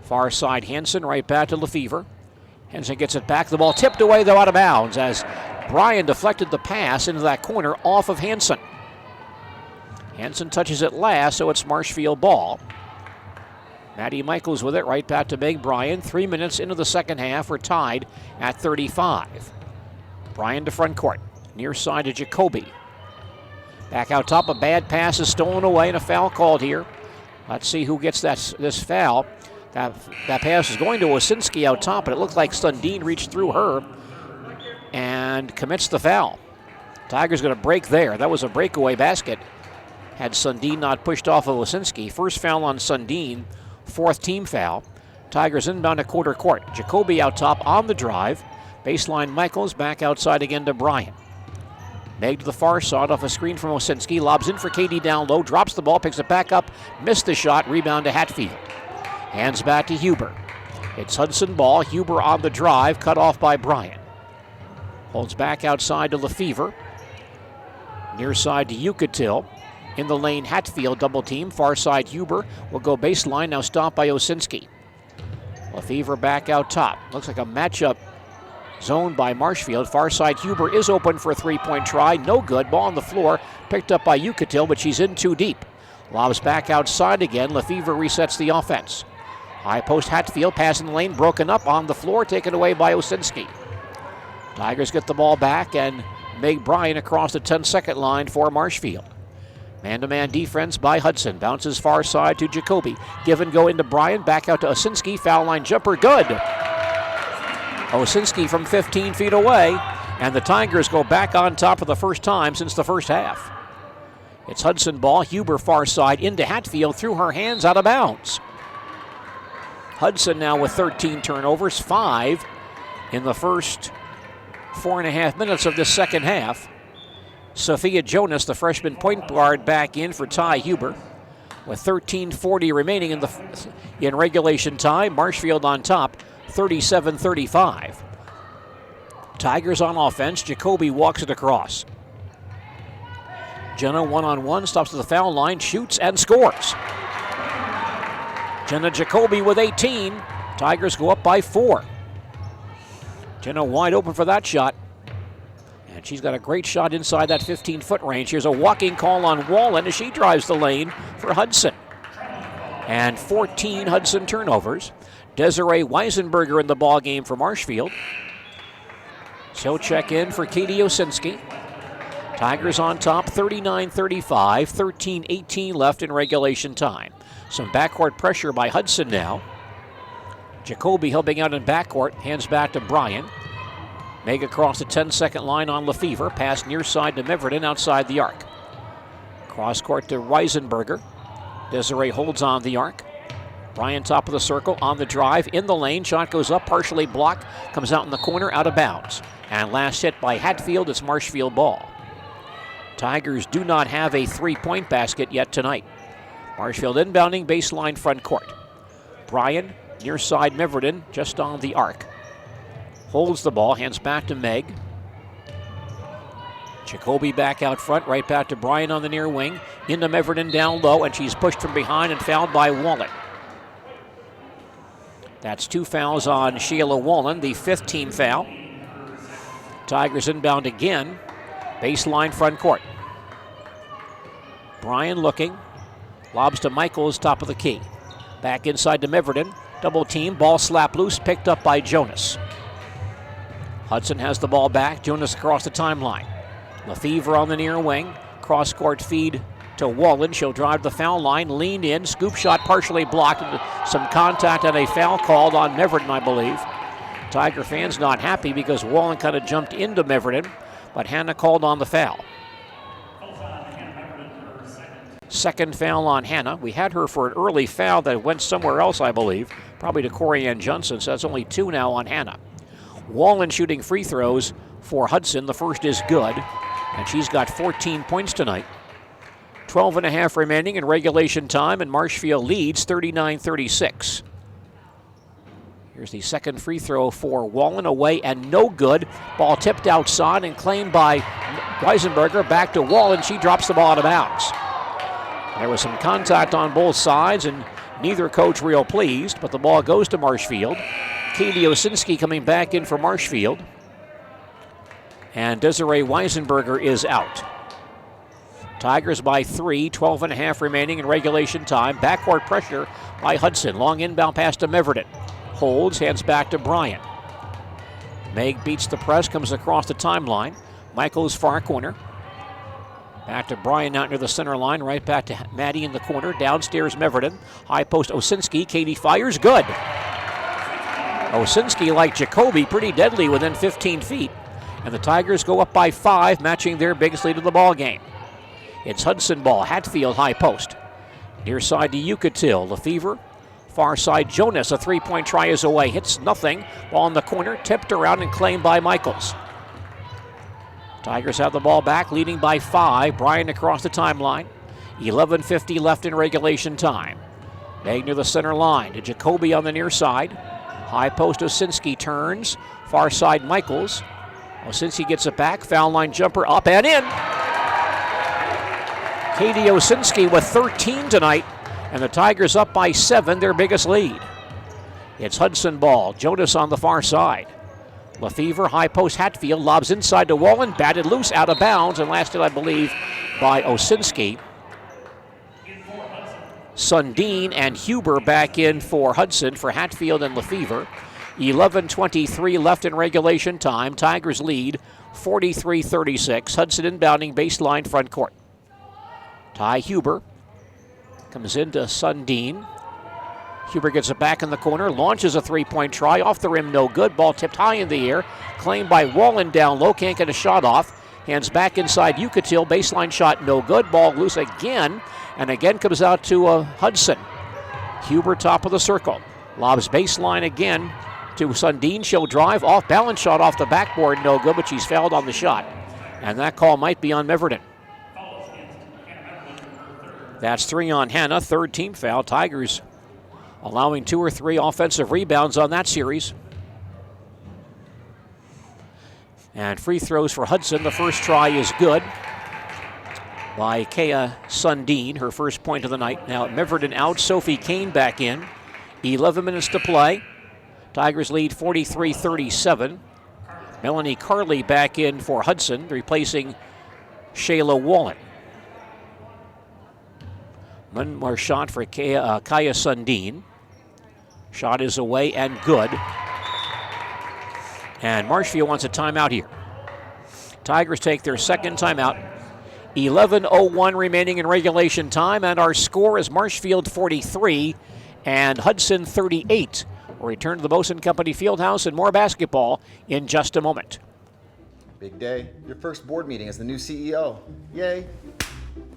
Far side Hansen, right back to Lefevre. Hansen gets it back. The ball tipped away, though, out of bounds as Bryan deflected the pass into that corner off of Hansen. Hansen touches it last, so it's Marshfield ball. Maddie Michaels with it, right back to Meg Bryan. 3 minutes into the second half, we're tied at 35. Bryan to front court. Near side to Jacoby. Back out top, a bad pass is stolen away and a foul called here. Let's see who gets this foul. That pass is going to Osinski out top, but it looked like Sundin reached through her and commits the foul. Tigers going to break there. That was a breakaway basket. Had Sundin not pushed off of Osinski. First foul on Sundin, fourth team foul. Tigers inbound to quarter court. Jacoby out top on the drive. Baseline Michaels, back outside again to Bryan. Meg to the far side off a screen from Osinski. Lobs in for Katie down low. Drops the ball, picks it back up. Missed the shot. Rebound to Hatfield. Hands back to Huber. It's Hudson ball. Huber on the drive. Cut off by Bryan. Holds back outside to Lefevre. Near side to Yucatil. In the lane, Hatfield double team. Far side Huber will go baseline. Now stopped by Osinski. Lefevre back out top. Looks like a matchup zoned by Marshfield. Far side Huber is open for a three-point try. No good. Ball on the floor. Picked up by Yucatil, but she's in too deep. Lobs back outside again. Lefevre resets the offense. High post Hatfield. Pass in the lane. Broken up on the floor. Taken away by Osinski. Tigers get the ball back and Meg Bryan across the 10-second line for Marshfield. Man-to-man defense by Hudson. Bounces far side to Jacoby. Give and go into Bryan. Back out to Osinski. Foul line jumper. Good. Osinski from 15 feet away. And the Tigers go back on top for the first time since the first half. It's Hudson ball. Huber far side into Hatfield. Through her hands out of bounds. Hudson now with 13 turnovers. 5 in the first 4.5 minutes of this second half. Sophia Jonas, the freshman point guard, back in for Ty Huber. With 13:40 remaining in regulation time, Marshfield on top, 37-35. Tigers on offense. Jacoby walks it across. Jenna one-on-one, stops at the foul line, shoots and scores. Jenna Jacoby with 18. Tigers go up by 4. Jenna wide open for that shot. And she's got a great shot inside that 15-foot range. Here's a walking call on Wallen as she drives the lane for Hudson. And 14 Hudson turnovers. Desiree Weisenberger in the ball game for Marshfield. She'll check in for Katie Osinski. Tigers on top, 39-35, 13-18 left in regulation time. Some backcourt pressure by Hudson now. Jacoby helping out in backcourt, hands back to Bryan. Meg across the 10-second line on Lefevre, pass near side to Meverden outside the arc. Cross court to Weisenberger. Desiree holds on the arc. Bryan top of the circle on the drive, in the lane, shot goes up, partially blocked, comes out in the corner, out of bounds. And last hit by Hatfield, it's Marshfield ball. Tigers do not have a three-point basket yet tonight. Marshfield inbounding, baseline front court. Bryan, near side Meverden, just on the arc. Holds the ball, hands back to Meg. Jacoby back out front, right back to Bryan on the near wing. Into Meverden down low, and she's pushed from behind and fouled by Wallen. That's 2 fouls on Sheila Wallen, the 5th team foul. Tigers inbound again, baseline front court. Bryan looking, lobs to Michaels, top of the key. Back inside to Meverden, double team, ball slapped loose, picked up by Jonas. Hudson has the ball back, Jonas across the timeline. Lefevre on the near wing, cross-court feed to Wallen. She'll drive the foul line, lean in, scoop shot partially blocked, some contact and a foul called on Meverden, I believe. Tiger fans not happy because Wallen kind of jumped into Meverden, but Hannah called on the foul. Second foul on Hannah. We had her for an early foul that went somewhere else, I believe, probably to Corianne Johnson, so that's only 2 now on Hannah. Wallen shooting free throws for Hudson. The first is good, and she's got 14 points tonight. 12.5 remaining in regulation time, and Marshfield leads 39-36. Here's the second free throw for Wallen, away and no good. Ball tipped outside and claimed by Weisenberger. Back to Wallen. She drops the ball out of bounds. There was some contact on both sides, and neither coach real pleased, but the ball goes to Marshfield. Katie Osinski coming back in for Marshfield. And Desiree Weisenberger is out. Tigers by 3, 12.5 remaining in regulation time. Backcourt pressure by Hudson. Long inbound pass to Meverden. Holds, hands back to Bryan. Meg beats the press, comes across the timeline. Michaels far corner. Back to Bryan out near the center line. Right back to Maddie in the corner. Downstairs Meverden. High post Osinski. Katie fires. Good. Osinski, like Jacoby, pretty deadly within 15 feet. And the Tigers go up by 5, matching their biggest lead of the ball game. It's Hudson ball. Hatfield high post. Near side to Yucatil. Lefevre. Far side Jonas. A 3-point try is away. Hits nothing. Ball in the corner. Tipped around and claimed by Michaels. Tigers have the ball back, leading by 5. Bryan across the timeline. 11:50 left in regulation time. Meg near the center line to Jacoby on the near side. High post Osinski turns. Far side Michaels. Osinski gets it back. Foul line jumper up and in. Katie Osinski with 13 tonight. And the Tigers up by 7, their biggest lead. It's Hudson ball. Jonas on the far side. Lefevre, high post Hatfield, lobs inside to Wallen, batted loose, out of bounds, and lasted, I believe, by Osinski. Sundin and Huber back in for Hudson for Hatfield and Lefevre. 11:23 left in regulation time. Tigers lead 43-36. Hudson inbounding baseline front court. Ty Huber comes into Sundin. Huber gets it back in the corner, launches a 3-point try, off the rim, no good. Ball tipped high in the air, claimed by Wallen down low, can't get a shot off. Hands back inside Yucatil, baseline shot, no good. Ball loose again, and again comes out to Hudson. Huber top of the circle, lobs baseline again to Sundin. She'll drive, off balance shot off the backboard, no good, but she's fouled on the shot. And that call might be on Meverden. That's 3 on Hannah, 3rd team foul. Tigers allowing 2 or 3 offensive rebounds on that series. And free throws for Hudson. The first try is good by Kea Sundin, her first point of the night. Now Meverden out, Sophie Kane back in. 11 minutes to play. Tigers lead 43-37. Melanie Carley back in for Hudson, replacing Shayla Wallen. One more shot for Kaya Sundin. Shot is away and good. And Marshfield wants a timeout here. Tigers take their second timeout. 11:01 remaining in regulation time, and our score is Marshfield 43 and Hudson 38. We'll return to the Boson Company Fieldhouse and more basketball in just a moment. Big day. Your first board meeting as the new CEO. Yay.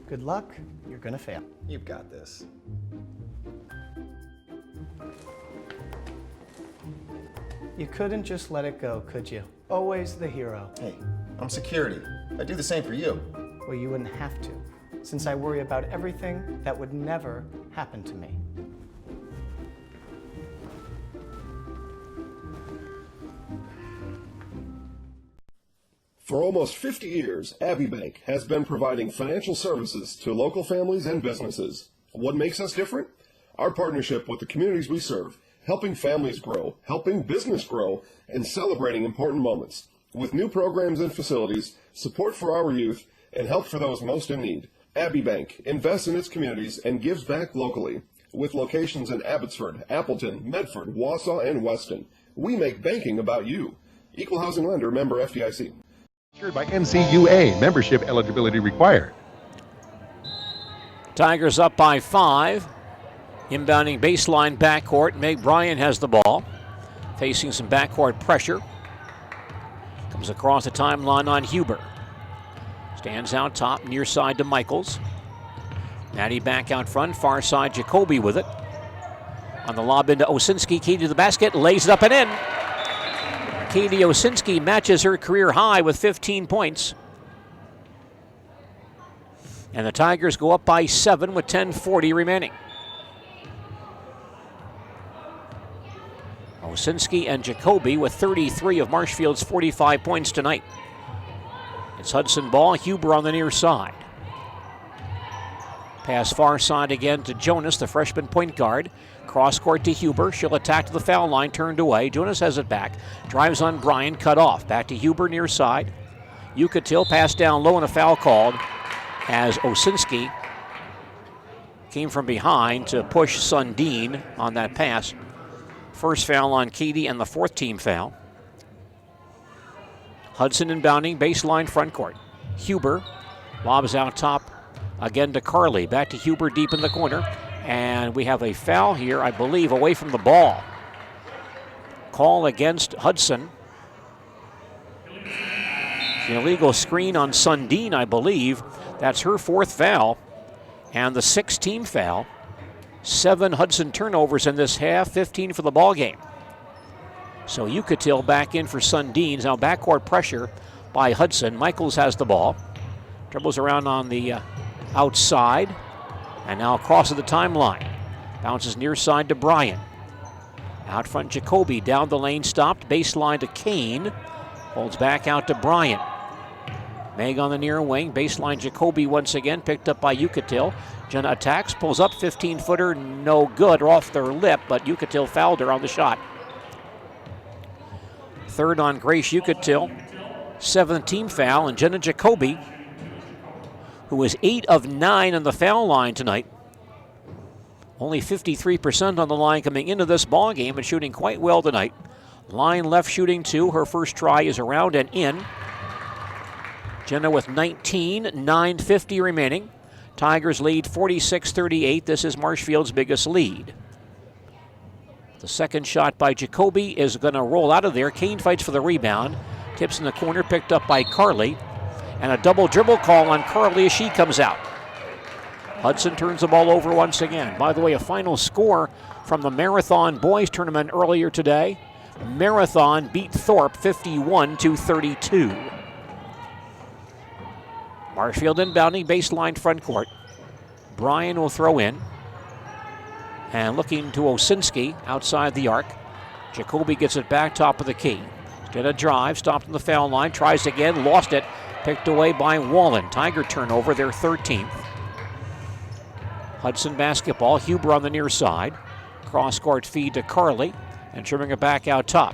Good luck. You're gonna fail. You've got this. You couldn't just let it go, could you? Always the hero. Hey, I'm security. I'd do the same for you. Well, you wouldn't have to, since I worry about everything that would never happen to me. For almost 50 years, Abbey Bank has been providing financial services to local families and businesses. What makes us different? Our partnership with the communities we serve, helping families grow, helping business grow, and celebrating important moments. With new programs and facilities, support for our youth, and help for those most in need. Abbey Bank invests in its communities and gives back locally. With locations in Abbotsford, Appleton, Medford, Wausau, and Weston, we make banking about you. Equal housing lender, member FDIC. Insured by NCUA. Membership eligibility required. Tigers up by 5. Inbounding baseline backcourt. Meg Bryan has the ball. Facing some backcourt pressure. Comes across the timeline on Huber. Stands out top, near side to Michaels. Maddie back out front, far side Jacoby with it. On the lob into Osinski, key to the basket, lays it up and in. Katie Osinski matches her career high with 15 points. And the Tigers go up by 7 with 10:40 remaining. Osinski and Jacoby with 33 of Marshfield's 45 points tonight. It's Hudson ball, Huber on the near side. Pass far side again to Jonas, the freshman point guard. Cross court to Huber. She'll attack to the foul line, turned away. Jonas has it back. Drives on Bryan, cut off. Back to Huber near side. Yucatil passed down low and a foul called as Osinski came from behind to push Sundin on that pass. First foul on Katie and the fourth team foul. Hudson inbounding, baseline front court. Huber lobs out top again to Carly. Back to Huber deep in the corner. And we have a foul here, I believe, away from the ball. Call against Hudson. The illegal screen on Sundin, I believe. That's her fourth foul. And the sixth team foul. 7 Hudson turnovers in this half, 15 for the ball game. So Yucatil back in for Sundin. Now backcourt pressure by Hudson. Michaels has the ball. Dribbles around on the outside. And now crosses the timeline. Bounces near side to Bryan. Out front Jacoby. Down the lane stopped. Baseline to Kane. Holds back out to Bryan. Meg on the near wing. Baseline Jacoby once again. Picked up by Yucatil. Jenna attacks. Pulls up 15-footer. No good. Off their lip. But Yucatil fouled her on the shot. Third on Grace Yucatil. 7th team foul. And Jenna Jacoby, who was 8 of 9 on the foul line tonight. Only 53% on the line coming into this ball game and shooting quite well tonight. Line left shooting 2. Her first try is around and in. Jenna with 19, 9:50 remaining. Tigers lead 46-38. This is Marshfield's biggest lead. The second shot by Jacoby is going to roll out of there. Kane fights for the rebound. Tips in the corner, picked up by Carly. And a double dribble call on Carly as she comes out. Hudson turns the ball over once again. By the way, a final score from the Marathon Boys Tournament earlier today. Marathon beat Thorpe 51-32. Marshfield inbounding, baseline front court. Bryan will throw in. And looking to Osinski outside the arc. Jacoby gets it back top of the key. Did a drive, stopped on the foul line, tries again, lost it. Picked away by Wallen. Tiger turnover, their 13th. Hudson basketball. Huber on the near side. Cross-court feed to Carly. And trimming it back out top.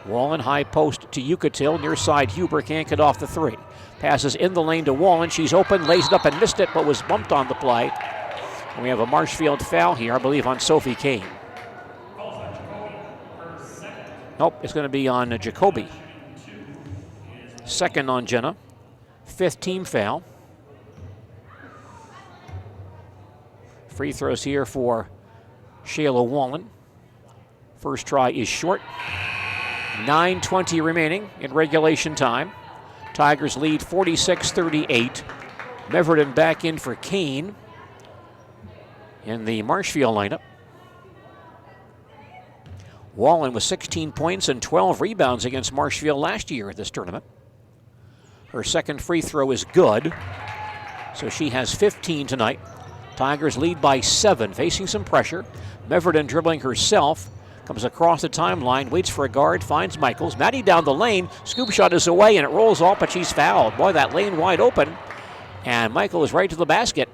Wallen high post to Yucatil. Near side Huber can't get off the 3. Passes in the lane to Wallen. She's open, lays it up and missed it, but was bumped on the play. And we have a Marshfield foul here, I believe, on Sophie Kane. Nope, it's going to be on Jacoby. Second on Jenna. 5th team foul. Free throws here for Shayla Wallen. First try is short. 9:20 remaining in regulation time. Tigers lead 46-38. Meverton back in for Kane in the Marshfield lineup. Wallen with 16 points and 12 rebounds against Marshfield last year at this tournament. Her second free throw is good, so she has 15 tonight. Tigers lead by 7, facing some pressure. Meverton dribbling herself, comes across the timeline, waits for a guard, finds Michaels. Maddie down the lane, scoop shot is away, and it rolls off, but she's fouled. Boy, that lane wide open, and Michael is right to the basket.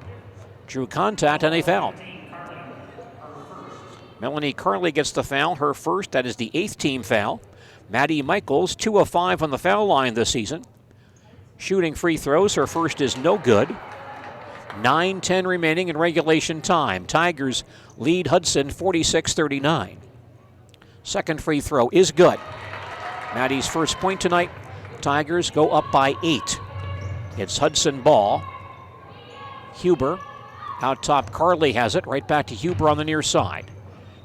Drew contact, and a foul. Melanie currently gets the foul, her first. That is the 8th team foul. Maddie Michaels, 2 of 5 on the foul line this season. Shooting free throws, her first is no good. 9:10 remaining in regulation time. Tigers lead Hudson 46-39. Second free throw is good. Maddie's first point tonight. Tigers go up by 8. It's Hudson ball. Huber out top. Carly has it. Right back to Huber on the near side.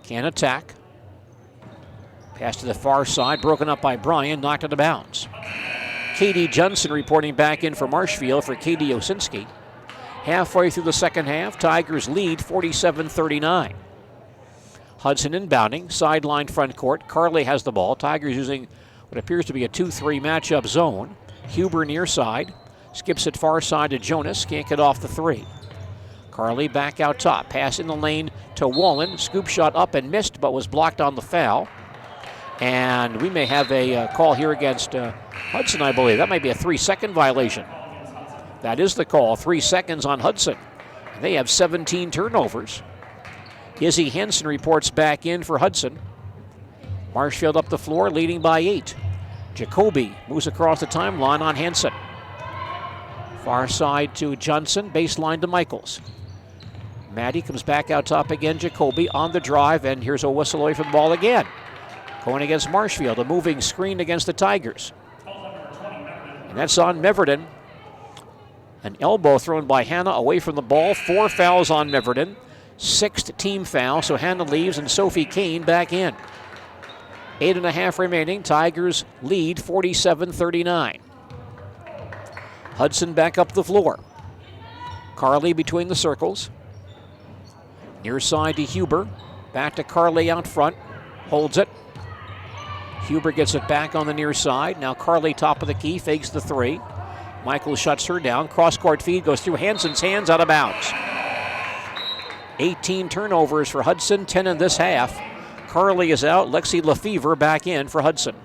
Can attack. Pass to the far side. Broken up by Bryan. Knocked out of bounds. Katie Johnson reporting back in for Marshfield for Katie Osinski. Halfway through the second half, Tigers lead 47-39. Hudson inbounding, sideline front court. Carly has the ball. Tigers using what appears to be a 2-3 matchup zone. Huber near side. Skips it far side to Jonas. Can't get off the 3. Carly back out top. Pass in the lane to Wallen. Scoop shot up and missed, but was blocked on the foul. And we may have a call here against Hudson, I believe. That might be a 3-second violation. That is the call. 3 seconds on Hudson. They have 17 turnovers. Izzy Henson reports back in for Hudson. Marshfield up the floor, leading by 8. Jacoby moves across the timeline on Henson. Far side to Johnson, baseline to Michaels. Maddie comes back out top again. Jacoby on the drive, and here's a whistle away from the ball again. Going against Marshfield, a moving screen against the Tigers. And that's on Meverton. An elbow thrown by Hannah away from the ball. 4 fouls on Meverton. 6th team foul, so Hannah leaves and Sophie Kane back in. 8.5 remaining. Tigers lead 47-39. Hudson back up the floor. Carly between the circles. Near side to Huber. Back to Carly out front. Holds it. Huber gets it back on the near side. Now Carly top of the key, fakes the 3. Michael shuts her down. Cross-court feed goes through Hanson's hands, out of bounds. 18 turnovers for Hudson, 10 in this half. Carly is out. Lexi Lefevre back in for Hudson.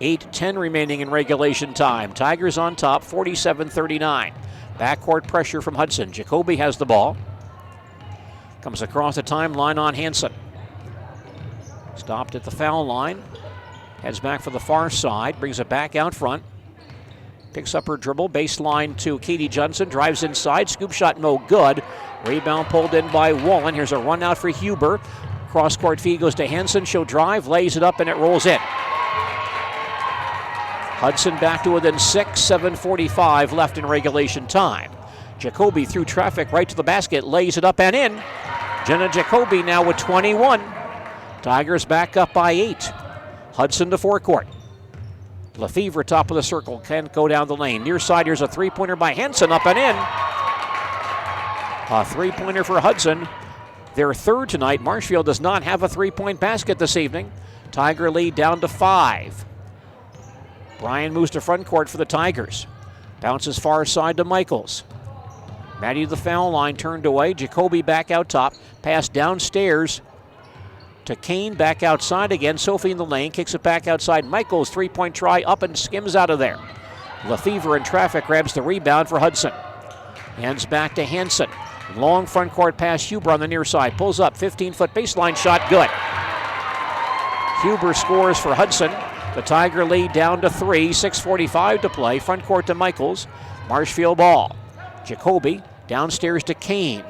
8:10 remaining in regulation time. Tigers on top, 47-39. Backcourt pressure from Hudson. Jacoby has the ball. Comes across the timeline on Hanson. Stopped at the foul line. Heads back for the far side. Brings it back out front. Picks up her dribble. Baseline to Katie Johnson. Drives inside. Scoop shot no good. Rebound pulled in by Wallen. Here's a run out for Huber. Cross-court feed goes to Hanson. She'll drive. Lays it up and it rolls in. Hudson back to within 6. 7:45 left in regulation time. Jacoby through traffic right to the basket. Lays it up and in. Jenna Jacoby now with 21. Tigers back up by 8. Hudson to forecourt. Lefevre top of the circle. Can't go down the lane. Near side, here's a three-pointer by Hanson, up and in. A three-pointer for Hudson. Their third tonight. Marshfield does not have a three-point basket this evening. Tiger lead down to 5. Bryan moves to front court for the Tigers. Bounces far side to Michaels. Maddie to the foul line, turned away. Jacoby back out top. Pass downstairs to Kane, back outside again. Sophie in the lane, kicks it back outside. Michaels, three-point try, up and skims out of there. Lefevre in traffic grabs the rebound for Hudson. Hands back to Hanson. Long front court pass, Huber on the near side. Pulls up, 15-foot baseline shot, good. Huber scores for Hudson. The Tiger lead down to 3, 6:45 to play. Front court to Michaels. Marshfield ball. Jacoby downstairs to Kane.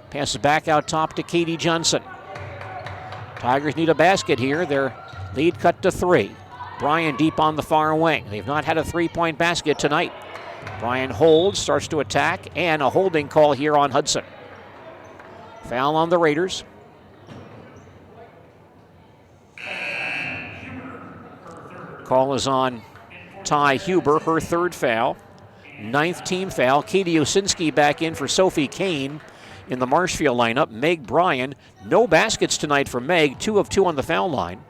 Passes back out top to Katie Johnson. Tigers need a basket here. They're Lead cut to 3. Bryan deep on the far wing. They've not had a three-point basket tonight. Bryan holds, starts to attack, and a holding call here on Hudson. Foul on the Raiders. Call is on Ty Huber, her third foul. 9th team foul. Katie Osinski back in for Sophie Kane in the Marshfield lineup. Meg Bryan, no baskets tonight for Meg, 2 of 2 on the foul line.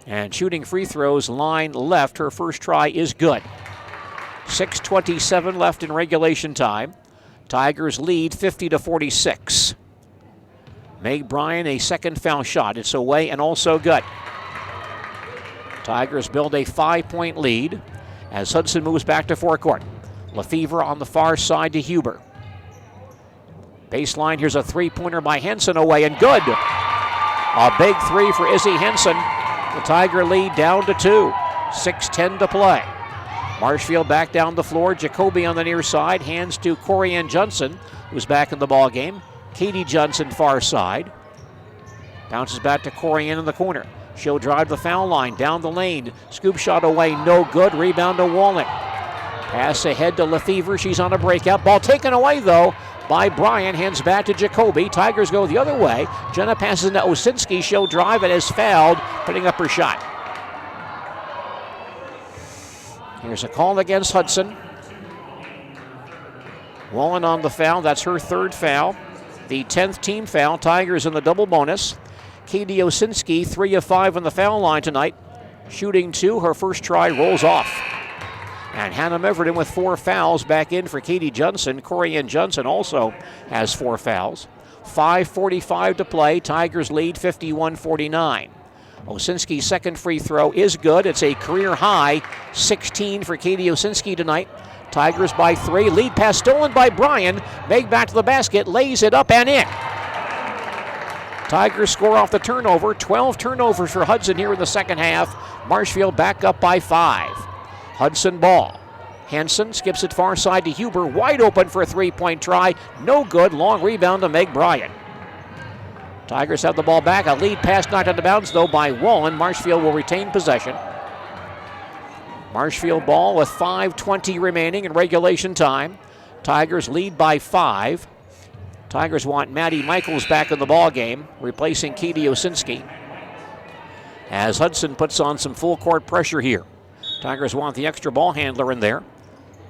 And shooting free throws, line left, her first try is good. 6:27 left in regulation time. Tigers lead 50-46. Meg Bryan, a second foul shot. It's away and also good. Tigers build a 5-point lead as Hudson moves back to forecourt. Lefevre on the far side to Huber. Baseline, here's a three-pointer by Henson, away and good. A big three for Izzy Henson. The Tiger lead down to 2. 6:10 to play. Marshfield back down the floor. Jacoby on the near side. Hands to Corianne Johnson, who's back in the ball game. Katie Johnson far side. Bounces back to Corianne in the corner. She'll drive the foul line, down the lane. Scoop shot away, no good. Rebound to Walnick. Pass ahead to Lefevre. She's on a breakout. Ball taken away, though, by Bryan. Hands back to Jacoby. Tigers go the other way. Jenna passes into Osinski. She'll drive and is fouled, putting up her shot. Here's a call against Hudson. Wallen on the foul. That's her third foul. The 10th team foul. Tigers in the double bonus. Katie Osinski, 3 of 5 on the foul line tonight. Shooting 2. Her first try rolls off. And Hannah Meverden with 4 fouls back in for Katie Johnson. Corianne Johnson also has 4 fouls. 5:45 to play. Tigers lead 51-49. Osinski's second free throw is good. It's a career high. 16 for Katie Osinski tonight. Tigers by 3. Lead pass stolen by Bryan. Meg back to the basket. Lays it up and in. Tigers score off the turnover. 12 turnovers for Hudson here in the second half. Marshfield back up by 5. Hudson ball. Hanson skips it far side to Huber. Wide open for a three-point try. No good. Long rebound to Meg Bryan. Tigers have the ball back. A lead pass knocked out of bounds, though, by Wallen. Marshfield will retain possession. Marshfield ball with 5:20 remaining in regulation time. Tigers lead by 5. Tigers want Maddie Michaels back in the ball game, replacing Katie Osinski. As Hudson puts on some full court pressure here. Tigers want the extra ball handler in there.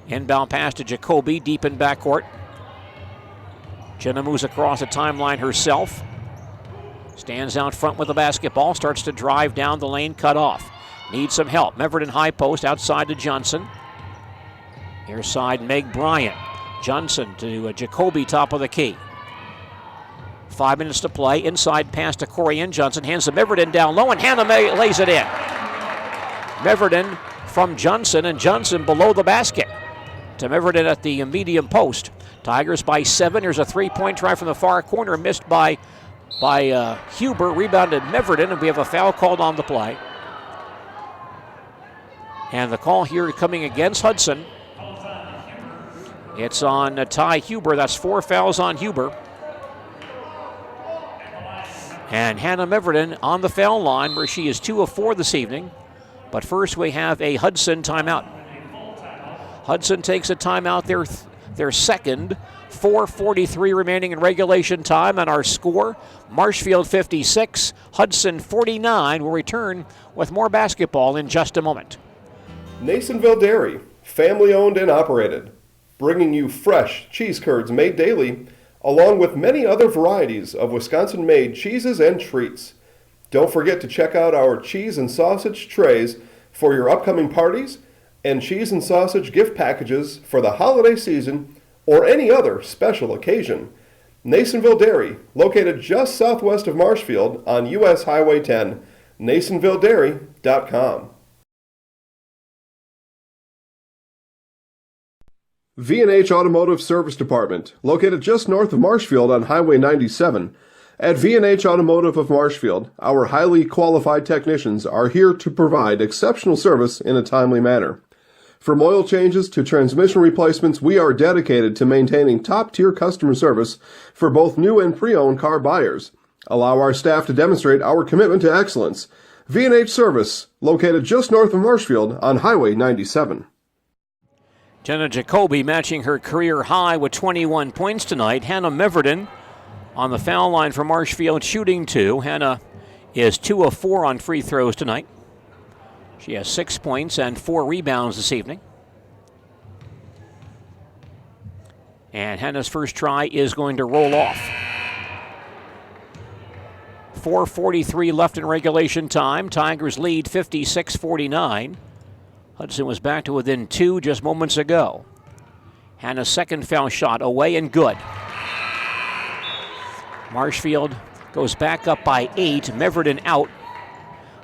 Inbound pass to Jacoby, deep in backcourt. Jenna moves across the timeline herself. Stands out front with the basketball, starts to drive down the lane, cut off. Needs some help. Meverden high post, outside to Johnson. Near side, Meg Bryan. Johnson to Jacoby, top of the key. 5 minutes to play. Inside pass to Corianne Johnson. Hands to Meverden down low, and Hannah lays it in. Meverden from Johnson, and Johnson below the basket. To Meverden at the medium post. Tigers by 7. There's a three-point try from the far corner, missed by Huber. Rebounded Meverden, and we have a foul called on the play. And the call here coming against Hudson. It's on Ty Huber. That's 4 fouls on Huber. And Hannah Meverden on the foul line, where she is 2 of 4 this evening. But first we have a Hudson timeout. Hudson takes a timeout, their second. 4:43 remaining in regulation time, and our score, Marshfield 56, Hudson 49. We'll return with more basketball in just a moment. Nasonville Dairy, family owned and operated, bringing you fresh cheese curds made daily, along with many other varieties of Wisconsin-made cheeses and treats. Don't forget to check out our cheese and sausage trays for your upcoming parties and cheese and sausage gift packages for the holiday season or any other special occasion. Nasonville Dairy, located just southwest of Marshfield on US Highway 10, NasonvilleDairy.com. V&H Automotive Service Department, located just north of Marshfield on Highway 97. At V&H Automotive of Marshfield, our highly qualified technicians are here to provide exceptional service in a timely manner. From oil changes to transmission replacements, we are dedicated to maintaining top-tier customer service for both new and pre-owned car buyers. Allow our staff to demonstrate our commitment to excellence. V&H Service, located just north of Marshfield on Highway 97. Jenna Jacoby matching her career high with 21 points tonight. Hannah Meverden on the foul line for Marshfield, shooting 2. Hannah is 2 of 4 on free throws tonight. She has 6 points and 4 rebounds this evening. And Hannah's first try is going to roll off. 4:43 left in regulation time. Tigers lead 56-49. Hudson was back to within 2 just moments ago. Hannah's second foul shot away and good. Marshfield goes back up by 8. Meverden out.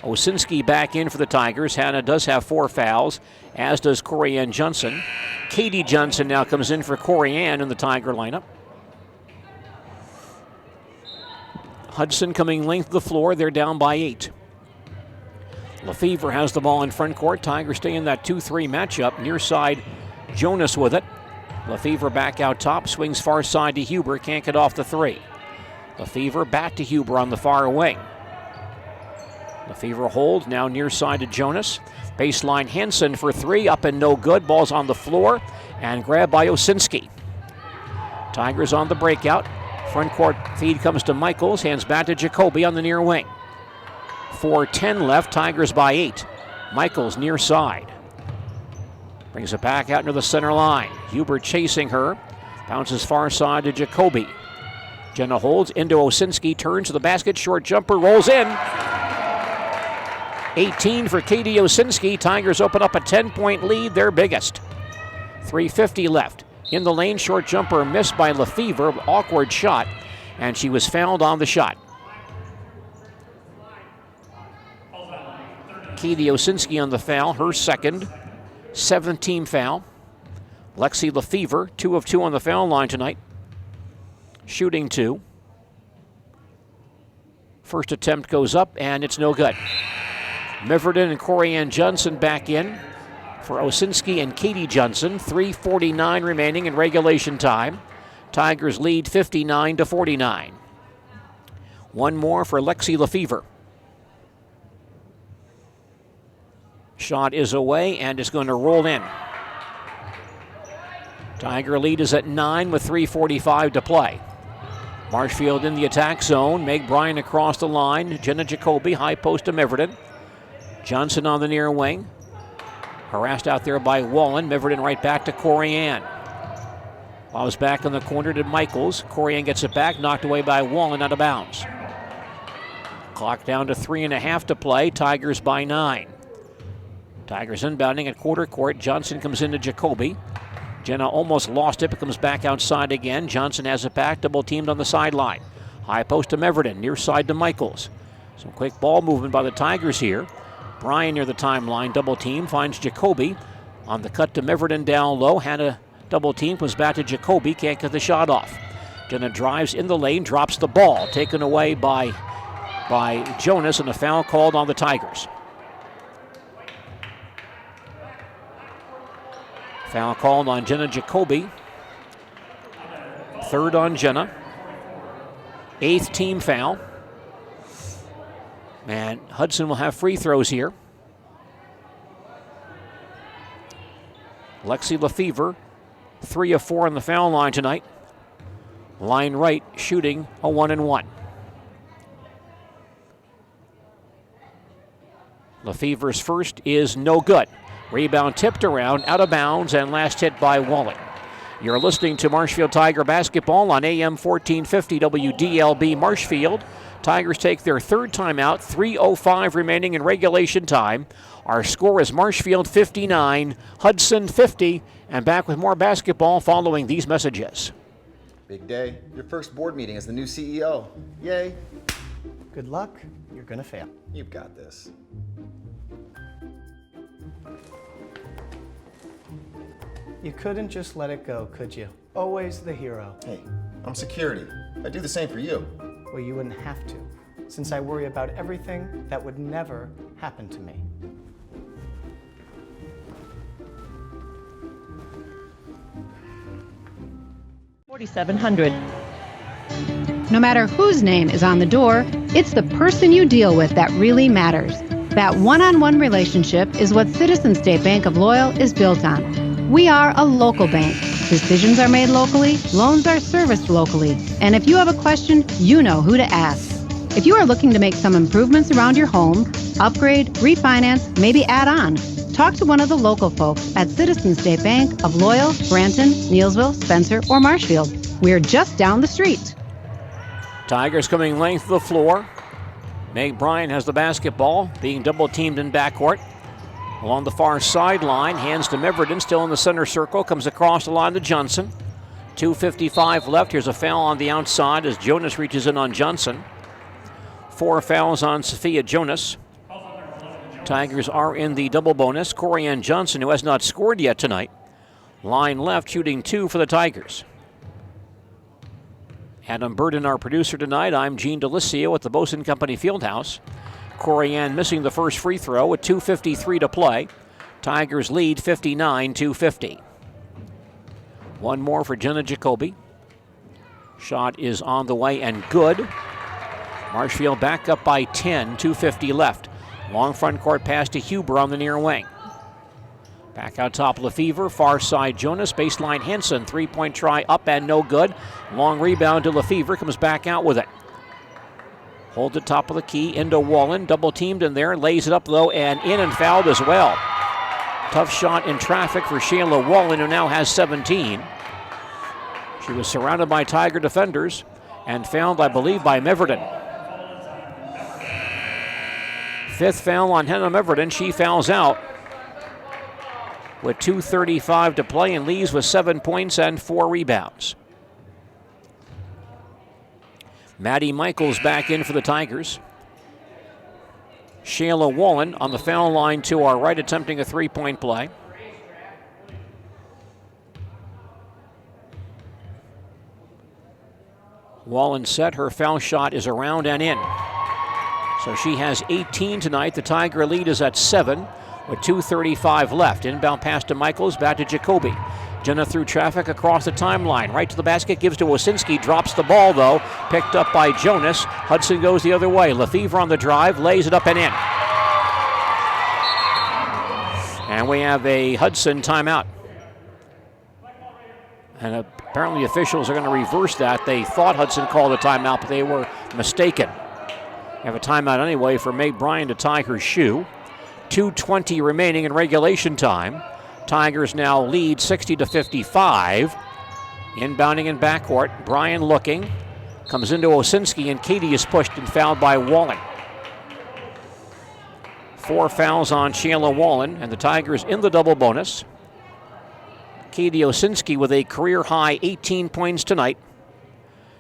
Osinski back in for the Tigers. Hannah does have 4 fouls, as does Corianne Johnson. Katie Johnson now comes in for Corianne in the Tiger lineup. Hudson coming length of the floor. They're down by 8. Lefevre has the ball in front court. Tigers stay in that 2-3 matchup. Near side, Jonas with it. Lefevre back out top. Swings far side to Huber. Can't get off the 3. Lefevre back to Huber on the far wing. Lefevre holds. Now near side to Jonas. Baseline Hansen for 3. Up and no good. Ball's on the floor. And grabbed by Osinski. Tigers on the breakout. Front court feed comes to Michaels. Hands back to Jacoby on the near wing. 4:10 left. Tigers by 8. Michaels near side. Brings it back out into the center line. Huber chasing her. Bounces far side to Jacoby. Jenna holds into Osinski. Turns to the basket. Short jumper. Rolls in. 18 for Katie Osinski. Tigers open up a 10-point lead. Their biggest. 3:50 left. In the lane, short jumper missed by Lefevre. Awkward shot, and she was fouled on the shot. Katie Osinski on the foul, her second. 7th team foul. Lexi Lefevre, 2 of 2 on the foul line tonight. Shooting 2. First attempt goes up, and it's no good. Meverden and Corianne Johnson back in for Osinski and Katie Johnson. 3:49 remaining in regulation time. Tigers lead 59-49. One more for Lexi Lefevre. Shot is away and is going to roll in. Tiger lead is at 9 with 3:45 to play. Marshfield in the attack zone. Meg Bryan across the line. Jenna Jacoby, high post to Meverden. Johnson on the near wing. Harassed out there by Wallen. Meverden right back to Corianne. Ball's back in the corner to Michaels. Corianne gets it back, knocked away by Wallen, out of bounds. Clock down to 3.5 to play. Tigers by 9. Tigers inbounding at quarter court. Johnson comes into Jacoby. Jenna almost lost it, but comes back outside again. Johnson has it back, double teamed on the sideline. High post to Meverden, near side to Michaels. Some quick ball movement by the Tigers here. Bryan near the timeline, double team, finds Jacoby. On the cut to Meverden down low. Hannah double team, comes back to Jacoby, can't get the shot off. Jenna drives in the lane, drops the ball, taken away by Jonas, and a foul called on the Tigers. Foul called on Jenna Jacoby. 3rd on Jenna. 8th team foul. And Hudson will have free throws here. Lexi Lefevre, 3 of 4 on the foul line tonight. Line right, shooting a 1-1. Lefevre's first is no good. Rebound tipped around, out of bounds, and last hit by Wallen. You're listening to Marshfield Tiger basketball on AM 1450 WDLB Marshfield. Tigers take their 3rd timeout, 3:05 remaining in regulation time. Our score is Marshfield 59, Hudson 50, and back with more basketball following these messages. Big day. Your first board meeting as the new CEO. Yay. Good luck. You're going to fail. You've got this. You couldn't just let it go, could you? Always the hero. Hey, I'm security. I'd do the same for you. Well, you wouldn't have to, since I worry about everything that would never happen to me. $4,700. No matter whose name is on the door, it's the person you deal with that really matters. That one-on-one relationship is what Citizens State Bank of Loyal is built on. We are a local bank. Decisions are made locally, loans are serviced locally, and if you have a question, you know who to ask. If you are looking to make some improvements around your home, upgrade, refinance, maybe add on, talk to one of the local folks at Citizens State Bank of Loyal, Granton, Neillsville, Spencer, or Marshfield. We're just down the street. Tigers coming length of the floor. Meg Bryan has the basketball, being double-teamed in backcourt. Along the far sideline, hands to Meverden, still in the center circle, comes across the line to Johnson. 2:55 left. Here's a foul on the outside as Jonas reaches in on Johnson. 4 fouls on Sophia Jonas. Tigers are in the double bonus. Corianne Johnson, who has not scored yet tonight, line left, shooting 2 for the Tigers. Adam Burden, our producer tonight. I'm Gene Delicio at the Bosun Company Fieldhouse. Corianne missing the first free throw with 2:53 to play. Tigers lead 59-50. One more for Jenna Jacoby. Shot is on the way and good. Marshfield back up by 10, 2:50 left. Long front court pass to Huber on the near wing. Back out top Lefevre, far side Jonas, baseline Henson, three-point try up and no good. Long rebound to Lefevre, comes back out with it. Hold the top of the key into Wallen, double teamed in there, lays it up though and in and fouled as well. Tough shot in traffic for Shayla Wallen, who now has 17. She was surrounded by Tiger defenders and fouled, I believe, by Meverden. 5th foul on Hannah Meverden, she fouls out with 2:35 to play and leaves with 7 points and 4 rebounds. Maddie Michaels back in for the Tigers. Shayla Wallen on the foul line to our right, attempting a three-point play. Wallen set, her foul shot is around and in. So she has 18 tonight. The Tiger lead is at 7 with 2:35 left. Inbound pass to Michaels, back to Jacoby. Jenna through traffic across the timeline. Right to the basket, gives to Wasinski. Drops the ball, though. Picked up by Jonas. Hudson goes the other way. Lefevre on the drive, lays it up and in. And we have a Hudson timeout. And apparently officials are going to reverse that. They thought Hudson called a timeout, but they were mistaken. We have a timeout anyway for Meg Bryan to tie her shoe. 2:20 remaining in regulation time. Tigers now lead 60-55. Inbounding in backcourt. Bryan looking. Comes into Osinski, and Katie is pushed and fouled by Wallen. 4 fouls on Shayla Wallen, and the Tigers in the double bonus. Katie Osinski with a career-high 18 points tonight.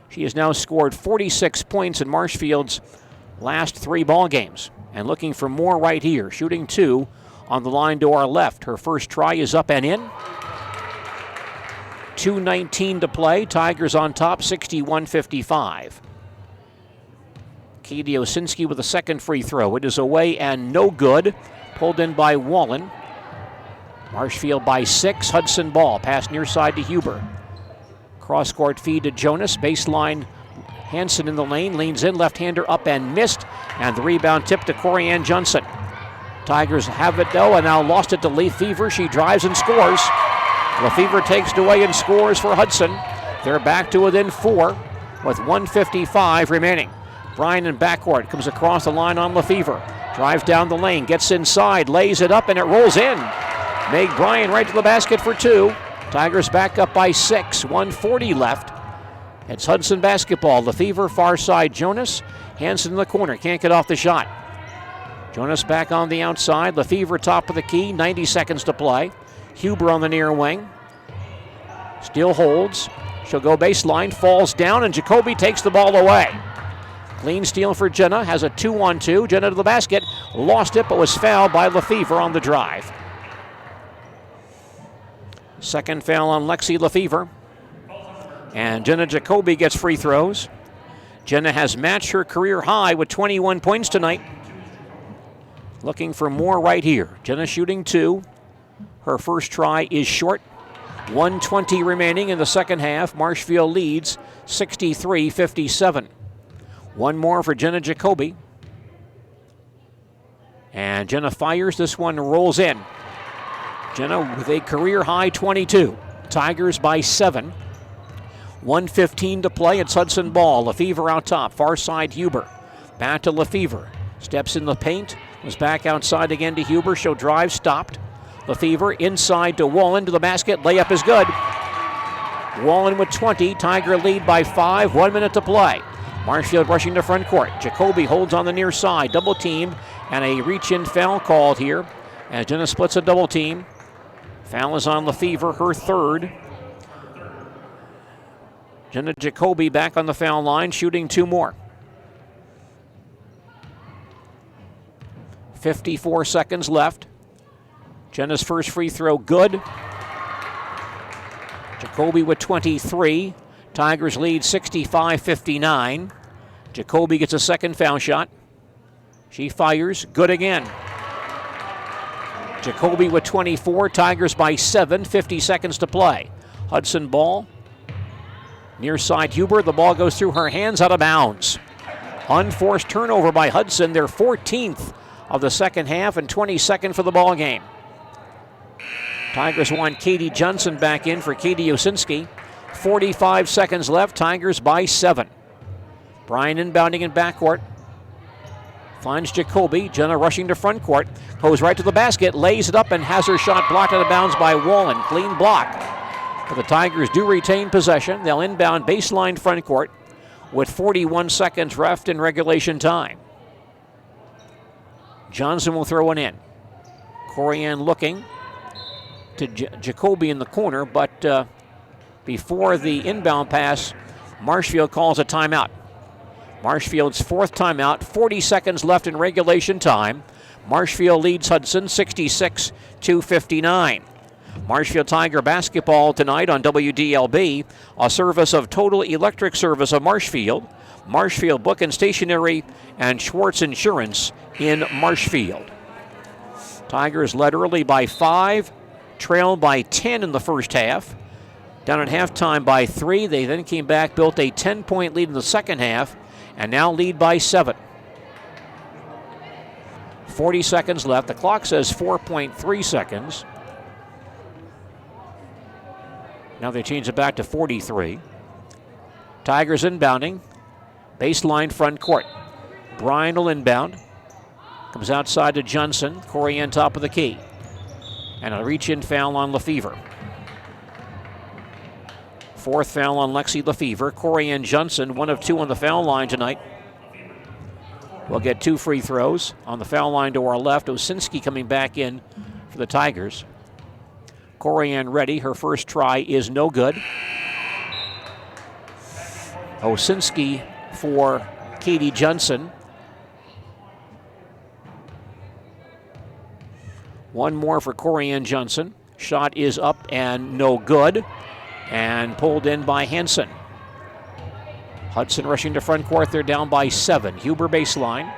She has now scored 46 points in Marshfield's last 3 ball games. And looking for more right here. Shooting 2 on the line to our left. Her first try is up and in. 2:19 to play. Tigers on top, 61-55. Katie Osinski with a second free throw. It is away and no good. Pulled in by Wallen. Marshfield by 6. Hudson ball. Pass near side to Huber. Cross-court feed to Jonas. Baseline. Hanson in the lane, leans in, left-hander up and missed, and the rebound tip to Corianne Johnson. Tigers have it though, and now lost it to Lefevre. She drives and scores. Lefevre takes it away and scores for Hudson. They're back to within 4 with 1:55 remaining. Bryan in backcourt, comes across the line on Lefevre. Drives down the lane, gets inside, lays it up, and it rolls in. Meg Bryan right to the basket for 2. Tigers back up by 6, 1:40 left. It's Hudson basketball. Lefevre, far side Jonas. Hanson in the corner, can't get off the shot. Jonas back on the outside. Lefevre top of the key, 90 seconds to play. Huber on the near wing. Still holds. She'll go baseline, falls down, and Jacoby takes the ball away. Clean steal for Jenna, has a 2-on-2. Jenna to the basket, lost it, but was fouled by Lefevre on the drive. Second foul on Lexi Lefevre. And Jenna Jacoby gets free throws. Jenna has matched her career high with 21 points tonight. Looking for more right here. Jenna shooting 2. Her first try is short. 1:20 remaining in the second half. Marshfield leads 63-57. One more for Jenna Jacoby. And Jenna fires. This one rolls in. Jenna with a career-high 22. Tigers by 7. 1:15 to play. It's Hudson ball. Lefevre out top. Far side Huber. Back to Lefevre. Steps in the paint. Was back outside again to Huber. She'll drive. Stopped. Lefevre inside to Wallen to the basket. Layup is good. Wallen with 20. Tiger lead by 5. 1 minute to play. Marshfield rushing to front court. Jacoby holds on the near side. Double teamed. And a reach-in foul called here as Jenna splits a double team. Foul is on Lefevre, her third. Jenna Jacoby back on the foul line, shooting 2 more. 54 seconds left. Jenna's first free throw good. Jacoby with 23. Tigers lead 65-59. Jacoby gets a second foul shot. She fires, good again. Jacoby with 24, Tigers by 7, 50 seconds to play. Hudson ball. Near side Huber, the ball goes through her hands, out of bounds. Unforced turnover by Hudson, their 14th of the second half and 22nd for the ball game. Tigers want Katie Johnson back in for Katie Osinski. 45 seconds left, Tigers by 7. Bryan inbounding in backcourt. Finds Jacoby. Jenna rushing to front court. Goes right to the basket, lays it up, and has her shot blocked out of bounds by Wallen. Clean block. But the Tigers do retain possession. They'll inbound baseline front court with 41 seconds left in regulation time. Johnson will throw it in. Corian looking to Jacoby in the corner, but before the inbound pass, Marshfield calls a timeout. Marshfield's 4th timeout, 40 seconds left in regulation time. Marshfield leads Hudson 66-59. Marshfield Tiger basketball tonight on WDLB, a service of Total Electric Service of Marshfield, Marshfield Book and Stationery, and Schwartz Insurance in Marshfield. Tigers led early by 5, trailed by 10 in the first half. Down at halftime by 3, they then came back, built a 10-point lead in the second half, and now lead by 7. 40 seconds left. The clock says 4.3 seconds. Now they change it back to 43. Tigers inbounding. Baseline front court. Bryan will inbound. Comes outside to Johnson. Corey on top of the key. And a reach-in foul on Lefevre. 4th foul on Lexi Lefevre. Corian Johnson, 1 of 2 on the foul line tonight. We'll get 2 free throws. On the foul line to our left, Osinski coming back in for the Tigers. Corian ready. Her first try is no good. Osinski for Katie Johnson. 1 more for Corian Johnson. Shot is up and no good. And pulled in by Hansen. Hudson rushing to front court. They're down by 7. Huber baseline.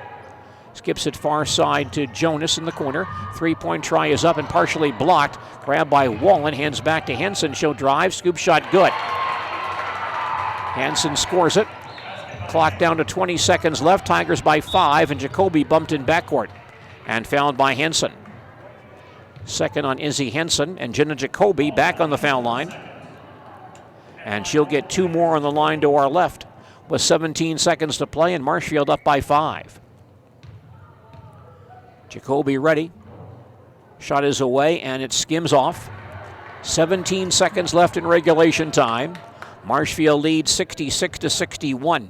Skips it far side to Jonas in the corner. 3-point try is up and partially blocked. Grabbed by Wallen. Hands back to Hansen. She'll drive. Scoop shot good. Hansen scores it. Clock down to 20 seconds left. Tigers by 5. And Jacoby bumped in backcourt. And fouled by Hansen. Second on Izzy Hansen. And Jenna Jacoby back on the foul line. And she'll get 2 more on the line to our left with 17 seconds to play, and Marshfield up by 5. Jacoby ready. Shot is away, and it skims off. 17 seconds left in regulation time. Marshfield leads 66-61.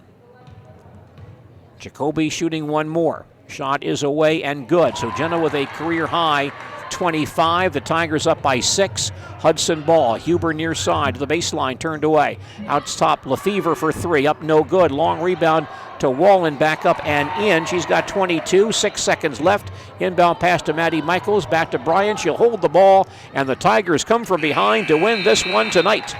Jacoby shooting 1 more. Shot is away and good. So Jenna with a career high 25. The Tigers up by 6. Hudson ball. Huber near side to the baseline, turned away. Out top, Lefevre for 3. Up no good. Long rebound to Wallen, back up and in. She's got 22. 6 seconds left. Inbound pass to Maddie Michaels. Back to Bryan. She'll hold the ball, and the Tigers come from behind to win this one tonight.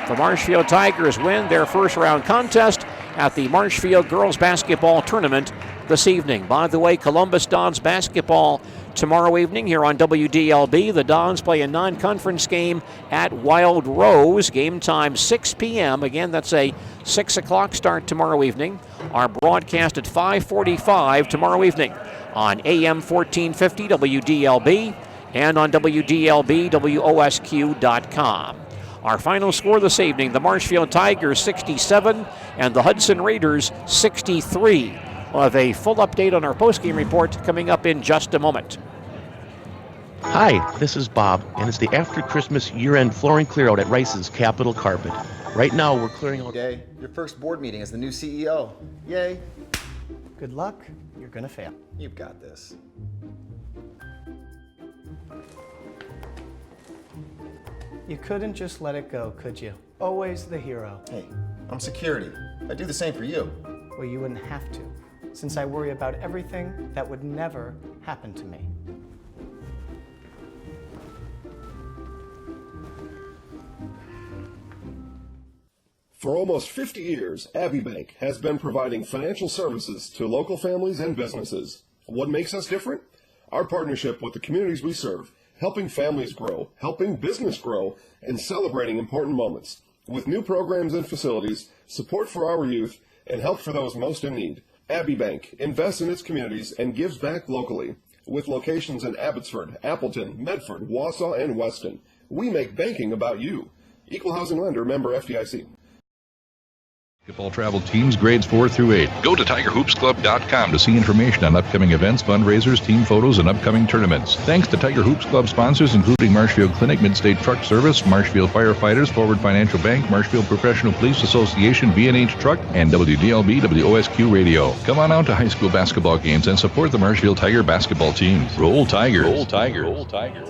The Marshfield Tigers win their first round contest at the Marshfield Girls Basketball Tournament this evening. By the way, Columbus Dons basketball tomorrow evening here on WDLB. The Dons play a non-conference game at Wild Rose. Game time 6 p.m. Again, that's a 6 o'clock start tomorrow evening. Our broadcast at 5:45 tomorrow evening on AM 1450 WDLB and on WDLB-WOSQ.com. Our final score this evening, the Marshfield Tigers 67 and the Hudson Raiders 63. We'll have a full update on our postgame report coming up in just a moment. Hi, this is Bob, and it's the after Christmas year-end flooring clear-out at Rice's Capital Carpet. Right now, we're clearing out... Day, your first board meeting as the new CEO. Yay. Good luck. You're going to fail. You've got this. You couldn't just let it go, could you? Always the hero. Hey, I'm security. I'd do the same for you. Well, you wouldn't have to, since I worry about everything that would never happen to me. For almost 50 years, Abbey Bank has been providing financial services to local families and businesses. What makes us different? Our partnership with the communities we serve, helping families grow, helping business grow, and celebrating important moments. With new programs and facilities, support for our youth, and help for those most in need. Abbey Bank invests in its communities and gives back locally. With locations in Abbotsford, Appleton, Medford, Wausau, and Weston, we make banking about you. Equal Housing Lender, member FDIC. Basketball travel teams grades 4 through 8. Go to TigerHoopsClub.com to see information on upcoming events, fundraisers, team photos, and upcoming tournaments. Thanks to Tiger Hoops Club sponsors including Marshfield Clinic, Midstate Truck Service, Marshfield Firefighters, Forward Financial Bank, Marshfield Professional Police Association, V&H Truck, and WDLB WOSQ Radio. Come on out to high school basketball games and support the Marshfield Tiger basketball teams. Roll Tigers. Roll Tigers. Roll Tigers.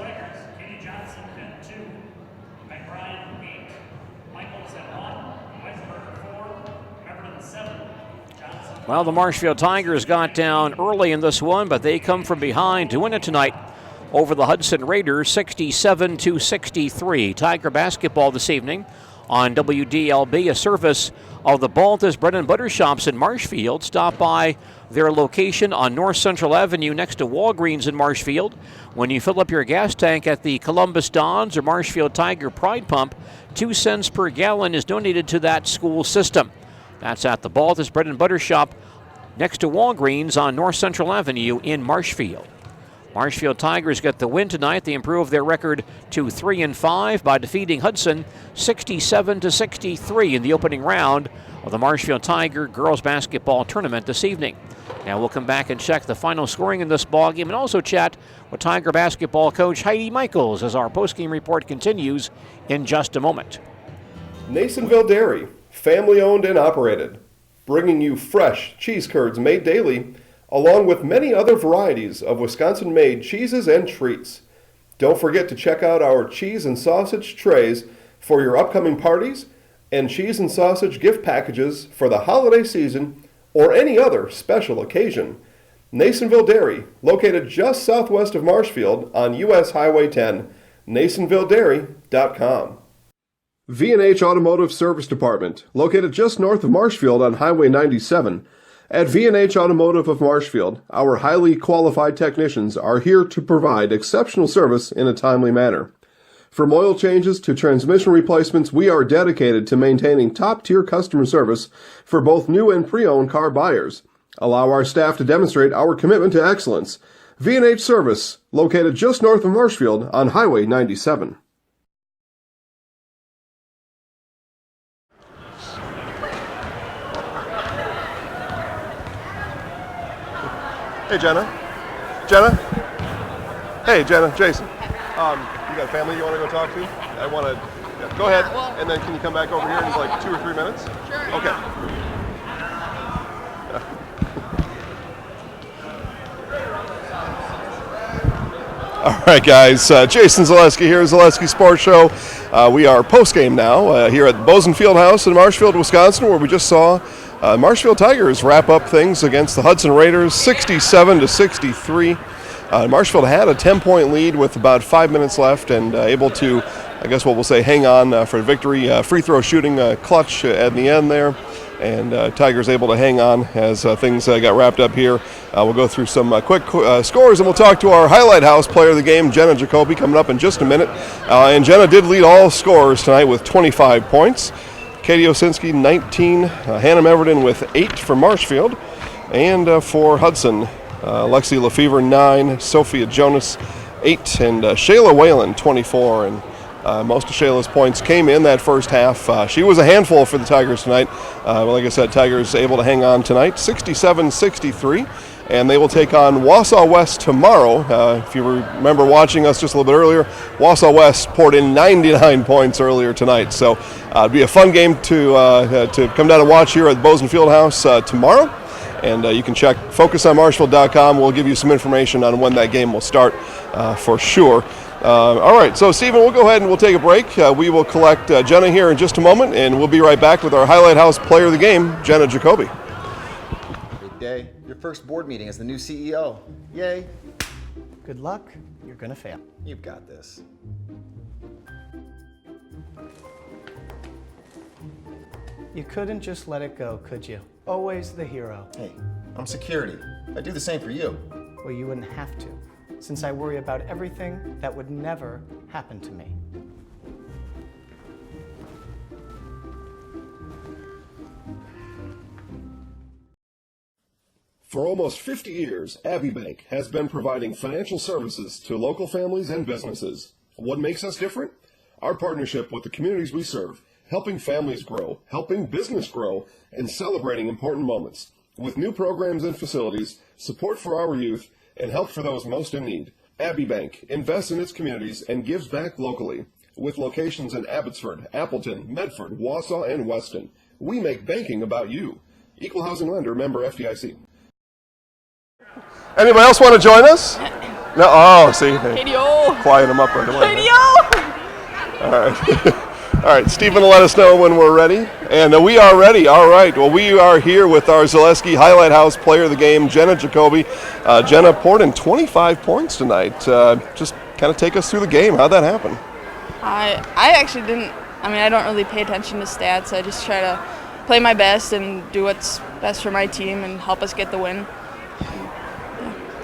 Well, the Marshfield Tigers got down early in this one, but they come from behind to win it tonight over the Hudson Raiders, 67-63. Tiger basketball this evening on WDLB, a service of the Baltus Bread and Butter Shops in Marshfield. Stop by their location on North Central Avenue next to Walgreens in Marshfield. When you fill up your gas tank at the Columbus Dons or Marshfield Tiger Pride Pump, 2 cents per gallon is donated to that school system. That's at the Baltus Bread and Butter Shop next to Walgreens on North Central Avenue in Marshfield. Marshfield Tigers get the win tonight. They improve their record to 3-5 by defeating Hudson 67-63 in the opening round of the Marshfield Tiger girls basketball tournament this evening. Now we'll come back and check the final scoring in this ballgame and also chat with Tiger basketball coach Heidi Michaels as our postgame report continues in just a moment. Nasonville Dairy, family owned and operated, bringing you fresh cheese curds made daily, along with many other varieties of Wisconsin-made cheeses and treats. Don't forget to check out our cheese and sausage trays for your upcoming parties and cheese and sausage gift packages for the holiday season or any other special occasion. Nasonville Dairy, located just southwest of Marshfield on U.S. Highway 10, NasonvilleDairy.com. V&H Automotive Service Department, located just north of Marshfield on Highway 97. At V&H Automotive of Marshfield, our highly qualified technicians are here to provide exceptional service in a timely manner. From oil changes to transmission replacements, we are dedicated to maintaining top-tier customer service for both new and pre-owned car buyers. Allow our staff to demonstrate our commitment to excellence. V&H Service, located just north of Marshfield on Highway 97. Hey, Jenna. Jenna? Hey, Jenna. Jason. You got a family you want to go talk to? I want to... Yeah, go ahead. And then can you come back over here in like 2 or 3 minutes? Sure. Okay. All right, guys. Jason Zaleski here, Zaleski Sports Show. We are post-game now here at Bozen Fieldhouse in Marshfield, Wisconsin, where we just saw Marshfield Tigers wrap up things against the Hudson Raiders, 67-63. Marshfield had a 10-point lead with about 5 minutes left and able to, I guess what we'll say, hang on for victory. Free throw shooting clutch at the end there. And Tigers able to hang on as things got wrapped up here. We'll go through some quick scores, and we'll talk to our highlight house player of the game, Jenna Jacoby, coming up in just a minute. And Jenna did lead all scorers tonight with 25 points. Katie Osinski, 19. Hannah Meverden with 8 for Marshfield. And for Hudson, Lexi Lefevre, 9. Sophia Jonas, 8. And Shayla Whalen, 24. And most of Shayla's points came in that first half. She was a handful for the Tigers tonight. Like I said, Tigers able to hang on tonight, 67-63. And they will take on Wausau West tomorrow. If you remember watching us just a little bit earlier, Wausau West poured in 99 points earlier tonight. So it'll be a fun game to come down and watch here at the Bozeman Fieldhouse tomorrow. And you can check focusonmarshfield.com. We'll give you some information on when that game will start for sure. All right, so Stephen, we'll go ahead and we'll take a break. We will collect Jenna here in just a moment, and we'll be right back with our highlight house player of the game, Jenna Jacoby. Big day. Your first board meeting as the new CEO. Yay. Good luck. You're going to fail. You've got this. You couldn't just let it go, could you? Always the hero. Hey, I'm security. I'd do the same for you. Well, you wouldn't have to, since I worry about everything that would never happen to me. For almost 50 years, Abbey Bank has been providing financial services to local families and businesses. What makes us different? Our partnership with the communities we serve, helping families grow, helping business grow, and celebrating important moments. With new programs and facilities, support for our youth, and help for those most in need. Abbey Bank invests in its communities and gives back locally. With locations in Abbotsford, Appleton, Medford, Wausau, and Weston, we make banking about you. Equal Housing Lender, member FDIC. Anybody else want to join us? No. Oh, see, KDO. Quiet them up right away. KDO. All right. All right, Stephen will let us know when we're ready. And we are ready. All right. Well, we are here with our Zaleski Highlight House player of the game, Jenna Jacoby. Jenna poured in 25 points tonight. Just kind of take us through the game. How'd that happen? I actually didn't. I mean, I don't really pay attention to stats. I just try to play my best and do what's best for my team and help us get the win.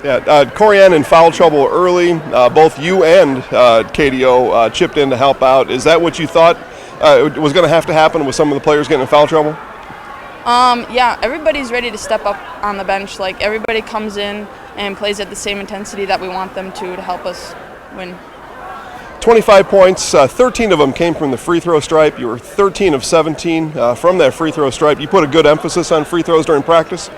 Yeah, Corianne in foul trouble early. Both you and KDO chipped in to help out. Is that what you thought was going to have to happen with some of the players getting in foul trouble? Yeah, everybody's ready to step up on the bench. Like, everybody comes in and plays at the same intensity that we want them to help us win. 25 points, 13 of them came from the free throw stripe. You were 13 of 17 from that free throw stripe. You put a good emphasis on free throws during practice?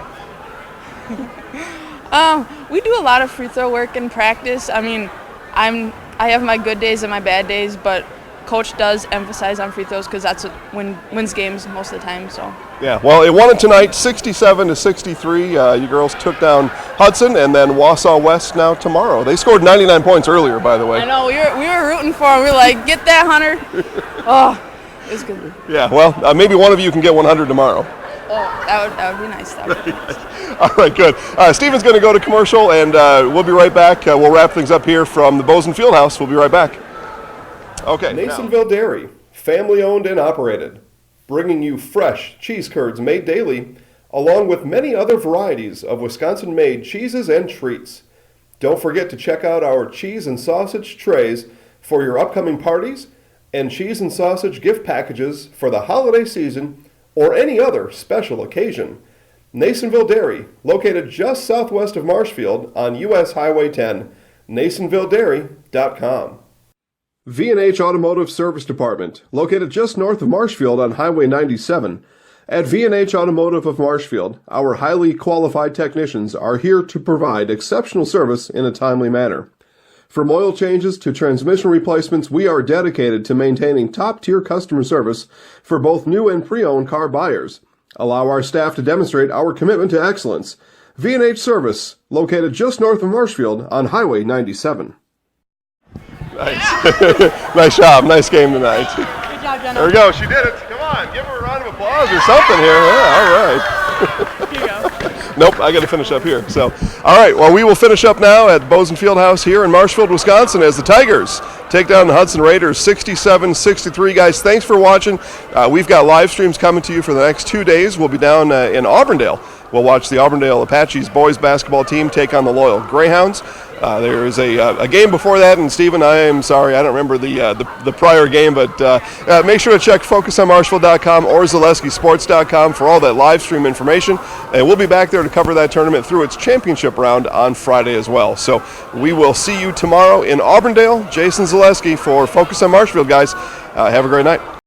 We do a lot of free throw work in practice. I mean, I have my good days and my bad days, but Coach does emphasize on free throws because that's what wins games most of the time. So. Yeah, well, it won it tonight, 67-63. You girls took down Hudson, and then Wausau West now tomorrow. They scored 99 points earlier, by the way. I know, we were rooting for them. We were like, get that, Hunter. Oh, it was good. Yeah, well, maybe one of you can get 100 tomorrow. Oh, that would be nice. That would be nice. All right, good. Stephen's going to go to commercial, and we'll be right back. We'll wrap things up here from the Bozeman Fieldhouse. We'll be right back. Okay. Nasonville Dairy, family owned and operated, bringing you fresh cheese curds made daily, along with many other varieties of Wisconsin-made cheeses and treats. Don't forget to check out our cheese and sausage trays for your upcoming parties and cheese and sausage gift packages for the holiday season or any other special occasion. Nasonville Dairy, located just southwest of Marshfield on U.S. Highway 10, nasonvilledairy.com. V&H Automotive Service Department, located just north of Marshfield on Highway 97. At V&H Automotive of Marshfield, our highly qualified technicians are here to provide exceptional service in a timely manner. From oil changes to transmission replacements, we are dedicated to maintaining top-tier customer service for both new and pre-owned car buyers. Allow our staff to demonstrate our commitment to excellence. V&H Service, located just north of Marshfield on Highway 97. Nice. Nice job. Nice game tonight. Good job, Jenna. There we go. She did it. Come on. Give her a round of applause or something here. Yeah, all right. Here you go. Nope, I got to finish up here. So, all right, well, we will finish up now at Bozen Fieldhouse here in Marshfield, Wisconsin, as the Tigers take down the Hudson Raiders 67-63. Guys, thanks for watching. We've got live streams coming to you for the next 2 days. We'll be down in Auburndale. We'll watch the Auburndale Apaches boys basketball team take on the Loyal Greyhounds. There is a game before that, and Stephen, I am sorry, I don't remember the prior game, but make sure to check FocusOnMarshfield.com or ZaleskiSports.com for all that live stream information, and we'll be back there to cover that tournament through its championship round on Friday as well. So we will see you tomorrow in Auburndale. Jason Zaleski for Focus on Marshfield, guys. Have a great night.